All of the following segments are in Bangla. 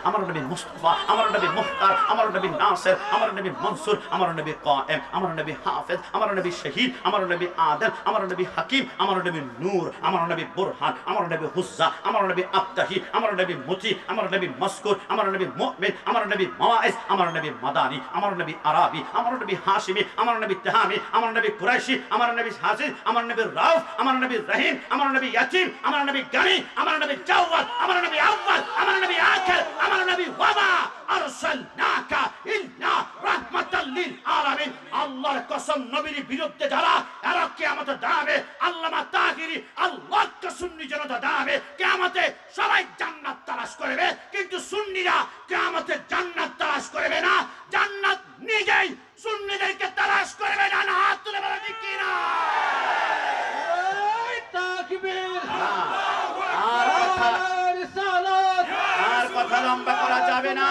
আমার নবী মুস্তাফা, আমার নবী মুখতার, আমার নবী নাসির, আমার নবী মনসুর, আমার নবী কায়েম, আমার নবী হাফেজ, আমার নবী শহীদ, আমার নবী আদিল, আমার নবী হাকিম, আমার নবী নূর, আমার নবী বুরহান, আমার নবী হুজ্জা, আমার নবী আফতাহি, আমার নবী মুতি, আমার নবী মাসকুর, আমার নবী মুমিন, আমার নবী মাওয়াইজ, আমার নবী মাদানী, আমার নবী আরাবি, আমার নবী হাশিমি, আমার নবী তাহামি, আমার নবী কুরাইশি, আমার নবী হাসিন, আমার নবী রাউফ, আমার নবী রহিম, আমার নবী ইয়াতিম, আমার নবী গানি, আমার নবী জাওয়াদ, আমার নবী আউয়াল, আমার নবী আখির, আমার নবী ওয়ামা আরসালনাকা ইল্লা রাহমাতাল লিল আলামিন। আল্লাহর কসম, নবীর বিরুদ্ধে যারা এরা কিয়ামতে দাঁড়াবে, আল্লামা তাহিরি আল্লাহকে সুন্নি জনতা দাঁড়াবে কিয়ামতে, সবাই জান্নাত তালাশ করবে, কিন্তু সুন্নিরা কিয়ামতে জান্নাত তালাশ করবে না, জান্নাত নিজেই সুন্নিদেরকে তালাশ করবে না। না, হাত তুলে বলা ঠিক কিনা? আর কথা লম্বা করা যাবে না।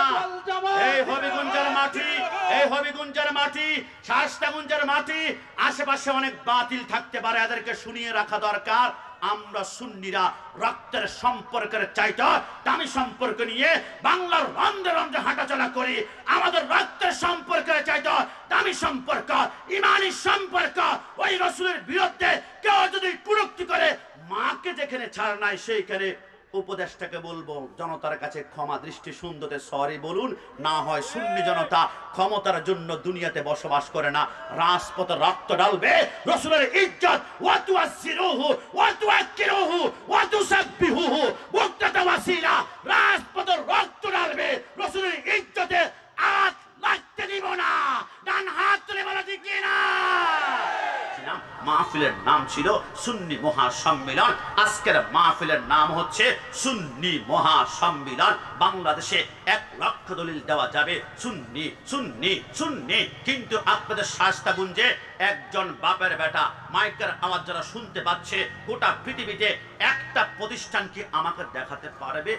এই হবিগঞ্জের মাটি, এই হবিগঞ্জের মাটি, শাস্তাগঞ্জের মাটি, আশেপাশে অনেক বাতিল থাকতে পারে, এদেরকে শুনিয়ে রাখা দরকার। আমরা সুন্নিরা রক্তের সম্পর্কের চাইতে দামি সম্পর্ক নিয়ে বাংলার রন্ধে রন্ধে হাঁটাচলা করি। আমাদের রক্তের সম্পর্কের চাইতে দামি সম্পর্ক, ইমানি সম্পর্ক। ওই রাসূলের বিরুদ্ধে কেউ যদি কুরুক্তি করে, মাকে যেখানে ছাড় নাই সেইখানে উপদেশটাকে বলবো, জনতার কাছে ক্ষমা দৃষ্টি সুন্দরে সরি বলুন। না হয় সুন্নি জনতা ক্ষমতার জন্য দুনিয়াতে বসবাস করে না, রাজপথে রক্ত ঢালবে রাসূলের ইজ্জত, ওয়া তুআসসিরুহু ওয়া তুআক্কিরুহু ওয়া তুসাব্বিহুহু বুকরাতান ওয়া আসীলা। রাজপথে রক্ত ঢালবে, রাসূলের ইজ্জতে আট লাগতে দিব না। ডান হাত তুলে বলা ঠিক কিনা? মাহফিলের নাম ছিল সুন্নি মহাসম্মেলন, আজকের মাহফিলের নাম হচ্ছে সুন্নি মহাসম্মেলন। বাংলাদেশে 1 লক্ষ দলিল দেওয়া যাবে সুন্নি সুন্নি সুন্নি, কিন্তু আপনাদের শাস্তাগঞ্জে একজন বাপের বেটা মাইকের আওয়াজ যারা শুনতে পাচ্ছে, গোটা পৃথিবীতে একটা প্রতিষ্ঠান কি আমাকে দেখাতে পারবে?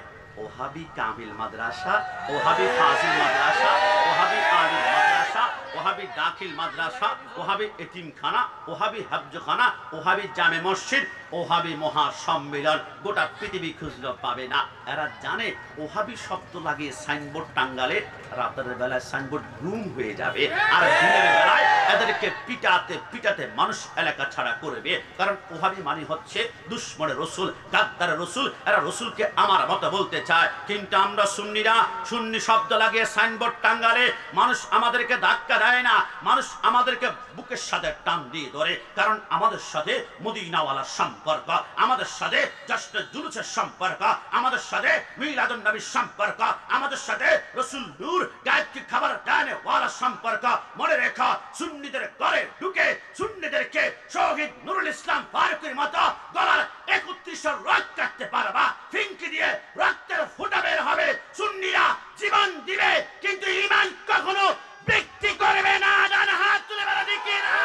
ওহাবি কামিল মাদ্রাসা, ওহাবি ফাজিল মাদ্রাসা, ওহাবি আলিম মাদ্রাসা, ওহাবি দাখিল মাদ্রাসা, ওহাবি এতিমখানা, ওহাবি হাফজখানা, ওহাবি জামে মসজিদ, ওহাবি মহাসম্মেলন গোটা পৃথিবী খুঁজলেও পাবে না। এরা জানে ওহাবি শব্দ লাগিয়ে সাইনবোর্ড টাঙ্গালে রাতের বেলায় সাইনবোর্ড গুম হয়ে যাবে, আর দিনের বেলায় এদেরকে পিটাতে পিটাতে মানুষ এলাকা ছাড়া করবে। কারণ ওহাবি মানে হচ্ছে দুশ্মনের রসুল, গাদ্দারের রসুল। এরা রসুলকে আমার মতো বলতে চায়, কিন্তু আমরা সুন্নিরা সুন্নি শব্দ লাগিয়ে সাইনবোর্ড টাঙ্গালে মানুষ আমাদেরকে ধাক্কা দেয় না, মানুষ আমাদেরকে বুকের সাথে টান দিয়ে ধরে। কারণ আমাদের সাথে মদিনাওয়ালার সম্পর্ক, আমাদের সাথে জশ্নে জুলুসের সম্পর্ক, আমাদের সাথে মিলাদুন নবীর সম্পর্ক, আমাদের সাথে রসুল নূর গায়বকে খাবার দেনে ওয়ালা সম্পর্ক। মনে রেখা, সুন্নিদের ঘরে ঢুকে সুন্নিদেরকে শহীদ নুরুল ইসলাম ফারুকের মতো গলার 31 রক্ত কাটতে পারবা, ফিঙ্কি দিয়ে রক্তের ফুটা বের হবে। সুন্নিরা জীবন দিবে, কিন্তু ঈমান কখনো বিক্রি করবে না। ডান হাত তুলে বলা দেখি না।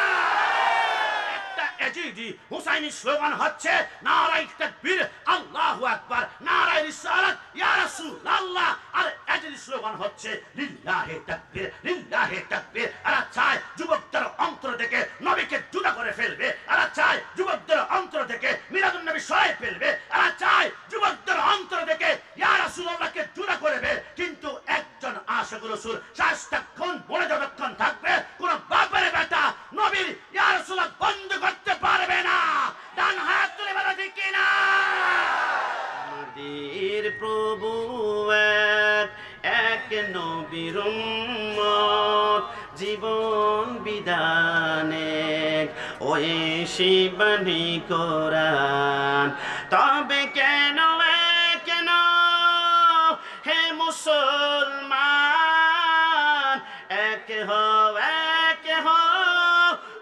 একটা এজিদি হুসাইনি স্লোগান হচ্ছে নারায়ে তাকবীর, আল্লাহু আকবার, নারায়ে রিসালাত, ইয়া রাসূলুল্লাহ। আর এজিদি স্লোগান হচ্ছে লিল্লাহি তাকবীর, লিল্লাহি তাকবীর। এরা চায় যুবকদের অন্তর থেকে নবীকে জুদা করে ফেলবে, এরা চায় যুবকদের অন্তর থেকে মিলাদুন নবী সরাই ফেলবে, এরা চায় যুবকদের অন্তর থেকে ইয়া রাসূলুল্লাহকে জুদা করবে। কিন্তু একজন আশিক রাসূল সারাক্ষণ মনে যতক্ষণ থাকবে, কোন বাপের বেটা নবীর ইয়া রাসূলুল্লাহ বন্ধ করতে পারবে না। ডান হাত তুলে বলা ঠিক কিনা? আমাদের প্রভু এক নবীর উম্মত, জীবন বিধানে ওই শিবানী কোরআন। তবে কেন কেন হে মুসলমান, এক হো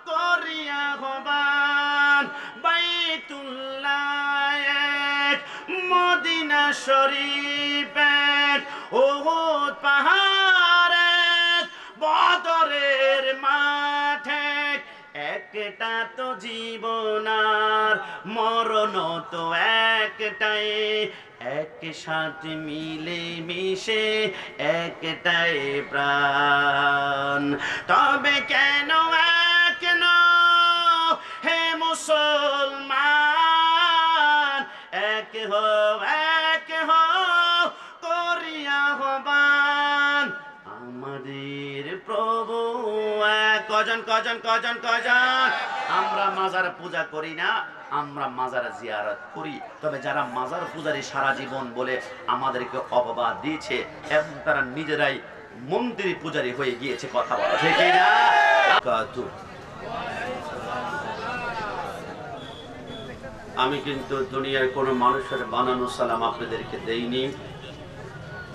করিয়া হবান বাইতুল্লাহ এক, মদিনা শরীফ এক, উহুদ পাহাড় এক, বদরের মাঠে একটা তো জীবন আর মরণ তো একটাই, একসাথে মিলে মিশে একটাই প্রাণ। তবে কেন কেন হে মুসলমান, এক হো করিয়া হব কজন আমরা মাজার পূজা করি না, আমরা মাজার জিয়ারত করি। তবে যারা মাজার পূজারী সারা জীবন বলে আমাদেরকে অপবাদ দিয়েছে এবং তারা নিজেরাই মন্দির পূজারী হয়ে গিয়েছে। কথা বলা ঠিক না? আমি কিন্তু দুনিয়ার কোনো মানুষের বানানো সালাম আপনাদেরকে দেইনি।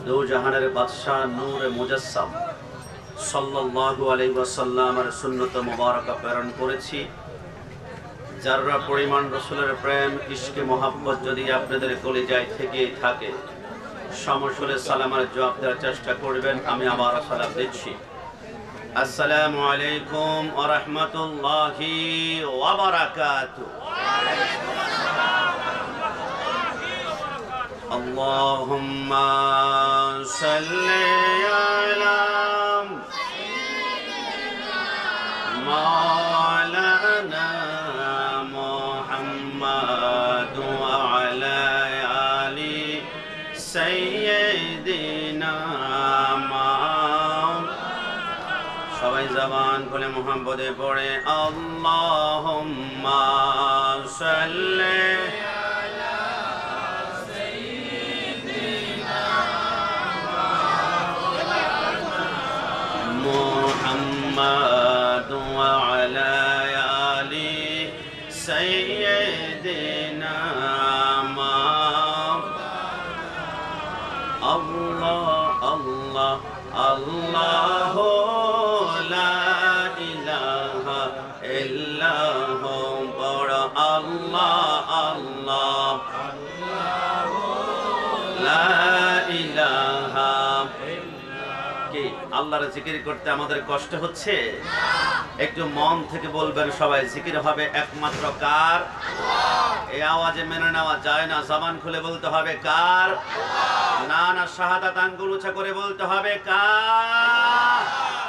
দো জাহানের বাদশাহ নূরে মুজাসসাম সাল্লাল্লাহু আলাইহি ওয়াসাল্লামের সুন্নত মুবারাকা প্রেরণ করেছি। যারা পরিমাণ রাসূলের প্রেম ইশকে মোহাব্বত যদি আপনাদের কলিজায় থেকে থাকে, সমসলে সালামের জবাব দেওয়ার চেষ্টা করবেন। আমি আবার সালাম দিচ্ছি। আসসালামু আলাইকুম ওয়া রাহমাতুল্লাহি ওয়া বারাকাতুহু। আল্লাহুম্মা সাল্লি আলা মাওলানা মুহাম্মাদ ওয়া আলা আলি সাইয়্যিদিনা। সবাই জবান খুলে মুহাম্মদে পড়ে আল্লাহুম্মা সাল্লি মুহাম্মাদ ওয়া আলা আলি সাইয়্যিদিনা। আল্লাহ আল্লাহ আল্লাহ লা ইলাহা ইল্লাহু বড় আল্লাহ আল্লাহ লা ইলাহা। কি আল্লাহর জিকির করতে আমাদের কষ্ট হচ্ছে? একটু মন থেকে বলবেন সবাই, জিকির হবে একমাত্র কার? এই আওয়াজে মেনে নেওয়া যায় না। জবান খুলে বলতে হবে কার? না না, শাহাদাত আঙ্গুল উঁচা করে বলতে হবে কার?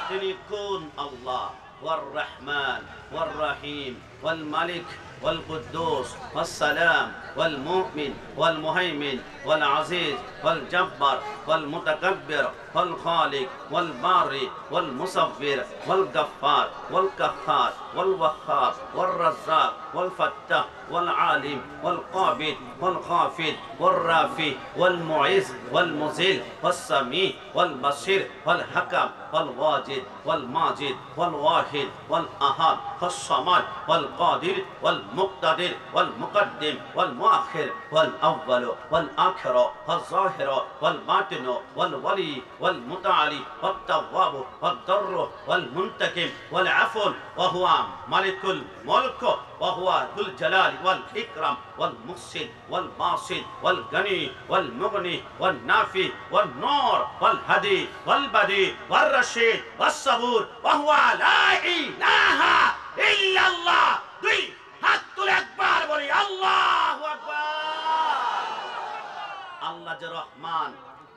তিনি কোন? আল্লাহ। ওয়ার রহমান ওয়ার রহিম ওয়াল মালিক والقدوس والسلام والمؤمن والمهيمن والعزيز والجبار والمتكبر والخالق والباري والمصور والغفار والقهار والوهاب والرزاق والفتاح والعالم والقابض والخافض والرافع والمعز والمذل والسميع والبصير والحكم والواجد والماجد والواحد والأحد والصمد والقادر والمقتدر والمقدم والمؤخر والأول والآخر والظاهر والباطن والولي والمتعالي والتواب والضر والمنتقم والعفو وهو ملك الملك وهو ذو الجلال والإكرام والمحسن والباسط والغني والمغني والنافع والنور والهدي والبديع والرشيد والصبور وهو لا إله إلا الله. দুই হাত তুলে একবার বলি আল্লাহু আকবার। আল্লাহ যে রহমান,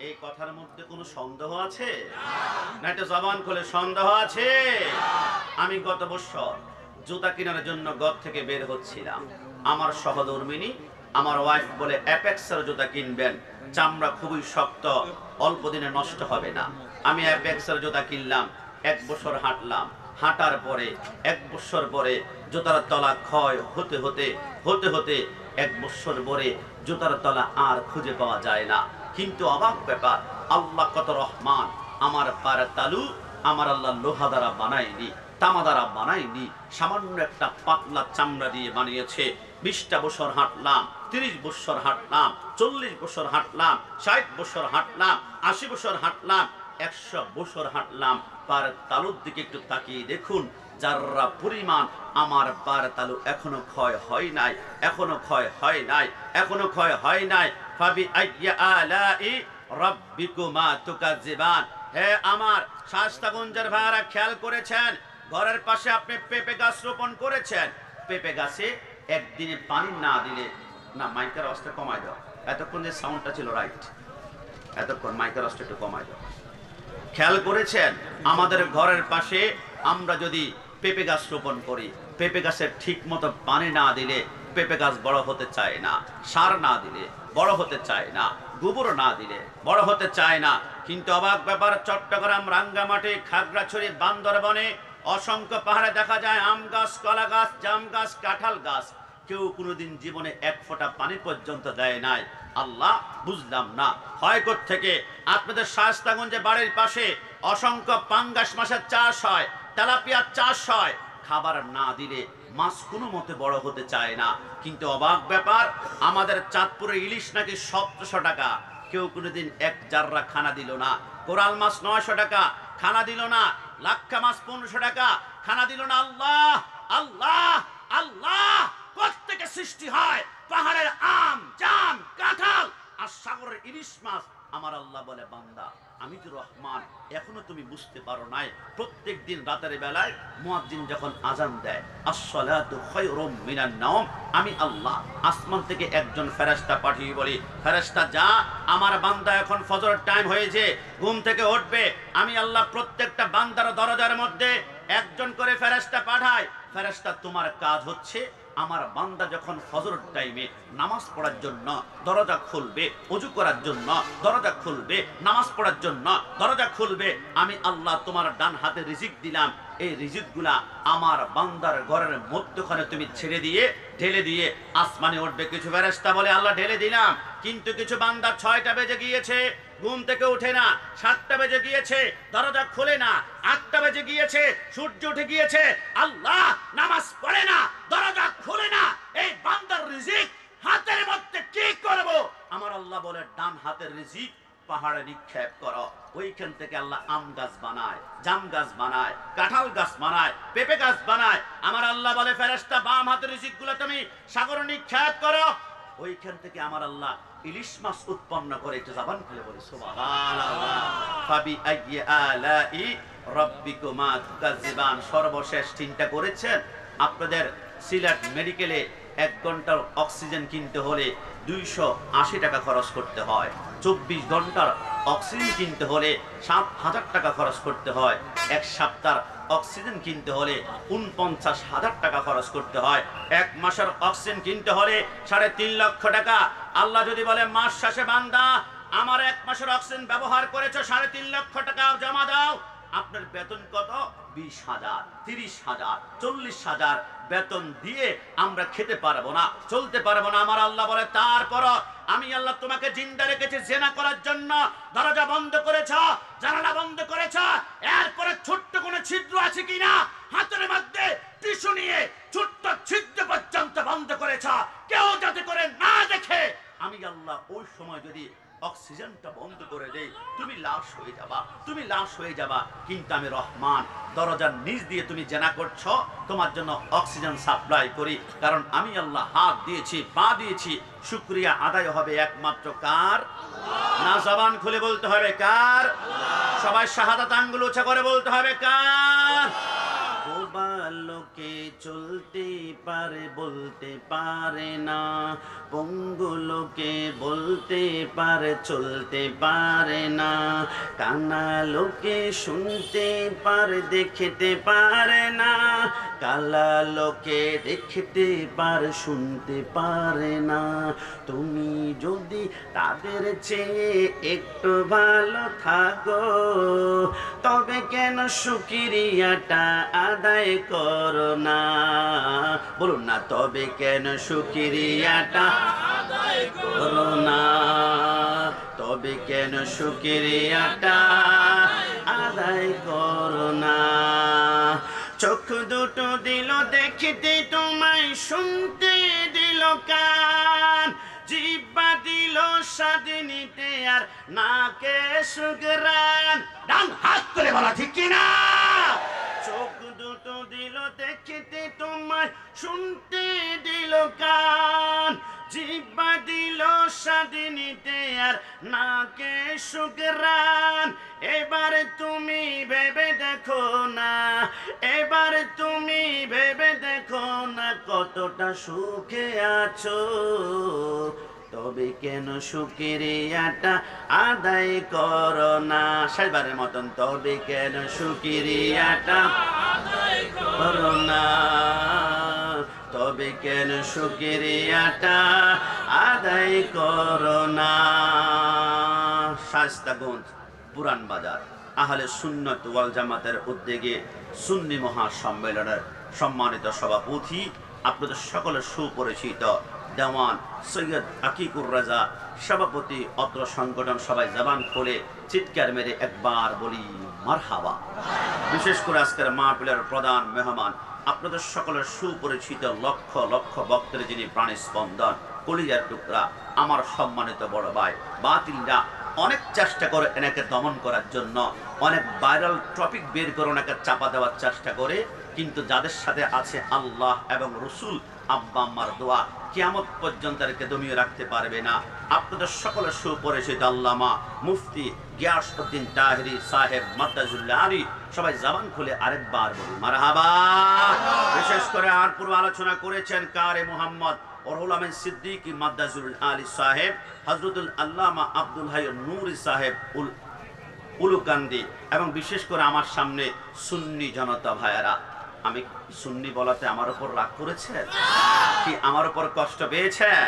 এই কথার মধ্যে কোনো সন্দেহ আছে? না এটা জবান খুলে সন্দেহ আছে? আমি গত বছর জুতা কেনার জন্য ঘর থেকে বের হচ্ছিলাম। আমার সহধর্মিনী আমার ওয়াইফ বলে অ্যাপেক্সের জুতা কিনবেন, চামড়া খুবই শক্ত, অল্প দিনে নষ্ট হবে না। আমি অ্যাপেক্সের জুতা কিনলাম। এক বছর হাঁটলাম, হাঁটার পরে এক বছর পরে জুতার তলা ক্ষয় হতে হতে হতে হতে এক বছর পরে জুতার তলা আর খুঁজে পাওয়া যায় না। কিন্তু অবাক ব্যাপার, আল্লাহ কত রহমান। আমার পায়ের তালু আমার আল্লাহ লোহা দ্বারা বানায়নি, তামা দ্বারা বানায়নি, সামান্য একটা পাতলা চামড়া দিয়ে বানিয়েছে। 20টা বছর হাঁটলাম, 30 বছর হাঁটলাম, 40 বছর হাঁটলাম, 60 বছর হাঁটলাম, 80 বছর হাঁটলাম, 100 বছর হাঁটলাম। পায়ের তালুর দিকে একটু তাকিয়ে দেখুন, যারা পরিমাণ আমার পায়ের তালু এখনো ক্ষয় হয় নাই, এখনো ক্ষয় হয় নাই, এখনো ক্ষয় হয় নাই। ফাবি আইয়া আলাই রাব্বিকুমা তুকাজ্জিবান। হে আমার শাস্তাগঞ্জের ভাইরা, খেয়াল করেছেন ঘরের পাশে আপনি পেঁপে গাছ রোপণ করেছেন। পেঁপে গাছে একদিনে পানি না দিলে না, মাইকের আওয়াজটা কমায় দাও। এতক্ষণ যে সাউন্ডটা ছিল রাইট, এতক্ষণ মাইকের আওয়াজটা একটু কমায় দাও। খেয়াল করেছেন আমাদের ঘরের পাশে আমরা যদি পেঁপে গাছ রোপণ করি, পেঁপে গাছের ঠিক মতো পানি না দিলে পেঁপে গাছ বড় হতে চায় না, সার না দিলে বড় হতে চায় না, গোবর না দিলে বড় হতে চায় না। কিন্তু অবাক ব্যাপার, চট্টগ্রাম, রাঙ্গামাটি, খাগড়াছড়ি, বান্দরবনে অসংখ্য পাহাড়ে দেখা যায় আম গাছ, কলা গাছ, জাম গাছ, কাঁঠাল গাছ, কেউ কোনোদিন জীবনে এক ফোঁটা পানি পর্যন্ত দেয় নাই। আল্লাহ বুঝলাম না হয় থেকে আপনাদের শায়েস্তাগঞ্জে বাড়ির পাশে অসংখ্য পাঙ্গাস মাছের চাষ হয়, তেলাপিয়ার চাষ হয়, খাবার না দিলে মাছ কোনো মতে বড় হতে চায় না। কিন্তু অবাক ব্যাপার, আমাদের চাঁদপুরে ইলিশ নাকি 1700 টাকা, কেউ কোনোদিন এক জাররা খানা দিল না। কোরাল মাছ 900 টাকা, খানা দিল না। লাক্ষা মাছ 1500 টাকা, খানা দিল না। আল্লাহ আল্লাহ আল্লাহ, কোত্থেকে সৃষ্টি হয় পাহাড়ের আম, জাম, কাঁঠাল আর সাগরের ইলিশ মাছ? আমার আল্লাহ বলে, বান্দা আমি তো রহমান, এখনো তুমি বুঝতে পারো নাই। প্রত্যেক দিন রাতের বেলায় মুয়াজ্জিন যখন আজান দেয়, আসসালাতু খায়রুম মিনান নাওম, আমি আল্লাহ আসমান থেকে একজন ফেরেশতা পাঠিয়ে বলি, ফেরেশতা যা, আমার বান্দা এখন ফজরের টাইম হয়েছে, ঘুম থেকে উঠবে। আমি আল্লাহ প্রত্যেকটা বান্দার দরজার মধ্যে একজন করে ফেরেশতা পাঠাই। ফেরেশতা তোমার কাজ হচ্ছে আমার বান্দা যখন ফজর টাইমে নামাজ পড়ার জন্য দরজা খুলবে, ওযু করার জন্য দরজা খুলবে, নামাজ পড়ার জন্য দরজা খুলবে, আমি আল্লাহ তোমার ডান হাতে রিজিক দিলাম। এই রিজিকগুলা আমার বান্দার ঘরের মধ্যখানে তুমি ছেড়ে দিয়ে ঢেলে দিয়ে আসমানে উঠবে। কিছু ফেরেশতা বলে আল্লাহ ঢেলে দিলাম, কিন্তু কিছু বান্দা 6টা বেজে গিয়েছে, ঘুম থেকে উঠে না, 7টা বেজে গিয়েছে, দরজা খোলে না, 8টা বেজে গিয়েছে, সূর্য উঠে গিয়েছে, আল্লাহ নামাজ পড়ে না, দরজা খোলে না। এই বান্দার রিজিক হাতের মধ্যে কি করব? আমার আল্লাহ বলে ডান হাতের রিজিক পাহাড়ে নিক্ষেপ করো। ওইখান থেকে আল্লাহ আম গাছ বানায়, জাম গাছ বানায়, কাঁঠাল গাছ বানায়, পেঁপে গাছ বানায়। আমার আল্লাহ বলে ফেরেশতা বাম হাতের রিজিকগুলো তুমি সাগরে নিক্ষেপ করো। ওইখান থেকে আমার আল্লাহ ইলিশ মাছ উৎপন্ন করে। একটু জবান খুলে বলে সুবহানাল্লাহ। ফাবি আইয়ি আলাই রাব্বিকুমা তুকাজ্জিবান। সর্বশেষ চিন্তা করেছেন আপনাদের সিলেট মেডিকেলে 1 ঘন্টার অক্সিজেন কিনতে হলে 280 টাকা খরচ করতে হয়। 24 ঘন্টার অক্সিজেন কিনতে হলে 7,000 টাকা খরচ করতে হয়। 1 সপ্তাহ অক্সিজেন কিনতে হলে 49,000 টাকা খরচ করতে হয়। 1 মাসের অক্সিজেন কিনতে হলে 3.5 লক্ষ টাকা। আল্লাহ যদি বলে মাস শেষে বান্দা আমার 1 মাসের অক্সিজেন ব্যবহার করেছো, 3.5 লক্ষ টাকা জমা দাও, আপনার বেতন কত? 20,000, 30,000, 40,000 বেতন দিয়ে আমরা খেতে পারবো না, চলতে পারবো না। আমার আল্লাহ বলে তারপর আমি আল্লাহ তোমাকে জিন্দা রেখেছি জিনা করার জন্য। দরজা বন্ধ করেছ, জানালা বন্ধ করেছ, এরপরে ছোট্ট কোনো ছিদ্র আছে কিনা হাতের মধ্যে টিস্যু নিয়ে ছোট্ট ছিদ্র পর্যন্ত বন্ধ করেছ, কেউ যাতে করে না দেখে। আমি আল্লাহ ওই সময় যদি অক্সিজেনটা বন্ধ করে দেই, তুমি লাশ হয়ে যাবা, তুমি লাশ হয়ে যাবা। কিন্তু আমি রহমান, দরজার নিচ দিয়ে তুমি জেনা করছো, তোমার জন্য অক্সিজেন সাপ্লাই করি। কারণ আমি আল্লাহ হাত দিয়েছি, পা দিয়েছি, শুকরিয়া আদায় হবে একমাত্র কার? না জবান খুলে বলতে হবে কার? সবাই শাহাদাত আঙ্গুল উঁচা করে বলতে হবে কার? বোবা লোকে চলতে পারে বলতে পারে না, পঙ্গু লোকে বলতে পারে চলতে পারে না, কানা লোকে শুনতে পারে দেখতে পারে না, কালা লোকে দেখতে পারে শুনতে পারে না। তুমি যদি তাদের চেয়ে একটু ভালো থাকো, তবে কেন শুকরিয়াটা আদায় করো না? বলুন না, তবে কেন শুকরিয়াটা আদায় করো না? তবে কেন শুকরিয়াটা আদায় করো না? চোখ দুটো দিল দেখতে তোমায়, শুনতে দিল কান, জিহ্বা দিল স্বাদ নিতে আর নাকে সুঘ্রাণ। ডান হাত তুলে বলা ঠিক কিনা? চোখ দুটো দিল দেখতে তোমায়, শুনতে দিল কান, জিহ্বা দিল স্বাদ নিতে আর নাকে সুঘ্রাণ। এবার তুমি ভেবে দেখো না, এবার তুমি ভেবে দেখো না কতটা সুখে আছো, তবে কেন শুকরিয়াটা আদায় করো না? শেষবারের মতন, তবে কেন শুকরিয়াটা আদায় করো না? তবে কেন শুকরিয়াটা আদায় করো না? শায়েস্তাগঞ্জ, পুরান বাজার। আহলে সুন্নাত ওয়াল জামাতের উদ্যোগে সুন্নি মহাসম্মেলনের সম্মানিত সভাপতি, আপনাদের সকলের সুপরিচিত দেওয়ান সৈয়দ আকিকুর রাজা সভাপতি, অত্র সংগঠন। সবাই জবান খুলে চিৎকার মেরে একবার বলি মারহাবা। বিশেষ করে আজকের মাহফিলের প্রধান মেহমান, আপনাদের সকলের সুপরিচিত লক্ষ লক্ষ ভক্তের যিনি প্রাণী স্পন্দন, কলিজার টুকরা, আমার সম্মানিত বড় ভাই। বাতিলরা অনেক চেষ্টা করে এনাকে দমন করার জন্য, অনেক ভাইরাল টপিক বের করে ওনাকে চাপা দেওয়ার চেষ্টা করে, কিন্তু যাদের সাথে আছে আল্লাহ এবং রসুল, আব্বা আম্মার দোয়া, কিয়ামত পর্যন্ত একে দমিয়ে রাখতে পারবে না। আপনাদের সকলের সুপরিচিত আল্লামা মুফতি গিয়াসউদ্দিন তাহেরি সাহেব মাদ্দাজুল্লাহ আলী। সবাই জবান খুলে আরেকবার বলি মারহাবা। বিশেষ করে আর পূর্ব আলোচনা করেছেন কারে মুহাম্মদ রুহুল আমিন সিদ্দিকী মাদ্দাজুল আলী সাহেব, হযরতুল আল্লামা আব্দুল হাই নূরি সাহেব উলুকান্দি, এবং বিশেষ করে আমার সামনে সুন্নি জনতা ভাইয়েরা। আমি সুন্নি বলাতে আমার উপর রাগ করেছেন কি? আমার উপর কষ্ট পেয়েছেন?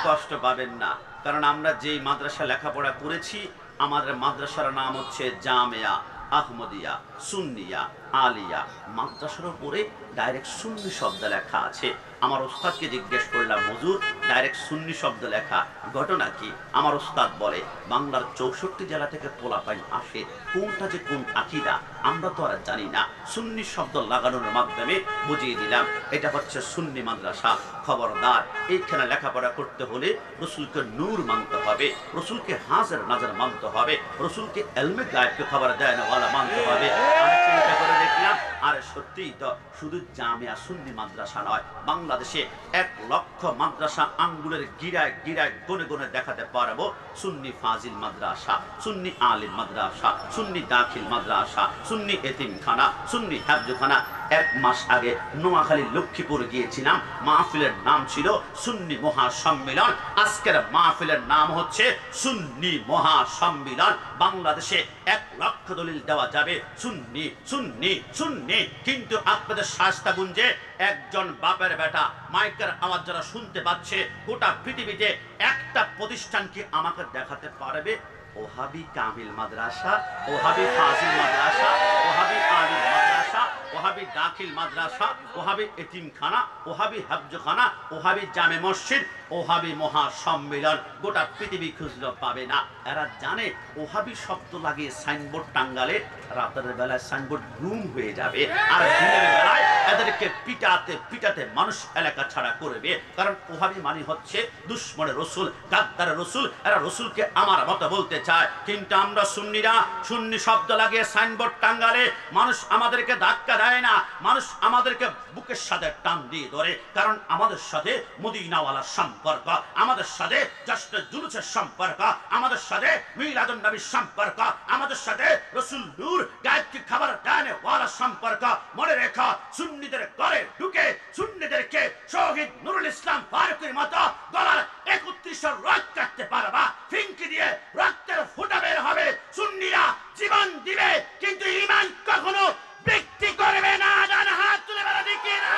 কষ্ট পাবেন না, কারণ আমরা যেই মাদ্রাসা লেখাপড়া করেছি, আমাদের মাদ্রাসার নাম হচ্ছে জামিয়া আহমদিয়া সুন্নিয়া আলিয়া। মাদ্রাসার উপরে ডাইরেক্ট সুন্নি শব্দ লেখা আছে। আমার ওস্তাদকে জিজ্ঞেস করলাম, হুজুর ডাইরেক্ট সুন্নি শব্দ লেখা ঘটনা কি? আমার ওস্তাদ বলে, বাংলার 64 জেলা থেকে পোলাপাইন আসে, কোনটা যে কোন আকীদা আমরা তো আর জানি না। সুন্নি শব্দ লাগানোর মাধ্যমে বুঝিয়ে দিলাম এটা হচ্ছে সুন্নি মাদ্রাসা। খবরদার, এইখানে লেখাপড়া করতে হলে রসুলকে নূর মানতে হবে, রসুলকে হাজির নাজর মানতে হবে, রসুলকে এলমে গায়েবকে খবর দেয় না ওয়ালা মানতে হবে। আমি চিন্তা করে দেখলাম, আরে সত্যিই তো শুধু জামিয়া সুন্নি মাদ্রাসা নয়, বাংলাদেশে 1 লক্ষ মাদ্রাসা আঙ্গুলের গিরায় গিরায় গনে গনে দেখাতে পারবো। সুন্নি ফাজিল মাদ্রাসা, সুন্নি আলিম মাদ্রাসা, সুন্নি দাখিল মাদ্রাসা, সুন্নি এতিমখানা, সুন্নি হাফজখানা। 1 মাস আগে নোয়াখালী লক্ষ্মীপুর গিয়েছিলাম, মাহফিলের নাম ছিল সুন্নি মহাসম্মেলন। আজকের মাহফিলের নাম হচ্ছে সুন্নি মহাসম্মেলন। বাংলাদেশে 1 লক্ষ দলিল দেওয়া যাবে সুন্নি সুন্নি সুন্নি, কিন্তু আপনাদের শাস্তা গুঞ্জে একজন বাপের বেটা মাইকের আওয়াজ যারা শুনতে পাচ্ছে, গোটা পৃথিবীতে একটা প্রতিষ্ঠান কি আমাকে দেখাতে পারবে? ওহাবি কামিল মাদ্রাসা, ওহাবি ফাজিল মাদ্রাসা, ওহাবি আলিম মাদ্রাসা, ওহাবি দাখিল মাদ্রাসা, ওহাবি এতিমখানা, ওহাবি হাফজখানা, ওহাবি জামে মসজিদ, ওহাবি মহাসম্মেলন গোটা পৃথিবী খুঁজলেও পাবে না। এরা জানে ওহাবি শব্দ লাগিয়ে সাইনবোর্ড টাঙ্গালে রাতের বেলায় সাইনবোর্ড গুম হয়ে যাবে, আর দিনের বেলায় এদেরকে পিটাতে পিটাতে মানুষ এলাকা ছাড়া করবে। কারণ ওহাবি মানে হচ্ছে দুশ্মনের রসুল, গাদ্দারের রসুল। এরা রসুলকে আমার মতো বলতে চায়, কিন্তু আমরা সুন্নিরা সুন্নি শব্দ লাগিয়ে সাইনবোর্ড টাঙ্গালে মানুষ আমাদেরকে ধাক্কা দেয় না, মানুষ আমাদেরকে বুকের সাথে টান দিয়ে ধরে। কারণ আমাদের সাথে মদিনাওয়ালার সম্পর্ক, আমাদের সাথে জশ্নে জুলুসের সম্পর্ক, আমাদের সাথে মিলাদুন নবীর সম্পর্ক, আমাদের সাথে রসুল নূর গায়েবকে খবর দেনে ওয়ালা সম্পর্ক। মনে রেখো, সুন্নিদের ঘরে ঢুকে সুন্নিদেরকে শহীদ নুরুল ইসলাম ফারুকের মতো গলার 31 রক্ত কাটতে পারবা, ফিঙ্কি দিয়ে রক্তের ফুটা বের হবে। সুন্নিরা জীবন দিবে, কিন্তু ঈমান কখনো বিক্রি করবে না। ডান হাত তুলে বেড়া দেখি না।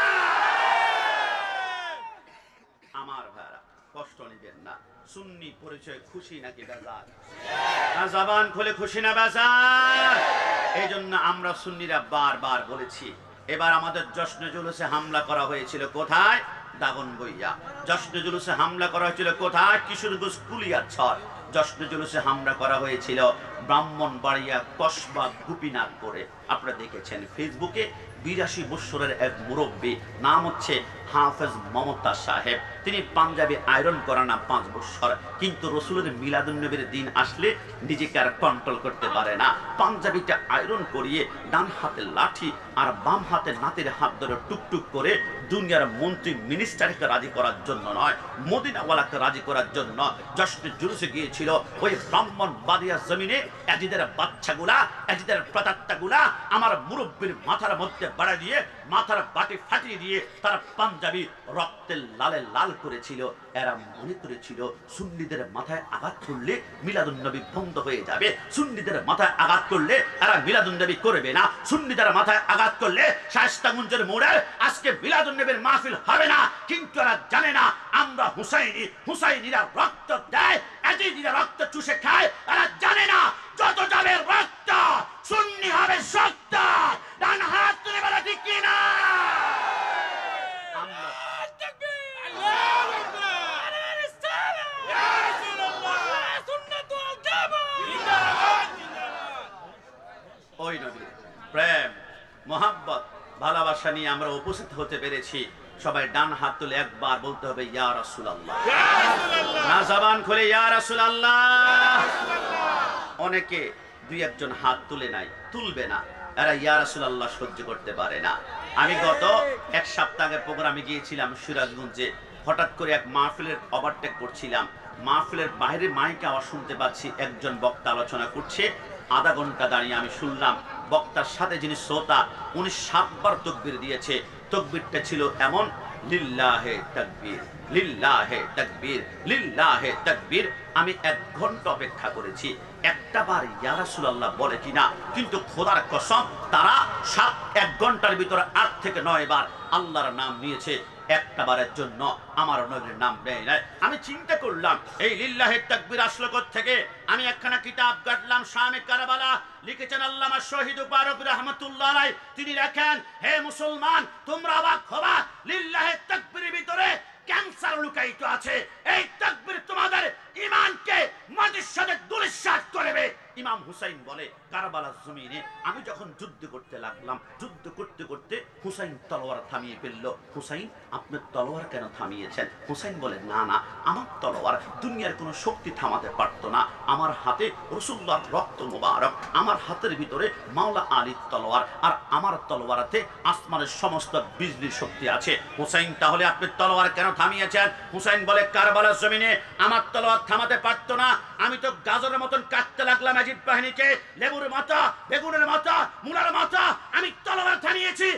আমার ভাইরা কষ্ট নেবেন না। সুন্নি পরিচয় খুশি নাকি বেজার? জবান খুলে খুশি না বেজার? এই জন্য আমরা সুন্নিরা বারবার বলেছি, এবার আমাদের জশ্নে জুলুসে হামলা করা হয়েছিল কোথায়? দাগনভূঞা। জশ্নে জুলুসে হামলা করা হয়েছিল কোথায়? কিশোরগঞ্জ কুলিয়ারছড়। জশ্নে জুলুসে হামলা করা হয়েছিল ব্রাহ্মণবাড়িয়া কসবা গোপীনাথপুরে। আপনারা দেখেছেন ফেসবুকে। 82 বছরের এক মুরব্বী, নাম হচ্ছে হাফেজ মমতা সাহেব। তিনি পাঞ্জাবি আয়রন করা না 5 বছর, কিন্তু রসুলের মিলাদুন নবীর দিন আসলে নিজেকে আর কন্ট্রোল করতে পারে না। পাঞ্জাবিটা আয়রন করিয়ে ডান হাতে লাঠি আর বাম হাতে নাতির হাত ধরে টুকটুক করে দুনিয়ার মন্ত্রী মিনিস্টারকে রাজি করার জন্য নয়, মদিনাওয়ালাকে রাজি করার জন্য জশ্নে জুলুসে গিয়েছিল। ওই ব্রাহ্মণ বাদিয়া জমিনে এজিদের বাচ্চাগুলা, এজিদের প্রতাত্তাগুলা আমার মুরব্বীর মাথার মধ্যে বাড়া দিয়ে মাথার বাটি ফাটিয়ে দিয়ে তারা পাঞ্জাবি রক্তের লালে লাল করেছিল। এরা মনে করেছিল সুন্নিদের মাথায় আঘাত করলে মিলাদুন নবী বন্ধ হয়ে যাবে, সুন্নিদের মাথায় আঘাত করলে এরা মিলাদুন নবী করবে না, সুন্নিদের মাথায় আঘাত করলে শায়েস্তাগঞ্জের মোড়ে আজকে মিলাদুন নবীর মাহফিল হবে না। কিন্তু এরা জানে না আমরা হুসাইনি, হুসাইনিরা রক্ত দেয়, এজিদিরা রক্ত চুষে খায়। এরা জানে না যত যাবে রক্ত ওই নবী প্রেম মোহাব্বত ভালোবাসা নিয়ে আমরা উপস্থিত হতে পেরেছি। সবাই ডান হাত তুলে একবার বলতে হবে ইয়া রাসূলুল্লাহ, না জবান খুলে ইয়া রাসূলুল্লাহ। অনেকে দুই একজন হাত তুলে নাই, তুলবে না, এরা ইয়া রাসূলুল্লাহ সহ্য করতে পারে না। আমি গত এক সপ্তাহ আগের প্রোগ্রামে গিয়েছিলাম সিরাজগঞ্জে। হঠাৎ করে এক মাহফিলের ওভারটেক করছিলাম। মাহফিলের বাইরে মাইকে আওয়াজ শুনতে পাচ্ছি, একজন বক্তা আলোচনা করছে। আধা ঘন্টা দাঁড়িয়ে আমি শুনলাম বক্তার সাথে যিনি শ্রোতা উনি 7 বার তাকবীর দিয়েছে। তাকবীরটা ছিল এমন, লিল্লাহে তাকবীর, লিল্লাহে তাকবীর, লিল্লাহে তাকবীর। আমি 1 ঘন্টা অপেক্ষা করেছি একটা বার ইয়া রাসূলুল্লাহ বলে কিনা, কিন্তু খোদার কসম তারা 1 ঘন্টার ভিতরে 8 থেকে 9 বার আল্লাহর নাম নিয়েছে, একটা বারের জন্য আমার নবীর নাম নেয় নাই। আমি চিন্তা করলাম এই লিল্লাহে তাকবীর আসলো থেকে। আমি একখানা কিতাব কাটলাম, শামে কারবালা লিখেছেন আল্লামা শহীদ ফারুক রাহমাতুল্লাহ আলাইহি। তিনি লেখেন, হে মুসলমান তোমরা অবাক হবা, লিল্লাহে তাকবীরের ভিতরে ক্যান্সার লুকায়িত আছে। এই তাকবীর তোমাদের ঈমানকে মাটির সাথে ধূলিসাৎ করবে। ইমাম হুসাইন বলে, কারবালার জমিনে আমি যখন যুদ্ধ করতে লাগলাম, যুদ্ধ করতে করতে হুসাইন তলোয়ার থামিয়ে ফেলল। হুসাইন আপনি তলোয়ার কেন থামিয়েছেন? হুসাইন বলে, না না, আমার তলোয়ার দুনিয়ার কোনো শক্তি থামাতে পারতো না। আমার হাতে রাসূলুল্লাহর রক্ত মোবারক, আমার হাতের ভিতরে মাওলা আলীর তলোয়ার, আর আমার তলোয়ারাতে আসমানের সমস্ত বিজলির শক্তি আছে। হুসাইন তাহলে আপনি তলোয়ার কেন থামিয়েছেন? হুসাইন বলে, কারবালার জমিনে আমার তলোয়ার থামাতে পারতো না। আমি তো গাজরের মতন কাটতে লাগলাম ইয়াজিদ বাহিনীকে, লেবুর মাথা, বেগুনের মাথা, মূলার মাথা, আমি তলোয়ার থামিয়েছি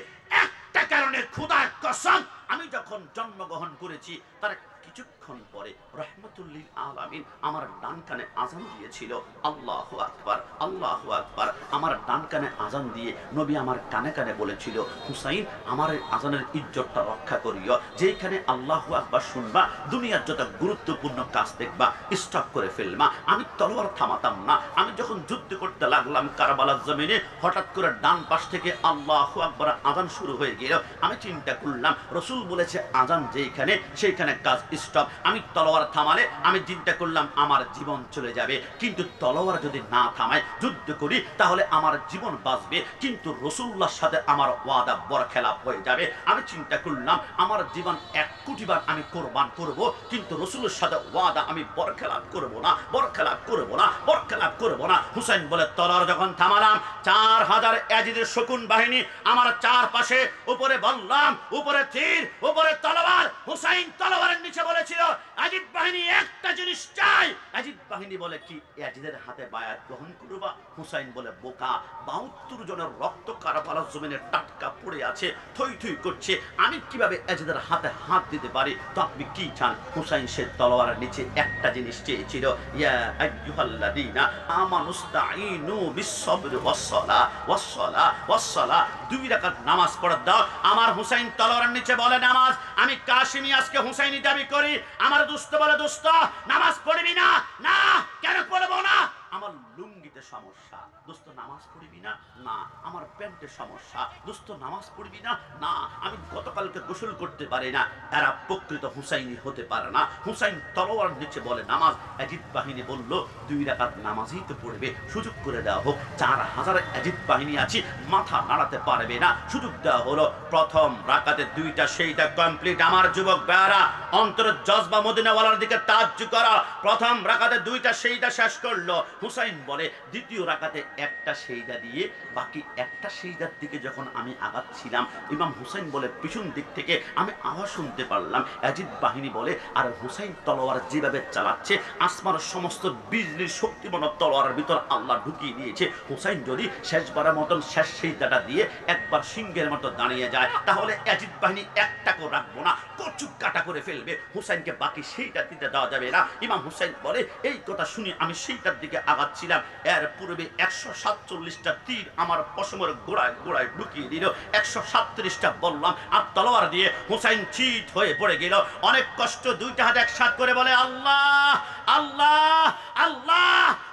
একটা কারণে, খোদার কসম আমি যখন জন্মগ্রহণ করেছি তার কিছুক্ষণ পরে রাহমাতুল লিল আলামিন আমার ডান কানে আযান দিয়েছিল। আল্লাহু আকবার, আল্লাহু আকবার। আমার ডান কানে আযান দিয়ে নবী আমার কানে কানে বলেছিল, হুসাইন আমার আযানের ইজ্জতটা রক্ষা করিও, যেখানে আল্লাহু আকবার শুনবা দুনিয়ার যত গুরুত্বপূর্ণ কাজ দেখবা স্টপ করে ফেলবা। আমি তলোয়ার থামাতাম না। আমি যখন যুদ্ধ করতে লাগলাম কারবালার জমিনে, হঠাৎ করে ডান পাশ থেকে আল্লাহু আকবার আযান শুরু হয়ে গেল। আমি চিন্তা করলাম রাসূল বলেছে আযান যেখানে সেইখানে কাজ স্টপ। আমি তলোয়ার থামালে আমি চিন্তা করলাম আমার জীবন চলে যাবে, কিন্তু তলোয়ার যদি না থামায় যুদ্ধ করি তাহলে আমার জীবন বাঁচবে, কিন্তু রাসূলুল্লাহর সাথে আমার ওয়াদা বরখেলাপ হয়ে যাবে। আমি চিন্তা করলাম আমার জীবন 1 কোটি বার আমি কোরবান করব, কিন্তু রাসূলের সাথে ওয়াদা আমি বরখেলাপ করব না, বরখেলাপ করব না, বরখেলাপ করব না। হুসাইন বলে, তলোয়ার যখন থামালাম 4000 ইয়াজিদের শকুন বাহিনী আমার চারপাশে, উপরে বললাম উপরে তীর, উপরে তলোয়ার। হুসাইন তলোয়ারের নিচে বলেছিল, ইয়াজিদ বাহিনী একটা জিনিস চাই। ইয়াজিদ বাহিনী বলে, কি? ইয়াজিদের হাতে বায়াত গ্রহণ করবা? হুসাইন বলে, বোকা, 72 জনের রক্ত কারবালার জমিনে টাটকা পড়ে আছে, থই থই করছে, আমি কিভাবে ইয়াজিদের হাতে হাত দিতে পারি? তো আপনি কি চান? হুসাইন সে তলোয়ারের নিচে একটা জিনিস চেয়েছিল, ইয়া আইয়ুহাল্লাযীনা আমানুস্তাঈনু বিস-সাবরি ওয়াস-সালাহ ওয়াস-সালাহ ওয়াস-সালাহ। 2 রাকাত নামাজ পড়ে দাও। আমার হুসাইন তলোয়ারের নিচে বলে নামাজ। আমি কাশিমি আজকে হুসাইনি দাবি করি। আমার দোস্ত বলে, দোস্ত নামাজ পড়বি না? না, কেন পড়বো না? আমার লুঙ্গিতে সমস্যা। দোস্ত নামাজ পড়বি না? না, আমার প্যান্টে সমস্যা। দোস্ত নামাজ পড়বি না? না, আমি গতকালকে গোসল করতে পারি না। এরা প্রকৃত হুসাইনি হতে পারে না। হুসাইন তলোয়ার নিচে বলে নামাজ। ইয়াজিদ বাহিনী বলল 2 রাকাত নামাজই তো পড়বে, সুযোগ করে দেওয়া হোক। 4000 ইয়াজিদ বাহিনী আছে, মাথা নাড়াতে পারবে না, সুযোগ দেওয়া হলো। প্রথম রাকাতে 2টা সেইটা কমপ্লিট। আমার যুবক ভাইরা, অন্তরের জজবা মদিনাওয়ালার দিকে তাজ্জু করা। প্রথম রাকাতে 2টা সেইটা শেষ করলো। হুসাইন বলে, দ্বিতীয় রাকাতে একটা সেইদা দিয়ে বাকি একটা সেইদার দিকে যখন আমি আগাচ্ছিলাম, ইমাম হুসাইন বলে পিছন দিক থেকে আমি আওয়াজ শুনতে পারলাম। ইয়াজিদ বাহিনী বলে, আর হুসাইন তলোয়ার যেভাবে চালাচ্ছে আসমানের সমস্ত বিজলির শক্তিমান তলোয়ারের ভিতর আল্লাহ ঢুকিয়ে দিয়েছে। হুসাইন যদি শেষবারের মতন শেষ সেইদাটা দিয়ে একবার সিংহের মতো দাঁড়িয়ে যায়, তাহলে ইয়াজিদ বাহিনী একটাকেও রাখবো না, কচু কাটা করে ফেলবে। হুসাইনকে বাকি সেইটা দিতে দেওয়া যাবে না। ইমাম হুসাইন বলে, এই কথা শুনে আমি সেইটার দিকে আগাচ্ছিলাম, এর পূর্বে 147টা তীর আমার পশমের গোড়ায় গোড়ায় ঢুকিয়ে দিল। 137টা বললাম, আর তলোয়ার দিয়ে হুসাইন চিত হয়ে পড়ে গেল। অনেক কষ্ট 2টা হাত একসাথে করে বলে, আল্লাহ আল্লাহ আল্লাহ।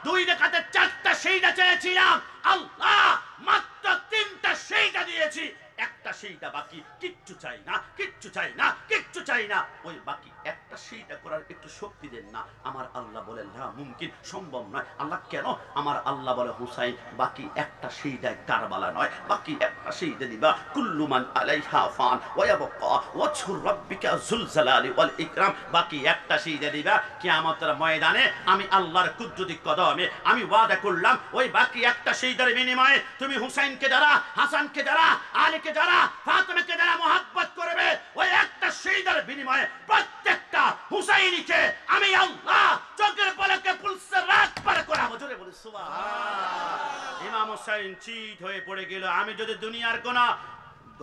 2 রাকাতে 4টা সেইটা চেয়েছিলাম, আল্লাহ মাত্র 3টা সেইটা দিয়েছি, একটা সেইটা বাকি। কিচ্ছু চাই না, কিচ্ছু চাই না, কিচ্ছু চাই না। ওই বাকি একটা সিজদা করার একটু শক্তি দেন না। আমার আল্লাহ বলে লা মুমকিন, সম্ভব নয়। আল্লাহ কেন? আমার আল্লাহ বলে হুসাইন বাকি একটা সিজদায় কারবালা নয়, বাকি একটা সিজদা দিবা কুল্লু মান আলাইহা ফান ওয়া ইয়াবকা ওয়াজহু রাব্বিকা যুল জালালি ওয়াল ইকরাম, বাকি একটা সিজদা দিবা কিয়ামতের ময়দানে আমি আল্লাহর কুদরতি কদমে আমি ওয়াদা করলাম ওই বাকি একটা সিজদার বিনিময়ে তুমি হুসাইনকে যারা, হাসানকে যারা, আলীকে যারা, ফাতেমাকে যারা মহব্বত করবে ওই একটা সিজদার বিনিময়ে প্রত্যেকটা হুসাইনিকে আমি আল্লাহ চোখের পলকে পুলসে রাত পার করাবো। জোরে বলি সুবহান। ইমাম হুসাইন চিত হয়ে পড়ে গেল। আমি যদি দুনিয়ার কোন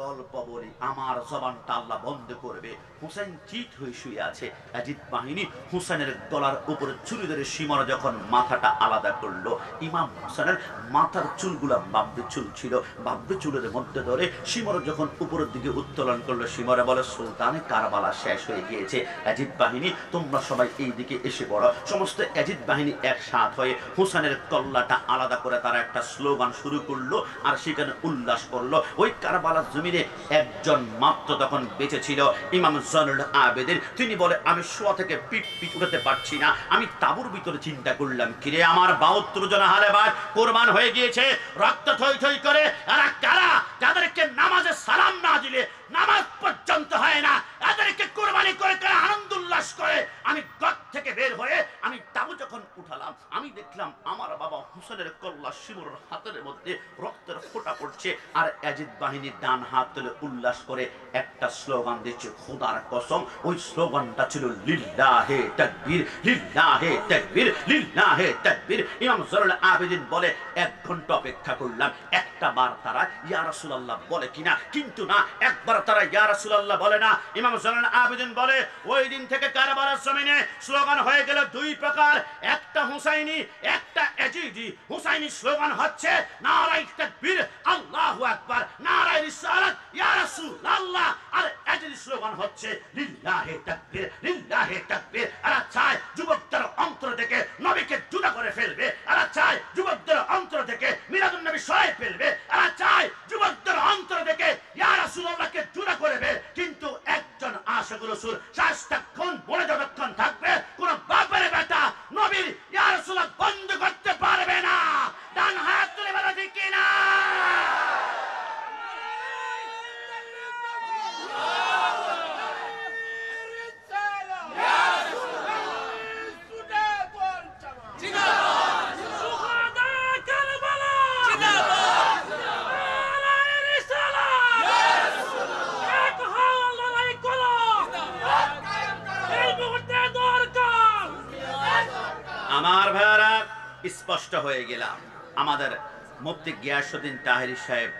গল্প বলি আমার জবানটা আল্লাহ বন্ধ করবে। হুসাইন চিত হয়ে শুয়ে আছে। ইয়াজিদ বাহিনী হুসাইনের গলার উপরে চুরি ধরে সীমার যখন মাথাটা আলাদা করলো, ইমাম হুসাইনের মাথার চুলগুলা বাব্বে চুল ছিল, বাব্বে চুলের মধ্যে ধরে সীমার যখন উপরের দিকে উত্তোলন করলো, সীমারে বলে সুলতানে কারবালা শেষ হয়ে গিয়েছে। ইয়াজিদ বাহিনী তোমরা সবাই এই দিকে এসে পড়ো। সমস্ত ইয়াজিদ বাহিনী একসাথ হয়ে হুসাইনের কল্লাটা আলাদা করে তারা একটা স্লোগান শুরু করলো আর সেখানে উল্লাস করলো। ওই কারবালার জমিনে একজন মাত্র তখন বেঁচে ছিল, ইমাম জয়নুল আবেদিন। তিনি বলে আমি শোয়া থেকে পিট উঠাতে পারছি না। আমি তাঁবুর ভিতরে চিন্তা করলাম কিরে আমার 72 জন হালেবাদ কোরবান হয়ে গিয়েছে, রক্ত থই থই করে। এরা কারা? যাদেরকে নামাজে সালাম না দিলে নামাজ পর্যন্ত হয় না, এদেরকে কোরবানি করে কারা আনন্দ উল্লাস করে। আমি গদ থেকে বের হয়ে আমি তাঁবু যখন উঠালাম, আমি দেখলাম আমার বাবা হুসেনের কল্লা শিমুর হাতের মধ্যে রক্তের ফোঁটা পড়ছে, আর ইয়াজিদ বাহিনী ডান হাত তুলে উল্লাস করে একটা স্লোগান দিচ্ছে খোদার কসম। ওই স্লোগানটা ছিল লিল্লাহে তাকবীর, লিল্লাহে তাকবীর, লিল্লাহে তাকবীর। ইমাম জয়নুল আবেদিন বলে 1 ঘন্টা অপেক্ষা করলাম, একটা বার তারা ইয়া রাসূলুল্লাহ বলে কিনা, কিন্তু না, একবার তারা ইয়া রাসূলুল্লাহ বলে না। ইমাম জয়নুল আবেদিন বলে ওই দিন থেকে কারবালার জমিনে স্লোগান হয়ে গেল 2 প্রকার, একটা হুসাইনি, একটা ইয়াজিদি। হুসাইনি স্লোগান হচ্ছে নারায়ে তাকবীর, আল্লাহু আকবার, নারায়ে রিসালাত, ইয়া রাসূলুল্লাহ। আর ইয়াজিদি স্লোগান হচ্ছে লিল্লাহে তাকবীর, লিল্লাহে তাকবীর। এরা চায় যুবকদের অন্তর থেকে নবীকে জুদা করে ফেলবে, এরা চায় যুবকদের অন্তর থেকে মিলাদুন নবী সরাই ফেলবে, এরা চায় যুবকদের অন্তর থেকে ইয়া রাসূলুল্লাহকে জুদা করবে। কিন্তু একজন আশিক রাসূল সারাক্ষণ মনে যতক্ষণ থাকবে, কোন বাপের বেটা নবীর ইয়া রাসূলুল্লাহ বন্ধ করতে পারবে না। ডান হাত তুলে বলা ঠিক কিনা? আমার ভাইরা স্পষ্ট হয়ে গেলাম। আমাদের মুফতি গিয়াসউদ্দিন তাহেরি সাহেব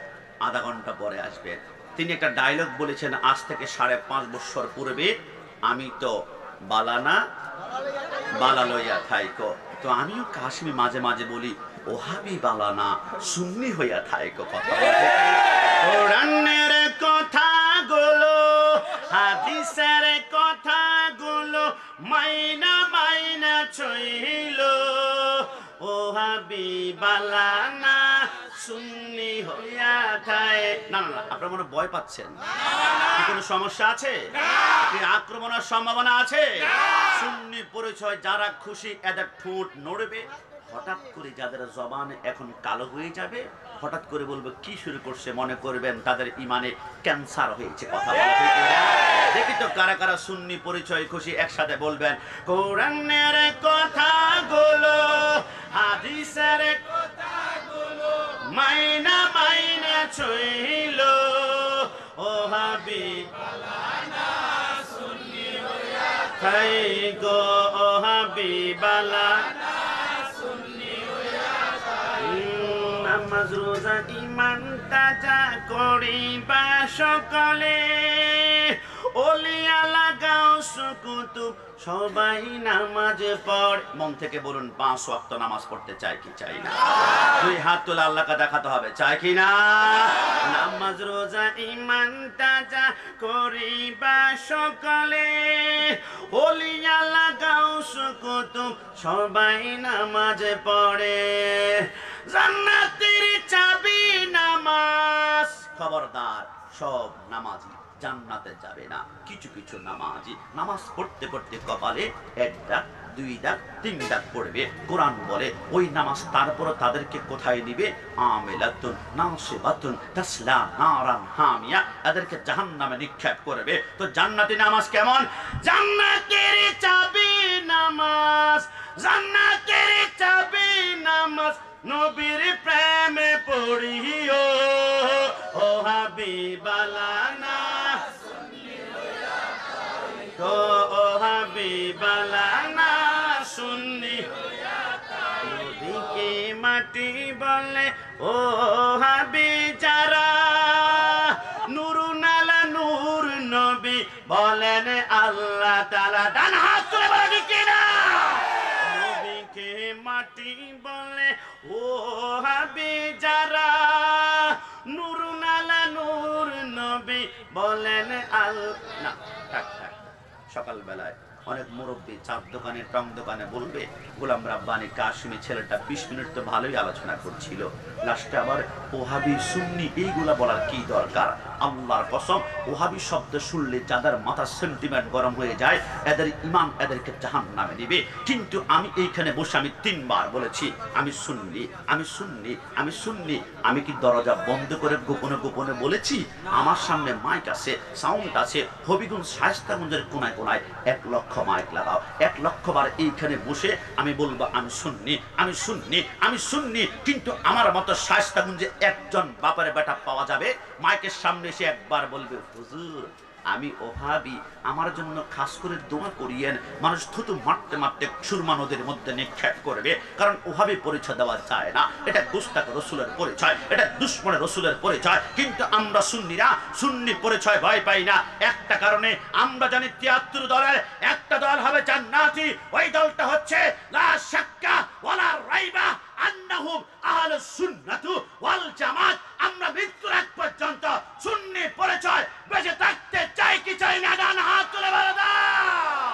আধা ঘন্টা পরে আসবেন। তিনি একটা ডায়লগ বলেছেন আজ থেকে 5.5 বছর পূর্বে, আমি তো বালানা বালা লইয়া থাইকো। তো আমিও কাশ্মী মাঝে মাঝে বলি ওহাবি বালানা সুন্নি হইয়া থাইকো। কথা বলে কোরআনের কথাগুলো, হাদিসের কথাগুলো মাইনা মাইনা চইল, ওহাবি বালানা সুন্নি হইয়া থাকে। না না না, আপনারা মনে ভয় পাচ্ছেন? কি কোনো সমস্যা আছে? কি আক্রমণের সম্ভাবনা আছে? সুন্নি পরিচয় যারা খুশি এদের ঠোঁট নড়বে, হঠাৎ করে যাদের জবান এখন কালো হয়ে যাবে, হঠাৎ করে বলবে কি শুরু করছে, মনে করবেন তাদের ইমানে ক্যান্সার হয়েছে। কথা বলতে দেখি তো কারা কারা সুন্নি পরিচয় খুশি, একসাথে বলবেন কোরআনের কথাগুলো, হাদিসের কথাগুলো মাইনা মাইনা চইল, ওহাবি বালানা সুন্নি হইয়া থাইকো, ওহাবি বালানা নামাজ রোজা ইমান তাজা করিবা সকলে, ওলিয়া লাগাও সুকুতুব সবাই নামাজ পড়। মন থেকে বলুন 5 ওয়াক্ত নামাজ পড়তে চাই কি চাই না? 2 হাত তুলে আল্লাহকে দেখাতে হবে, চাই কি না? নামাজ রোজা ইমান তাজা করিবা সকলে, ওলিয়া লাগাও সুকুতুব সবাই নামাজ পড়ে, জান্নাতের চাবি নামাজ। খবরদার সব নামাজি জান্নাতে যাবে না। কিছু কিছু নামাজি নামাজ পড়তে পড়তে কপালে 1 দাগ 2 দাগ 3 দাগ পড়বে। কোরআন বলে ওই নামাজ তারপর তাদেরকে কোথায় নিবে? আমিলাতুন নাসিবাতুন তাসলা নারান হামিয়া, এদেরকে জাহান্নামে নিক্ষেপ করবে। তো জান্নাতি নামাজ কেমন? জান্নাতের চাবি নামাজ, জান্নাতের চাবি নামাজ, নবীর প্রেমে পড়িও ও হাবিবালানা, ও হাবিবালানা সুন্নি, নদীকে মাটি বলে ও হাবি যারা, নুরুনালা নূর নবী বলেন আল্লাহ তাআলা। ডান হাত তুলে বলে ঠিক কিনা? নবীকে মাটি বলে ও হাবি যারা, নুরুনালা নূর নবী বলেন আল্লাহ। না থাক থাক, সকালবেলায় অনেক মুরব্বী চার দোকানে টং দোকানে বলবে গোলাম রাব্বানি কাশিমি ছেলেটা 20 মিনিট তো ভালোই আলোচনা করছিল, লাস্টে আবার ওহাবি সুন্নি এইগুলা বলার কি দরকার? আল্লাহর কসম, ওহাবি শব্দ শুনলে যাদের মাথার সেন্টিমেন্ট গরম হয়ে যায় এদের ইমান এদেরকে জাহান্নামে নিবে। কিন্তু আমি এইখানে বসে আমি 3 বার বলেছি আমি সুন্নি, আমি সুন্নি, আমি সুন্নি। আমি কি দরজা বন্ধ করে গোপনে গোপনে বলেছি? আমার সামনে মাইক আছে, সাউন্ড আছে, হবিগঞ্জ শায়েস্তাগঞ্জের কোনায় কোনায় 1 লক্ষ মাইক লাগাও, 1 লক্ষ বার এইখানে বসে আমি বলবো আমি সুন্নি, আমি সুন্নি, আমি সুন্নি। কিন্তু আমার মতো শায়েস্তাগঞ্জে একজন বাপের বেটা পাওয়া যাবে মাইকের সামনে এসে একবার বলবে হুজুর আমি ওহাবি, আমার জন্য খাস করে দোয়া করিয়েন। মানুষ থুতু মারতে মারতে সুরমা নদীর মধ্যে নিক্ষেপ করবে, কারণ ওহাবি পরিচয় দেওয়া যায় না। এটা গুস্তাখ রসুলের পরিচয়, এটা দুশ্মনের রসুলের পরিচয়। কিন্তু আমরা সুন্নিরা সুন্নি পরিচয় ভয় পাই না একটা কারণে, আমরা জানি 73 দলের একটা দল হবে জান্নাতি। ওই দলটা হচ্ছে লা শাক্কা ওয়ালা রাইবা আন্নাহুম আহলুস সুন্নাতু ওয়াল জামাত। আমরা মৃত্যুর আগ পর্যন্ত সুন্নি পরিচয় বেঁচে থাকতে চাই কি চাই না? ডান হাত তুলে বলে দাও।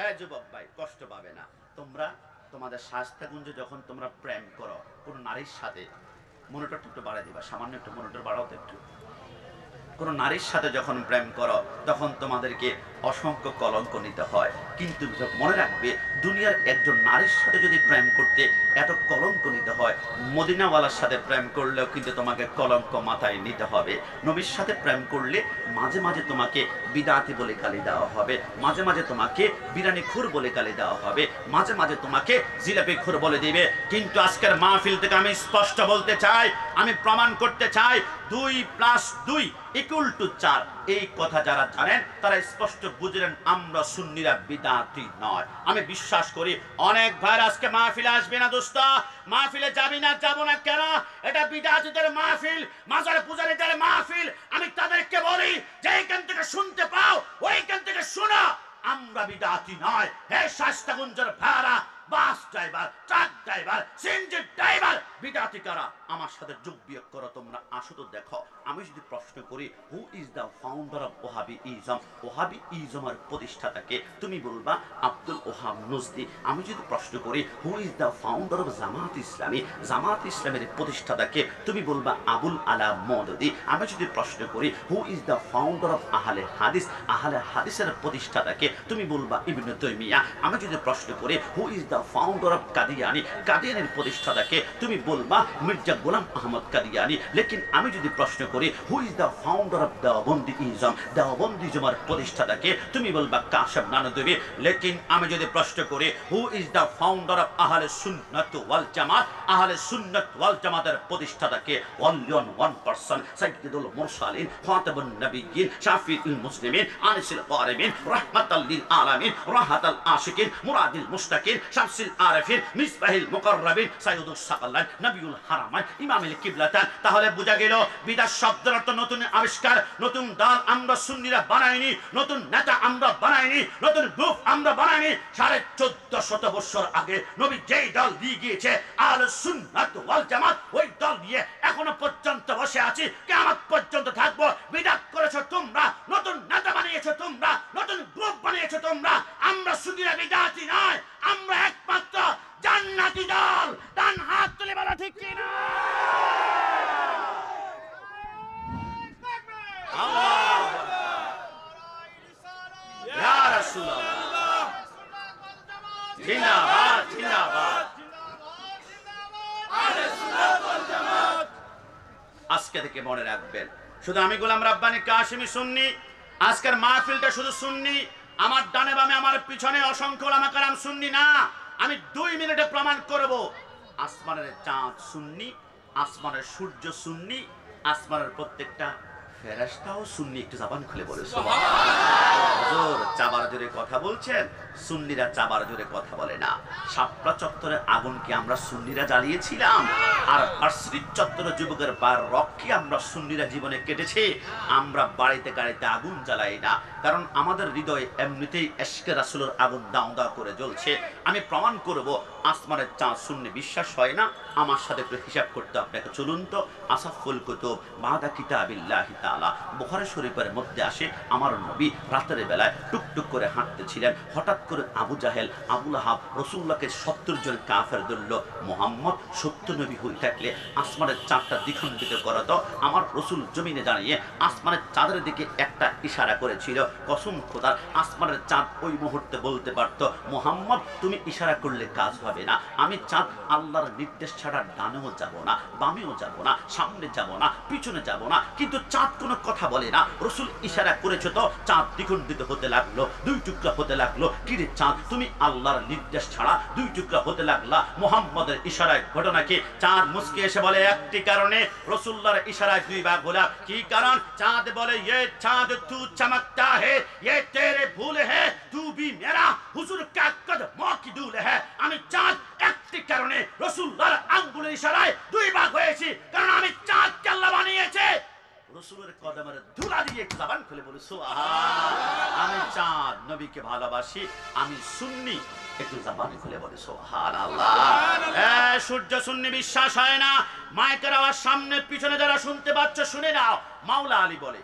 এই যুবক ভাই কষ্ট পাবে না। তোমরা তোমাদের শায়েস্তাগঞ্জে যখন তোমরা প্রেম করো কোন নারীর সাথে, মনিটরটা একটু বাড়াই দিবা, সামান্য একটু মনিটর বাড়াও তো একটু। কোন নারীর সাথে যখন প্রেম করো তখন তোমাদেরকে অসংখ্য কলঙ্ক নিতে হয়। কিন্তু মনে রাখবে দুনিয়ার একজন নারীর সাথে যদি প্রেম করতে এত কলঙ্ক নিতে হয়, মদিনাওয়ালার সাথে প্রেম করলেও কিন্তু তোমাকে কলঙ্ক মাথায় নিতে হবে। নবীর সাথে প্রেম করলে মাঝে মাঝে তোমাকে বিদাতি বলে গালি দেওয়া হবে, মাঝে মাঝে তোমাকে বিরানি খুর বলে গালি দেওয়া হবে, মাঝে মাঝে তোমাকে জিলাপি খুর বলে দিবে। কিন্তু আজকের মাহফিল থেকে আমি স্পষ্ট বলতে চাই, আমি প্রমাণ করতে চাই 2 + 2 = 4। এই কথা যারা জানেন তারা স্পষ্ট বুঝলেন আমরা সুন্নিরা বিদাতি নয়। আমি বিশ্বাস করি অনেক ভাই আজকে মাহফিলে আসবে না দোস্ত, মাহফিলে যাবি না, যাবো না কেন? এটা বিদাতিদের মাহফিল, মাজার পূজারীদের মাহফিল। আমি তাদেরকে বলি যে এইখান থেকে শুনতে পাও ওইখান থেকে শোনো, আমরা বিদাতি নয়। হে শায়েস্তাগঞ্জের ভাড়া, bus driver, truck driver, CNG driver, বিদাতি কারা? আমার সাথে যোগ বিয়োগ করো। তোমরা আসো তো দেখো। আমি যদি প্রশ্ন করি who is the founder of Wahhabi ism, ওহাবি ইজমের প্রতিষ্ঠাতাকে, তুমি বলবা আব্দুল ওহাব নজদি। আমি যদি প্রশ্ন করি who is the founder of Jamaat Islami, জামাত ইসলামের প্রতিষ্ঠাতাকে, তুমি বলবা আবুল আলা মওদুদি। আমি যদি প্রশ্ন করি who is the founder of আহলে হাদিস, আহলে হাদিসের প্রতিষ্ঠাতাকে, তুমি বলবা ইবনে তাইমিয়া। আমি যদি প্রশ্ন করি who is the founder of Qadiani, কাদিয়ানির প্রতিষ্ঠাতাকে, তুমি বলবা মির্জা গোলাম আহমদ কাদিয়ানি। লেকিন আমি যদি প্রশ্ন করি who is the founder of Deobandi ism, দেওবন্দি ইজমের প্রতিষ্ঠাতাকে, তুমি বলবা কাশেম নানদবী। লেকিন আমি যদি প্রশ্ন করি who is the founder of আহলে সুন্নাত ওয়াল জামাত, আহলে সুন্নাত ওয়াল জামাতের প্রতিষ্ঠাতাকে অনলি ওয়ান পারসন, সাইয়্যিদুল মুরসালিন, খাতাবুন নবিয়্যিন, শাফিউল মুসলিমিন, আনিসুল কারিমিন, রাহমাতাল লিল আলামিন, রাহাতাল আশিকিন, মুরাদিল মুশতাকিন, শামসুল আরিফিন, মিসবাহিল মুকাররাবিন, সাইয়্যিদুস সাকালান, নবিউল হারামাইন, ইমামুল কিবলাতান। তাহলে বোঝা গেল বিদাত শব্দের অর্থ নতুন আবিষ্কার। নতুন দল আমরা সুন্নিরা বানাইনি, নতুন নেতা আমরা বানাইনি, নতুন গ্রুপ আমরা বানাইনি। 1450 বছর আগে নবী যেই দল দিয়ে গিয়েছে আহলে সুন্নাত ওয়াল জামাত, ওই দল নিয়ে এখনো পর্যন্ত বসে আছি, কিয়ামত পর্যন্ত থাকবো। বিদাত করেছো তোমরা, নতুন নেতা বানিয়েছো তোমরা, নতুন গ্রুপ বানিয়েছো তোমরা। আমরা সুন্নিরা বিদাতি নয়, আমরা একমাত্র জান্নাতি দল। ডান হাত তুলে বলা ঠিক কিনা? আজকে থেকে মনে রাখবেন, শুধু আমি গোলাম রাব্বানী কাশিমি সুন্নি, আজকের মাহফিলটা শুধু সুন্নি, আমার ডানে বামে আমার পিছনে অসংখ্য ওলামা কেরাম সুন্নি না। আমি 2 মিনিটে প্রমাণ করব আসমানের চাঁদ সুন্নি, আসমানের সূর্য সুন্নি, আসমানের প্রত্যেকটা ফেরেশতাও সুন্নি। একটু জবান খুলে বলে হুজুর চাবার জোরে কথা বলছেন, সুন্নিরা চাবার জোরে কথা বলে না। শাপলা চত্বরে আগুন কি আমরা সুন্নিরা জ্বালিয়েছিলাম? আর ভার্সিটির চত্বরে যুবকের পায়ের রক্ষে আমরা সুন্নিরা জীবনে কেটেছে। আমরা বাড়িতে গাড়িতে আগুন জ্বালাই না, কারণ আমাদের হৃদয়ে এমনিতেই এশকে রাসূলের আগুন দাও দাও করে জ্বলছে। আমি প্রমাণ করব আসমানের চাঁদ সুন্নি। বিশ্বাস হয় না? আমার সাথে একটু হিসাব করতে আপনাকে চলুন তো। আসাফুল কুতুব বাদা কিতাবিল্লাহি তাআলা, বুখারী শরীফের মধ্যে আসে আমার নবী রাতের বেলায় টুকটুক করে হাঁটতেছিলেন। হঠাৎ করে আবু জাহেল, আবু লাহাব রাসূলুল্লাহকে 70 জন কাফের ধরল। মুহাম্মদ সত্য নবী হয়ে থাকলে আসমানের চাঁদটা দ্বিখণ্ডিত করত। আমার রাসূল জমিনে দাঁড়িয়ে আসমানের চাঁদের দিকে একটা ইশারা করেছিল। কসম খোদার, আসমানের চাঁদ ওই মুহূর্তে বলতে পারত, মুহাম্মদ তুমি ইশারা করলে কাজ হবে না। আমি চাঁদ আল্লাহর নির্দেশ ছাড়া ডানেও যাব না, বামেও যাব না, সামনে যাব না, পিছনে যাব না। কিন্তু চাঁদ কোনো কথা বলে না। রাসূল ইশারা করেছে তো চাঁদ দ্বিখণ্ডিত হতে লাগলো, 2 টুকরা হতে লাগলো। কিরে চাঁদ, তুমি আল্লাহর নির্দেশ ছাড়া 2 টুকরা হতে লাগলা মুহাম্মদের ইশারায়। ঘটনা কি? চাঁদ মুস্কি এসে বলে একটি কারণে, রাসূলুল্লাহর ইশারায় 2 ভাগ হলো। কি কারণ? চাঁদ বলে ये चांद तू चमकता है, ये तेरे भूल है, तू भी मेरा हुजूर का कदमों की धूल है। আমি চাঁদ একটি কারণে রাসূলুল্লাহর আঙ্গুলের ইশারায় 2 ভাগ হয়েছি, কারণ আমি চাঁদকে আল্লাহ বানিয়েছে রাসূলের কদমের ধুলা দিয়ে। জবান খুলে বলি সুবহান। আমি চাঁদ নবীকে ভালোবাসি, আমি সুন্নি। একটু জবান খুলে বলি সুবহানাল্লাহ। সূর্য সুন্নি বিশ্বাস হয় না? মাইকের আওয়াজ সামনে পিছনে যারা শুনতে পাচ্ছ শুনে নাও। মাওলা আলী বলে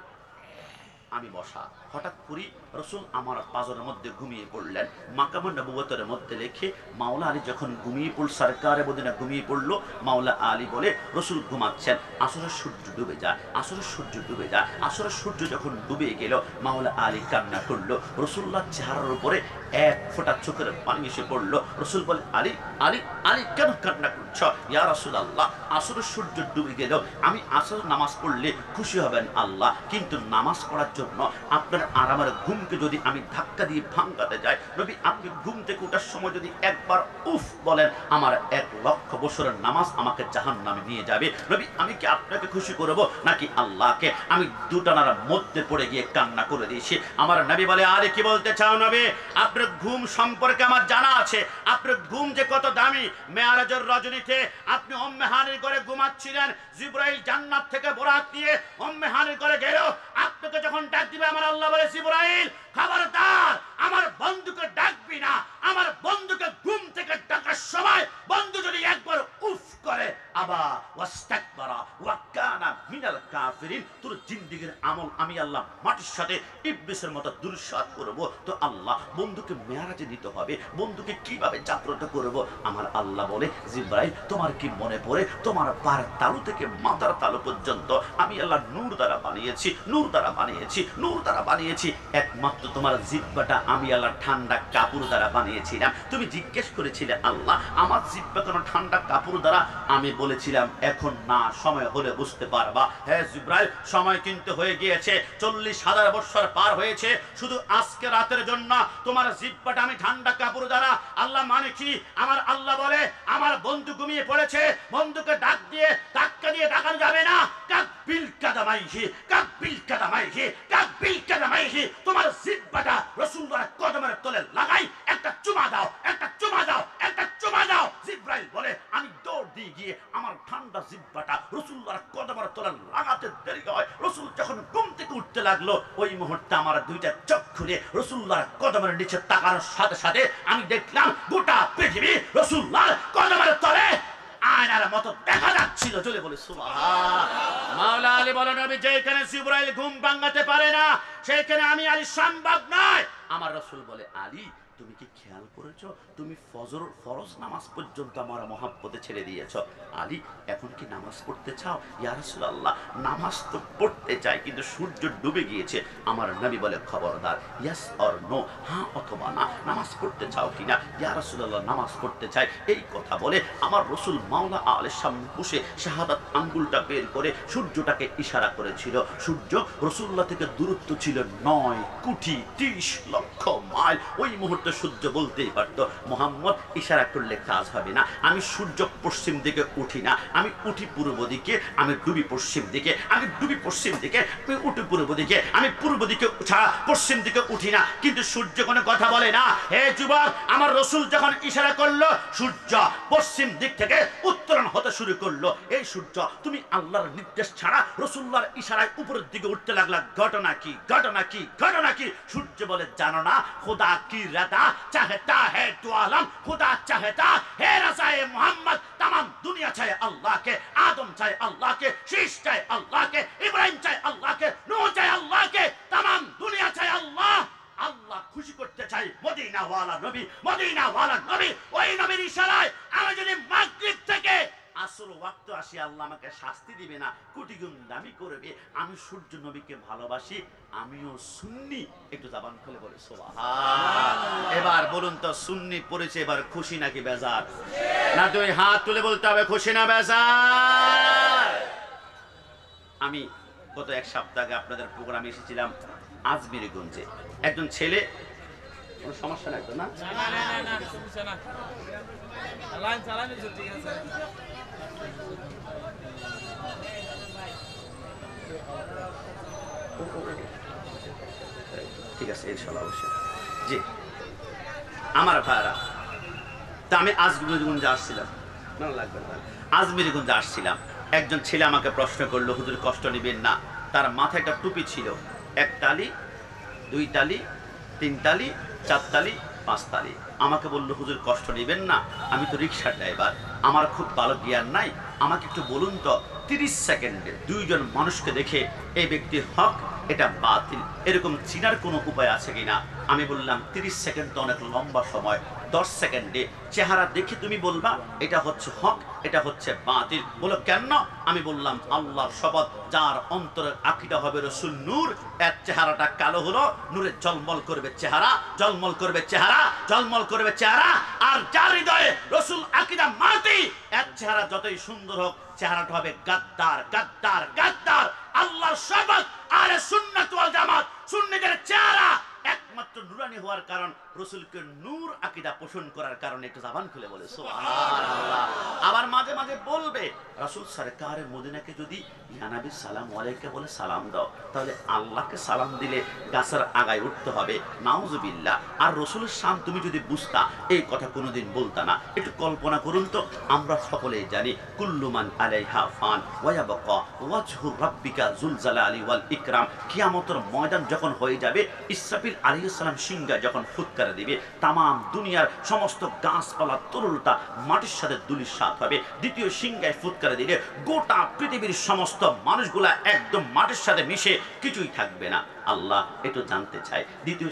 আমি বসা, হঠাৎ করি রাসূল আমার পাজরের মধ্যে ঘুমিয়ে পড়লেন। মাকামুন নবুয়তের মধ্যে লেখে মাওলা আলী যখন ঘুমিয়ে পড়ল, সরকারে মদিনা ঘুমিয়ে পড়লো। মাওলা আলী বলে রাসূল ঘুমাচ্ছেন, আসরের সূর্য ডুবে যায়, আসরের সূর্য ডুবে যায়। আসরের সূর্য যখন ডুবে গেল, মাওলা আলী কান্না করলো। রাসূলুল্লাহর চেহারার উপরে 1 ফোঁটা চোখের পানি এসে পড়লো। রাসূল বলে আলী আলী আলী কেন কান্না করছ? ইয়া রাসূলুল্লাহ, আসরের সূর্য ডুবে গেল, আমি আসর নামাজ পড়লে খুশি হবেন আল্লাহ, কিন্তু নামাজ পড়ার জন্য আপনার আর আমার ঘুমকে যদি আমি ধাক্কা দিয়ে ভাঙাতে যাই, নবী আপনি ঘুম থেকে ওঠার সময় যদি একবার উফ বলেন, আমার 1 লক্ষ বছরের নামাজ আমাকে জাহান্নামে নিয়ে যাবে। নবী আমি কি আপনাকে খুশি করব নাকি আল্লাহকে? আমি দুটানার মধ্যে পড়ে গিয়ে কান্না করে দিয়েছি। আমার নবী বলে আরে কি বলতে চাও নবী? আপনার ঘুম সম্পর্কে আমার জানা আছে, আপনার ঘুম যে কত দামি। মেরাজের রজনীতে আপনি উম্মে হানির ঘরে ঘুমাচ্ছিলেন, জিবরাইল জান্নাত থেকে বরাত নিয়ে উম্মে হানির ঘরে গেল। আপনাকে যখন ডাক দিবে আমার আল্লাহ বলে জিবরাইল খবরদার আমার বন্ধুকে ডাকবি না। আমার বন্ধুকে ঘুম থেকে ডাকার সময় বন্ধু যদি একবার উফ করে আবা ওয়াস্তাকবারা ওয়া কানা মিনাল কাফিরিন, তোর জিন্দেগীর আমল আমি আল্লাহ মাটির সাথে ইবলিসের মতো দুরসাত করব। তো আল্লাহ বন্ধুকে মেরাজে নিতে হবে, বন্ধুকে কিভাবে জাগ্রত করব? আমার আল্লাহ বলে জিবরাইল তোমার কি মনে পড়ে তোমার পার তালু থেকে মাথার তালু পর্যন্ত আমি আল্লাহ নূর দ্বারা বানিয়েছি, নূর দ্বারা বানিয়েছি, নূর দ্বারা বানিয়েছি। একমাত্র তোমার জিহ্বাটা আমি আল্লাহ ঠান্ডা কাপড় দ্বারা বানিয়েছিলাম। তুমি জিজ্ঞেস করেছিলে আল্লাহ আমার জিহ্বা কেন ঠান্ডা কাপড় দ্বারা? আমি বলেছিলাম এখন না, সময় হলে বুঝতে পারবা। হ্যাঁ জিবরাইল সময় কিন্তু হয়ে গিয়েছে, 40,000 বছর পার হয়েছে। শুধু আজকে রাতের জন্য তোমার জিহ্বাটা আমি ঠান্ডা কাপড় দ্বারা। আল্লাহ মানে কি? আমার আল্লাহ বলে আমার বন্ধু ঘুমিয়ে পড়েছে, বন্ধুকে ডাক দিয়ে ধাক্কা দিয়ে ডাকানো যাবে না। কাকবিল কাদামাইহি, কাকবিল কাদামাইহি, কাকবিল কাদামাইহি। তোমার জিহ্বাটা রাসূলুল্লাহর কদমের তলে লাগাই একটা চুমা দাও, একটা চুমা দাও, একটা চুমা দাও। জিবরাইল বলে আমি দৌড় দিয়ে গিয়ে আমার ঠান্ডা জিহ্বাটা রাসূলুল্লাহর কদমের তলে লাগাতে দেরি হয়। রাসূল যখন ঘুম থেকে উঠতে লাগলো, ওই মুহূর্তে আমার 2টা চোখ খুলে রাসূলুল্লাহর কদমের নিচে তাকানোর সাথে সাথে আমি দেখলাম গোটা পৃথিবী রাসূলুল্লাহর কদমের তলে আয়নার মতো দেখা যাচ্ছিল। চলে বলে সুবহান। মাওলা আলী বলে নবী যেখানে জিবরাইল ঘুম ভাঙাতে পারে না, সেখানে আমি আলী সম্ভব নয়। আমার রাসূল বলে আলী তুমি কি খেয়াল করেছো তুমি ফরজ নামাজ পর্যন্ত আমার মহাব্বতে ছেড়ে দিয়েছ, আলী এখন কি নামাজ পড়তে চাও? ইয়া রাসূলুল্লাহ নামাজ তো পড়তে চাই, কিন্তু সূর্য ডুবে গিয়েছে। আমার নবী বলে খবরদার, ইয়েস অর নো, হ্যাঁ অথবা না, নামাজ পড়তে চাও কিনা? ইয়া রাসূলুল্লাহ নামাজ পড়তে চাই। এই কথা বলে আমার রসুল মাওলা আলের সামনে বসে শাহাদাত আঙ্গুলটা বের করে সূর্যটাকে ইশারা করেছিল। সূর্য রসুল্লাহ থেকে দূরত্ব ছিল 9 কোটি 30 লক্ষ মাইল। ওই মুহূর্তে সূর্য বলতেই পারতো মোহাম্মদ ইশারা করলে কাজ হবে না, আমি সূর্য পশ্চিম দিকে উঠি না, আমি উঠি পূর্ব দিকে, আমি ডুবি পশ্চিম দিকে, আমি ডুবি পশ্চিম দিকে, আমি উঠি পূর্ব দিকে, আমি পূর্ব দিকে ছাড়া পশ্চিম দিকে উঠি না। কিন্তু সূর্য কোনো কথা বলে না। হে যুবক, আমার রসুল যখন ইশারা করলো সূর্য পশ্চিম দিক থেকে উত্তরণ হতে শুরু করলো। এই সূর্য তুমি আল্লাহর নির্দেশ ছাড়া রসুল্লাহর ইশারায় উপরের দিকে উঠতে লাগলা, ঘটনা কি, ঘটনা কি, ঘটনা কি? সূর্য বলে জানো না, খুদা কি রাদা চাহতা है तो आलम खुदा चाहता है रज़ाए मोहम्मद। तमाम दुनिया चाहे अल्लाह के, आदम चाहे अल्लाह के, शीश चाहे अल्लाह के, इब्राहिम चाहे अल्लाह के, नूह चाहे अल्लाह के, तमाम दुनिया चाहे अल्लाह। আল্লাহ খুশি করতে চাই মদিনা ওয়ালা নবী, মদিনা ওয়ালা নবী। ওই নবীর ইশারায় আমি যদি মাগরিব থেকে আসর ওয়াক্ত আসি, আল্লাহ আমাকে শাস্তি দিবে না, কোটি গুণ দামি করবে। আমি সূর্য নবীকে ভালোবাসি, আমিও সুন্নি। একটু জবান খুলে বলে সুবহানাল্লাহ। এবার বলুন তো সুন্নি পড়েছে এবার খুশি নাকি বেজার? না দুই হাত তুলে বলতে হবে খুশি না বেজার। আমি গত এক সপ্তাহ আগে আপনাদের প্রোগ্রামে এসেছিলাম আজমিরগঞ্জে। একজন ছেলে, কোনো সমস্যা নাই তো? না ঠিক আছে ইনশাআল্লাহ অবশ্যই। জি আমার ভাইরা, তা আমি আজমিরগঞ্জে আসছিলাম, না লাগবে না, আজমিরগঞ্জে আসছিলাম। একজন ছেলে আমাকে প্রশ্ন করলো, হুজুর কষ্ট নেবেন না, তার মাথায় একটা টুপি ছিল, 1 তালি 2 তালি 3 তালি 4 তালি 5 তালি। আমাকে বললো হুজুর কষ্ট নেবেন না, আমি তো রিক্সার ড্রাইভার, আমার খুব ভালো জ্ঞান নাই, আমাকে একটু বলুন তো 30 সেকেন্ডে 2 জন মানুষকে দেখে এই ব্যক্তির হক এটা বাতিল এরকম চিনার কোনো উপায় আছে কিনা? আমি বললাম 30 সেকেন্ড তো অনেক লম্বা সময়, 10 সেকেন্ডে চেহারা দেখে তুমি বলবা এটা হচ্ছে হক এটা হচ্ছে বাতিল। বলো কেন? আমি বললাম আল্লাহর শপথ, যার অন্তরের আকীদা হবে রসুল নূর, এর চেহারাটা কালো হলো, নূরে জলমল করবে চেহারা, জলমল করবে চেহারা, জলমল করবে চেহারা। আর যার হৃদয়ে রসুল আকীদা মাটি, এর চেহারা যতই সুন্দর হোক চেহারাটা হবে গাদ্দার গাদ্দার গাদ্দার। আল্লাহর শপথ, আহলে সুন্নাত ওয়াল জামাত সুন্নিদের চেহারা একমাত্র নুরানি হওয়ার কারণ, রসুলকে নূর আকীদা পোষণ করার কারণে। একটু জবান খুলে বলে সুবহানাল্লাহ। আবার মাঝে মাঝে বলবে রাসূল সরকারে মদিনাকে যদি ইয়া নবী সালাম আলাইকা বলে সালাম দাও, তাহলে আল্লাহকে সালাম দিলে গাছের আগায় উঠতে হবে, নাউজুবিল্লাহ। আর রসুলের শান তুমি যদি বুঝতা এই কথা কোনোদিন বলতা না। একটু কল্পনা করুন তো, আমরা সকলেই জানি কুল্লু মান আলাইহা ফান ওয়া ইয়াবকা ওয়াজহু রাব্বিকা যুল জালালি ওয়াল ইকরাম। কিয়ামতের ময়দান যখন হয়ে যাবে, ইসরাফিল আলাইহিস সালাম সিংহা যখন ফুৎকার দিবে, তাম দুনিয়ার সমস্ত গাছপালা তরুলতা মাটির সাথে ধূলিসাৎ হবে। দ্বিতীয় সিংহায় ফুৎকার দিলে গোটা পৃথিবীর সমস্ত মানুষগুলা একদম মাটির সাথে মিশে কিছুই থাকবে না। আল্লাহ একটু জানতে চাই, দ্বিতীয়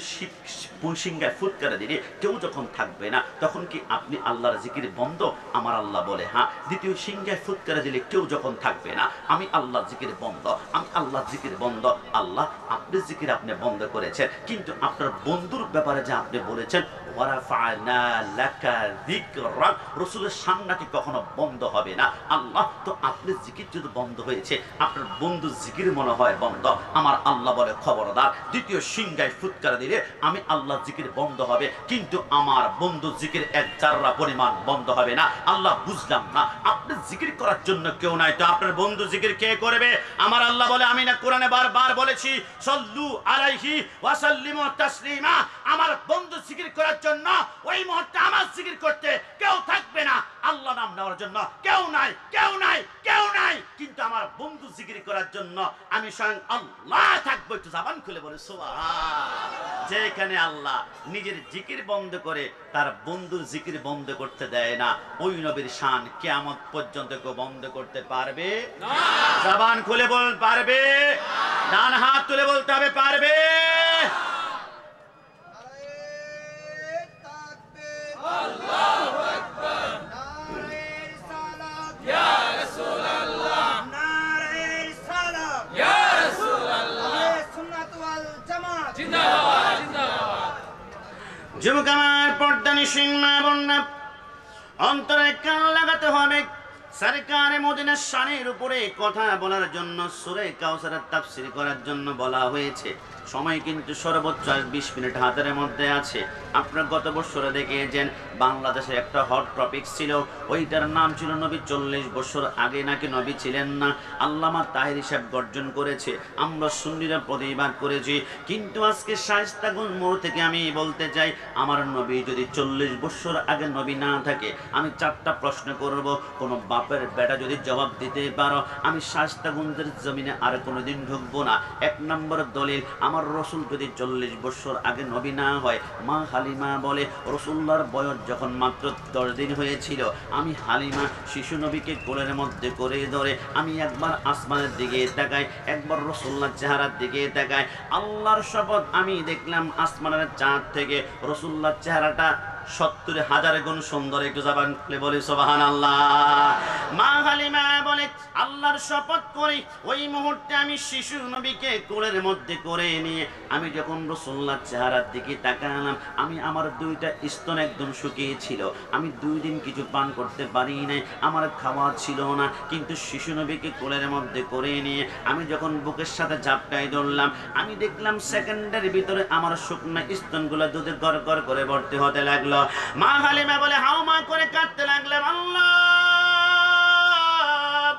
সিংহায় ফুৎকার দিলে কেউ যখন থাকবে না, তখন কি আপনি আল্লাহর জিকির বন্ধ? আমার আল্লাহ বলে হ্যাঁ। দ্বিতীয় সিংহায় ফুৎকার দিলে কেউ যখন থাকবে না, আমি আল্লাহর জিকির বন্ধ, আমি আল্লাহর জিকির বন্ধ। আল্লাহ আপনি জিকির আপনি বন্ধ করেছেন, কিন্তু আপনার বন্ধুর ব্যাপারে যে আপনি বলেছেন ওয়ারাফা'না লাকা যিকরাক, রাসূলের শান নাকি কখনো বন্ধ হবে না। আল্লাহ তো আপনি জিকির যদি বন্ধ হয়েছে, আপনার বন্ধু জিকির মনে হয় বন্ধ। আমার আল্লাহ বলে খবরদার, দ্বিতীয় সিংহায় ফুৎকার দিলে আমি আল্লাহ জিকির বন্ধ হবে, কিন্তু আমার বন্ধু জিকির এক জাররা পরিমাণ বন্ধ হবে না। আল্লাহ বুঝলাম না, আপনি জিকির করার জন্য কেউ নাই, তো আপনার বন্ধু জিকির কে করবে? আমার আল্লাহ বলে, আমি না কোরআনে বারবার বলেছি সাল্লু আলাইহি ওয়া সাল্লিমু তাসলিমা। আমার বন্ধু জিকির করার জন্য ওই মুহূর্তে আমার জিকির করতে কেউ থাকবে না, আল্লাহ নাম নেওয়ার জন্য কেউ নাই, কেউ নাই, কেউ নাই, কিন্তু আমার বন্ধু জিকির করার জন্য আমি স্বয়ং আল্লাহ থাকবো। একটু জবান খুলে বলে সুবহানাল্লাহ। যেখানে আল্লাহ নিজের জিকির বন্ধ করে তার বন্ধুর জিকির বন্ধ করতে দেয় না, ওই নবীর শান কিয়ামত পর্যন্ত কেউ বন্ধ করতে পারবে না। জবান খুলে বল পারবে, ডান হাত তুলে বলতে হবে পারবে। যুবক আমার, পর্দানিসীন মা বোনরা, অন্তরে কান লাগাতে হবে। সরকারে মদিনার শানের উপরে কথা বলার জন্য সূরা কাউসারের তাফসীর করার জন্য বলা হয়েছে। সময় কিন্তু সর্বোচ্চ 20 মিনিট হাতের মধ্যে আছে। আপনারা গত বছরে দেখেছেন বাংলাদেশে একটা হট টপিক ছিল, ওইটার নাম ছিল নবী 40 বছর আগে নাকি নবী ছিলেন না। আল্লামা তাহের সাহেব গর্জন করেছে, আমরা সুন্নিরা প্রতিবাদ করেছি। কিন্তু আজকে শায়েস্তাগঞ্জ মোড় থেকে আমি বলতে চাই, আমার নবী যদি 40 বছর আগে নবী না থাকে, আমি 4টা প্রশ্ন করব। কোন বাপের বেটা যদি জবাব দিতে পারো, আমি শায়েস্তাগঞ্জের জমিনে আর কোনোদিন ঢুকবো না। 1 নম্বর দলিল, আমার রসুল যদি 40 বছর আগে নবী না হয়, মা হালিমা বলে রসুল্লাহর বয়স যখন মাত্র 10 দিন হয়েছিল, আমি হালিমা শিশু নবীকে কোলের মধ্যে করে ধরে আমি একবার আসমানের দিকে তাকাই, একবার রসুল্লাহর চেহারার দিকে তাকাই। আল্লাহর শপথ, আমি দেখলাম আসমানের চাঁদ থেকে রসুল্লাহর চেহারাটা 70,000 গুণ সুন্দর। একটু জবান খুলে বলি সুবহানাল্লাহ। মা হালিমা বলে, আল্লাহর শপথ করি, ওই মুহূর্তে আমি শিশু নবীকে কোলের মধ্যে করে নিয়ে আমি যখন রাসূলুল্লাহর চেহারার দিকে তাকালাম, আমি আমার 2টা স্তন একদম শুকিয়ে ছিল। আমি 2 দিন কিছু পান করতে পারি নাই, আমার খাওয়া ছিল না। কিন্তু শিশু নবীকে কোলের মধ্যে করে নিয়ে আমি যখন বুকের সাথে ঝাপটাই ধরলাম, আমি দেখলাম সেকেন্ডের ভিতরে আমার শুকনো স্তনগুলো দুধে গড় গড় করে ভর্তি হতে লাগলো। মা হালিমা বলে হাউমা করে কাঁদতে লাগলাম। আল্লাহ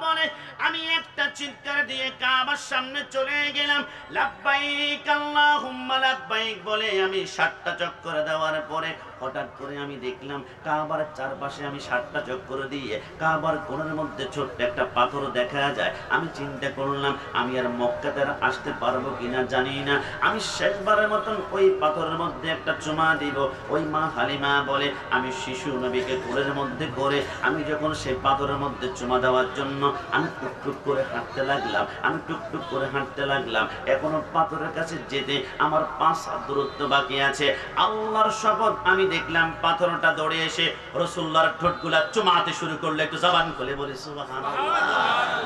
বলে, আমি একটা চিৎকার দিয়ে কাবার সামনে চলে গেলাম। লাব্বাইক আল্লাহুম্মা লাব্বাইক বলে আমি 7টা চক্কর দেওয়ার পরে হঠাৎ করে আমি দেখলাম কাবার চারপাশে আমি 7টা চক্কর দিয়ে কাবার কোণের মধ্যে ছোট্ট একটা পাথর দেখা যায়। আমি চিন্তা করলাম আমি আর মক্কাতে আসতে পারবো কিনা জানি না। আমি শেষবারের মতন ওই পাথরের মধ্যে একটা চুমা দিব। ওই মা হালিমা বলে, আমি শিশু নবীকে কোলের মধ্যে করে আমি যখন সেই পাথরের মধ্যে চুমা দেওয়ার জন্য আমি টুকটুক করে হাঁটতে লাগলাম, আমি টুকটুক করে হাঁটতে লাগলাম। এখনো পাথরের কাছে যেতে আমার 5 হাত দূরত্ব বাকি আছে। আল্লাহর শপথ, আমি দেখলাম পাথরটা দৌড়ে এসে রাসূলুল্লাহর ঠোঁটগুলা চুমাতে শুরু করলো। একটু জবান খুলে বলি সুবহানাল্লাহ।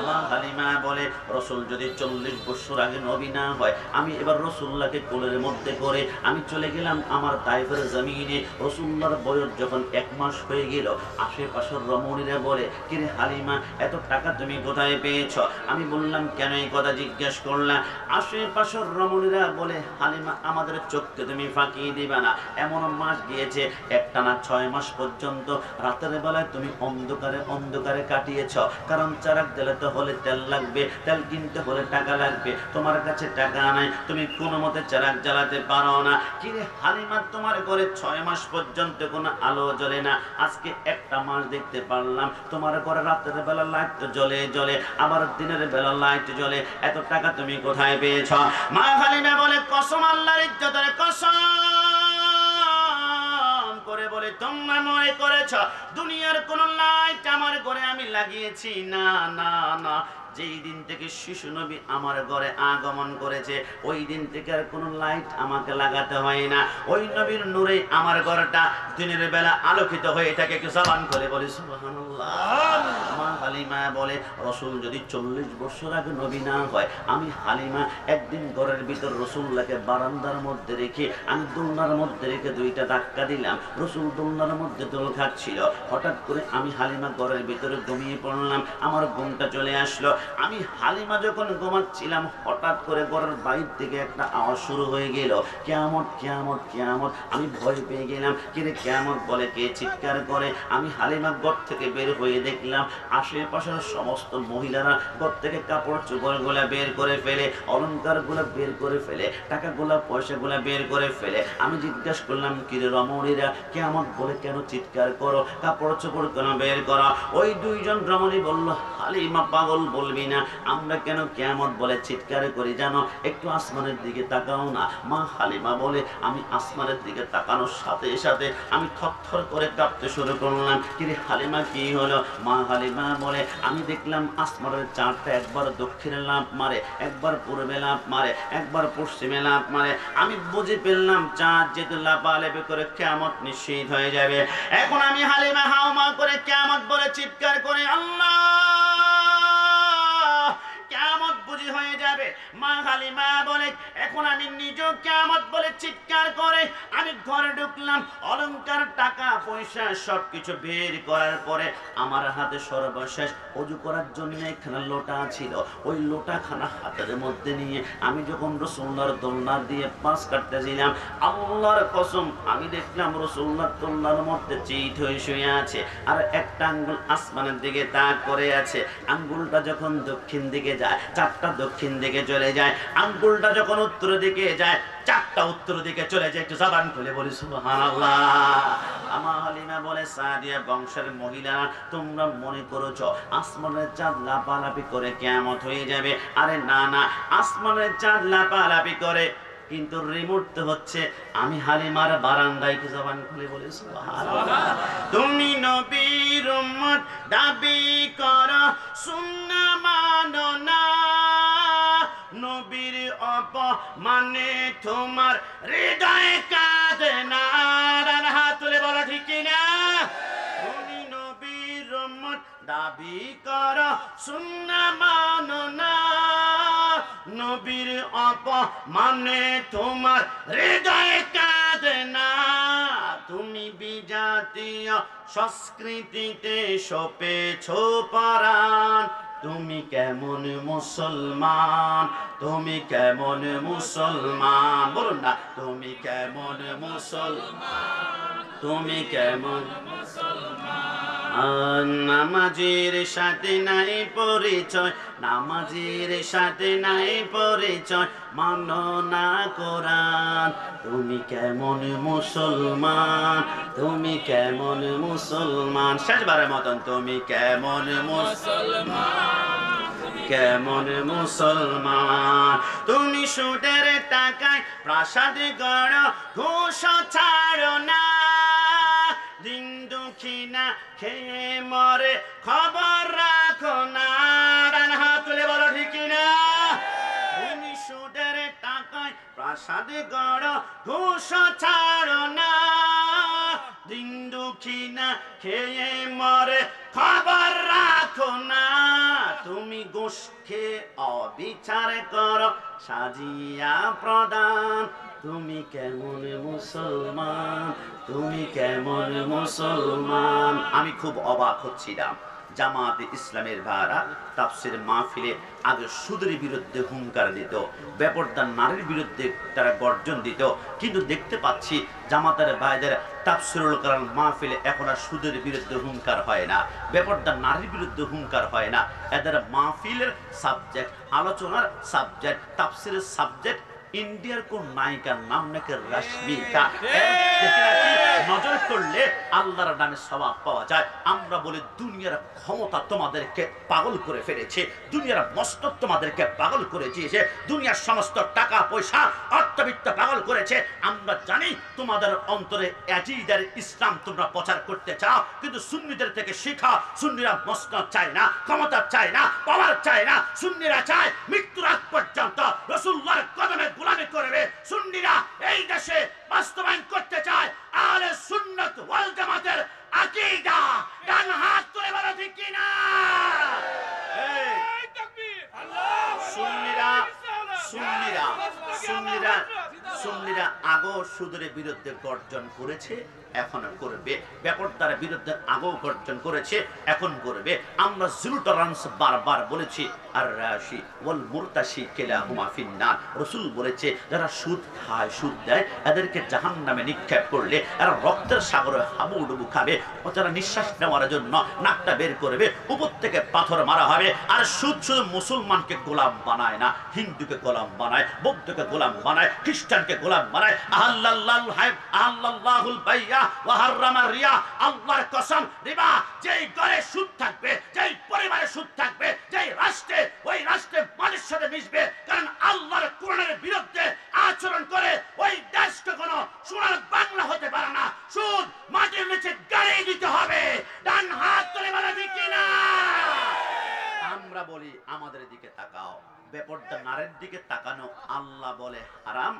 মা হালিমা বলে, রাসূল যদি 40 বছর আগে নবী না হয়, আমি এবার রাসূলুল্লাহকে কোলের মধ্যে করে আমি চলে গেলাম আমার তায়েফের জমিনে। রাসূলুল্লাহর বয়স যখন 1 মাস হয়ে গেল, আশেপাশের রমণীরা বলে, কিরে হালিমা, এত টাকা তুমি কোথায় পেয়েছ? আমি বললাম, কেন এই কথা জিজ্ঞেস করলা? আশেপাশের রমণীরা বলে, হালিমা, আমাদের চোখকে তুমি ফাঁকি দিবা না। এমন মাস গিয়েছে একটানা 6 মাস পর্যন্ত রাতের বেলায় তুমি অন্ধকারে অন্ধকারে কাটিয়েছ। কারণ চারাক জ্বালাতে হলে তেল লাগবে, তেল কিনতে হলে টাকা লাগবে। তোমার কাছে টাকা নাই, তুমি কোনো মতে চারাক জ্বালাতে পারো না। কিরে হালিমা, তোমার ঘরে 6 মাস পর্যন্ত কোনো আলো জ্বলে না। আজকে একটা মাস দেখতে পারলাম তোমার ঘরে রাতের বেলা লাইট জ্বলে জ্বলে, আবার দিনের বেলা লাইট জ্বলে। এত টাকা তুমি কোথায় পেয়েছ? মা হালিমা বলে, কসম আল্লাহর ইজ্জতের কসম করে বলে, তোমরা মনে করেছ দুনিয়ার কোন লাইট আমার ঘরে আমি লাগিয়েছি? না না না, যেই দিন থেকে শিশু নবী আমার ঘরে আগমন করেছে, ওই দিন থেকে আর কোনো লাইট আমাকে লাগাতে হয় না। ওই নবীর নূরে আমার ঘরটা দিনের বেলা আলোকিত হয়ে থাকে। একটু জবান করে বলি সুবহানাল্লাহ। মা হালিমা বলে, রাসূল যদি 40 বছর আগে নবী না হয়, আমি হালিমা একদিন ঘরের ভিতর রাসূলুল্লাহকে বারান্দার মধ্যে রেখে আমি দোলনার মধ্যে রেখে 2টা ধাক্কা দিলাম। রাসূল দোলনার মধ্যে দোল খাচ্ছিল। হঠাৎ করে আমি হালিমা ঘরের ভিতরে ঘুমিয়ে পড়লাম। আমার ঘুমটা চলে আসলো। আমি হালিমা যখন ঘুমাচ্ছিলাম, হঠাৎ করে ঘরের বাইর থেকে একটা আওয়াজ শুরু হয়ে গেল, কিয়ামত কিয়ামত কিয়ামত। আমি ভয় পেয়ে গেলাম, কিরে কিয়ামত বলে কে চিৎকার করে? আমি হালিমা ঘর থেকে বের হয়ে দেখলাম আশেপাশের সমস্ত মহিলারা ঘর থেকে কাপড় চোপড়গুলা বের করে ফেলে, অলংকারগুলা বের করে ফেলে, টাকাগুলা পয়সাগুলা বের করে ফেলে। আমি জিজ্ঞাসা করলাম, কিরে রমণীরা, কিয়ামত বলে কেন চিৎকার করো? কাপড় চোপড় কেন বের করো? ওই 2 জন রমণী বলল, হালিমা পাগল বলবি না, আমরা কেন কিয়ামত বলে চিৎকার করি জানো? একটু আসমানের দিকে তাকাও না। মা হালিমা বলে, আমি আসমানের দিকে তাকানোর সাথে সাথে আমি থরথর করে কাঁপতে শুরু করলাম। কিরে হালিমা, কি হলো? মা হালিমা বলে আমি দেখলাম আসমানের চাঁদটা একবার দক্ষিণে লাফ মারে, একবার পূর্বে লাফ মারে, একবার পশ্চিমে লাফ মারে। আমি বুঝে ফেললাম চাঁদ যেহেতু লাফালাফি করে কিয়ামত নিশ্চিত হয়ে যাবে। এখন আমি হালিমা হাওমা করে কিয়ামত বলে চিৎকার করে আল্লাহ কিয়ামত বুঝি হয়ে যাবে। মা হালিমা বলে এখন আমি নিজেও কিয়ামত বলে চিৎকার করে আমি ঘরে ঢুকলাম। অলংকার টাকা পয়সা সবকিছু বের করার পরে আমার হাতে সর্বশেষ ওযু করার জন্য এখানে লোটা ছিল। ওই লোটাখানা হাতের মধ্যে নিয়ে আমি যখন রাসূলুল্লাহর দোলনা দিয়ে পাশ কাটতেছিলাম, আল্লাহর কসম আমি দেখলাম রাসূলুল্লাহর দোলনার মধ্যে চিত হয়ে শুয়ে আছে আর একটা আঙ্গুল আসমানের দিকে তাক করে আছে। আঙ্গুলটা যখন দক্ষিণ দিকে যায়, চারটা দক্ষিণ দিকে চলে যায়। আঙ্গুলটা যখন উত্তর দিকে যায়, চারটা উত্তর দিকে চলে যায়। একটু জবান খুলে বলি সুবহানাল্লাহ। আমার হালিমা বলে সাদিয়া বংশের মহিলারা তোমরা মনে করেছো আসমানের চাঁদ লাফালাফি করে কিয়ামত হয়ে যাবে। আরে না না, আসমানের চাঁদ লাফালাফি করে কিন্তু রিমোট তো হচ্ছে আমি হালিমার বারান্দায়। একটু জবান খুলে বলি সুবহানাল্লাহ। তুমি নবীর উম্মত দাবি করো সুন্নাহ মানো না, নবীর অপমানে তোমার হৃদয় কাঁদে না। হাত তুলে বলো ঠিক কিনা? তুমি নবীর উম্মত দাবি করো সুন্নাহ মানো না, নবীর অপমানে তোমার হৃদয় কাঁদে না। তুমি বিজাতীয় সংস্কৃতিতে সপেছো পরাণ, তুমি কেমন মুসলমান, তুমি কেমন মুসলমান, বলুন না তুমি কেমন মুসলমান, তুমি কেমন মুসলমান। নামাজের সাথে নাই পরিচয়, নামাজের সাথে নাই পরিচয়, মানো না কোরআন, তুমি কেমন মুসলমান, তুমি কেমন মুসলমান। শেষবারের মতন তুমি কেমন মুসলমান, কেমন মুসলমান। তুমি সুদের টাকায় প্রাসাদ গড়, ঘুষ ছাড়ো না, দিন দুঃখিনা খেয়ে মরে খবর রাখো না। ডান হাত তুলে বলো ঠিক না? তুমি সুদের টাকায় প্রাসাদ গড়, ঘুষ ছাড়ো না, দিন দুঃখিনা খেয়ে মরে খবর রাখো না। তুমি ঘুষ খেয়ে অবিচার করো সাজিয়া প্রদান, তুমি কেমন মুসলমান, তুমি কেমন মুসলমান। আমি খুব অবাক হচ্ছিলাম জামাতে ইসলামের ভাইরা তাফসীর মাহফিলে আগে সুদের বিরুদ্ধে হুঙ্কার দিত, বেপরদা নারীর বিরুদ্ধে তারা গর্জন দিত, কিন্তু দেখতে পাচ্ছি জামাতের ভাইদের তাফসীরুল কোরআন মাহফিলে এখন আর সুদের বিরুদ্ধে হুঙ্কার হয় না, বেপরদা নারীর বিরুদ্ধে হুঙ্কার হয় না। এদের মাহফিলের সাবজেক্ট, আলোচনার সাবজেক্ট, তাফসীরের সাবজেক্ট ইন্ডিয়ার কোন নায়িকার নাম নাকি রশ্মিকা, নজর করলে আল্লাহর নামে সওয়াব পাওয়া যায়। আমরা বলি দুনিয়ার ক্ষমতা তোমাদেরকে পাগল করে ফেলেছে, দুনিয়ার মস্তক তোমাদেরকে পাগল করে দিয়েছে, দুনিয়ার সমস্ত টাকা পয়সা অর্থবিত্ত পাগল করেছে। আমরা জানি তোমাদের অন্তরে আজিদার ইসলাম তোমরা প্রচার করতে চাও, কিন্তু সুন্নিদের থেকে শিখা। সুন্নিরা মস্তক চায় না, ক্ষমতা চায় না, পাওয়ার চায় না। সুন্নিরা চায় মৃত্যুর আগ পর্যন্ত রাসূলুল্লাহর কদমে গোলামি করবে। সুন্নিরা এই দেশে বাস্তবায়ন করতে চায় আহলে সুন্নাত ওয়াল জামাতের আকীদা। ডান হাত তুলে বলো ঠিক কি না? এই তাকবীর, আল্লাহু সুন্নিরা সুন্নিরা সুন্নিরা সুন্নিরা আগেও সুদের বিরুদ্ধে গর্জন করেছে, এখন করবে। বেপরদার বিরুদ্ধে আগেও গর্জন করেছে, এখন করবে। আমরা জিরো টলারেন্স বারবার বলেছি। আর রাশি ওয়াল মুরতাশি কিলাহুমা ফিন্নার। রাসূল বলেছে যারা সুদ খায়, সুদ দেয়, এদেরকে জাহান্নামে নিক্ষেপ করলে এরা রক্তের সাগরে হাবুডুবু খাবে। ও যারা নিঃশ্বাস নেওয়ার জন্য নাকটা বের করবে, উপর থেকে পাথর মারা হবে। আর সুদ শুধু মুসলমানকে গোলাম বানায় না, হিন্দুকে গোলাম বানায়, বৌদ্ধকে গোলাম বানায়, খ্রিস্টানকে গোলাম বানায়। আল্লাহুল বাইয়া ওয়া হারামা রিয়া। আল্লাহর কসম, রিবা যেই ঘরে সুদ থাকবে, যেই পরিবারে সুদ থাকবে, যেই রাষ্ট্রে, ওই রাষ্ট্রে মানুষের সাথে মিশবে। কারণ আল্লাহর কোরআনের বিরুদ্ধে আচরণ করে ওই দেশ কখনো সোনার বাংলা হতে পারে না। সুদ মাটির নিচে গাড়ি দিতে হবে। ডান হাত তুলে বলা ঠিক কিনা? বেপর্দা নারীর দিকে তাকানো আল্লাহ বলে হারাম,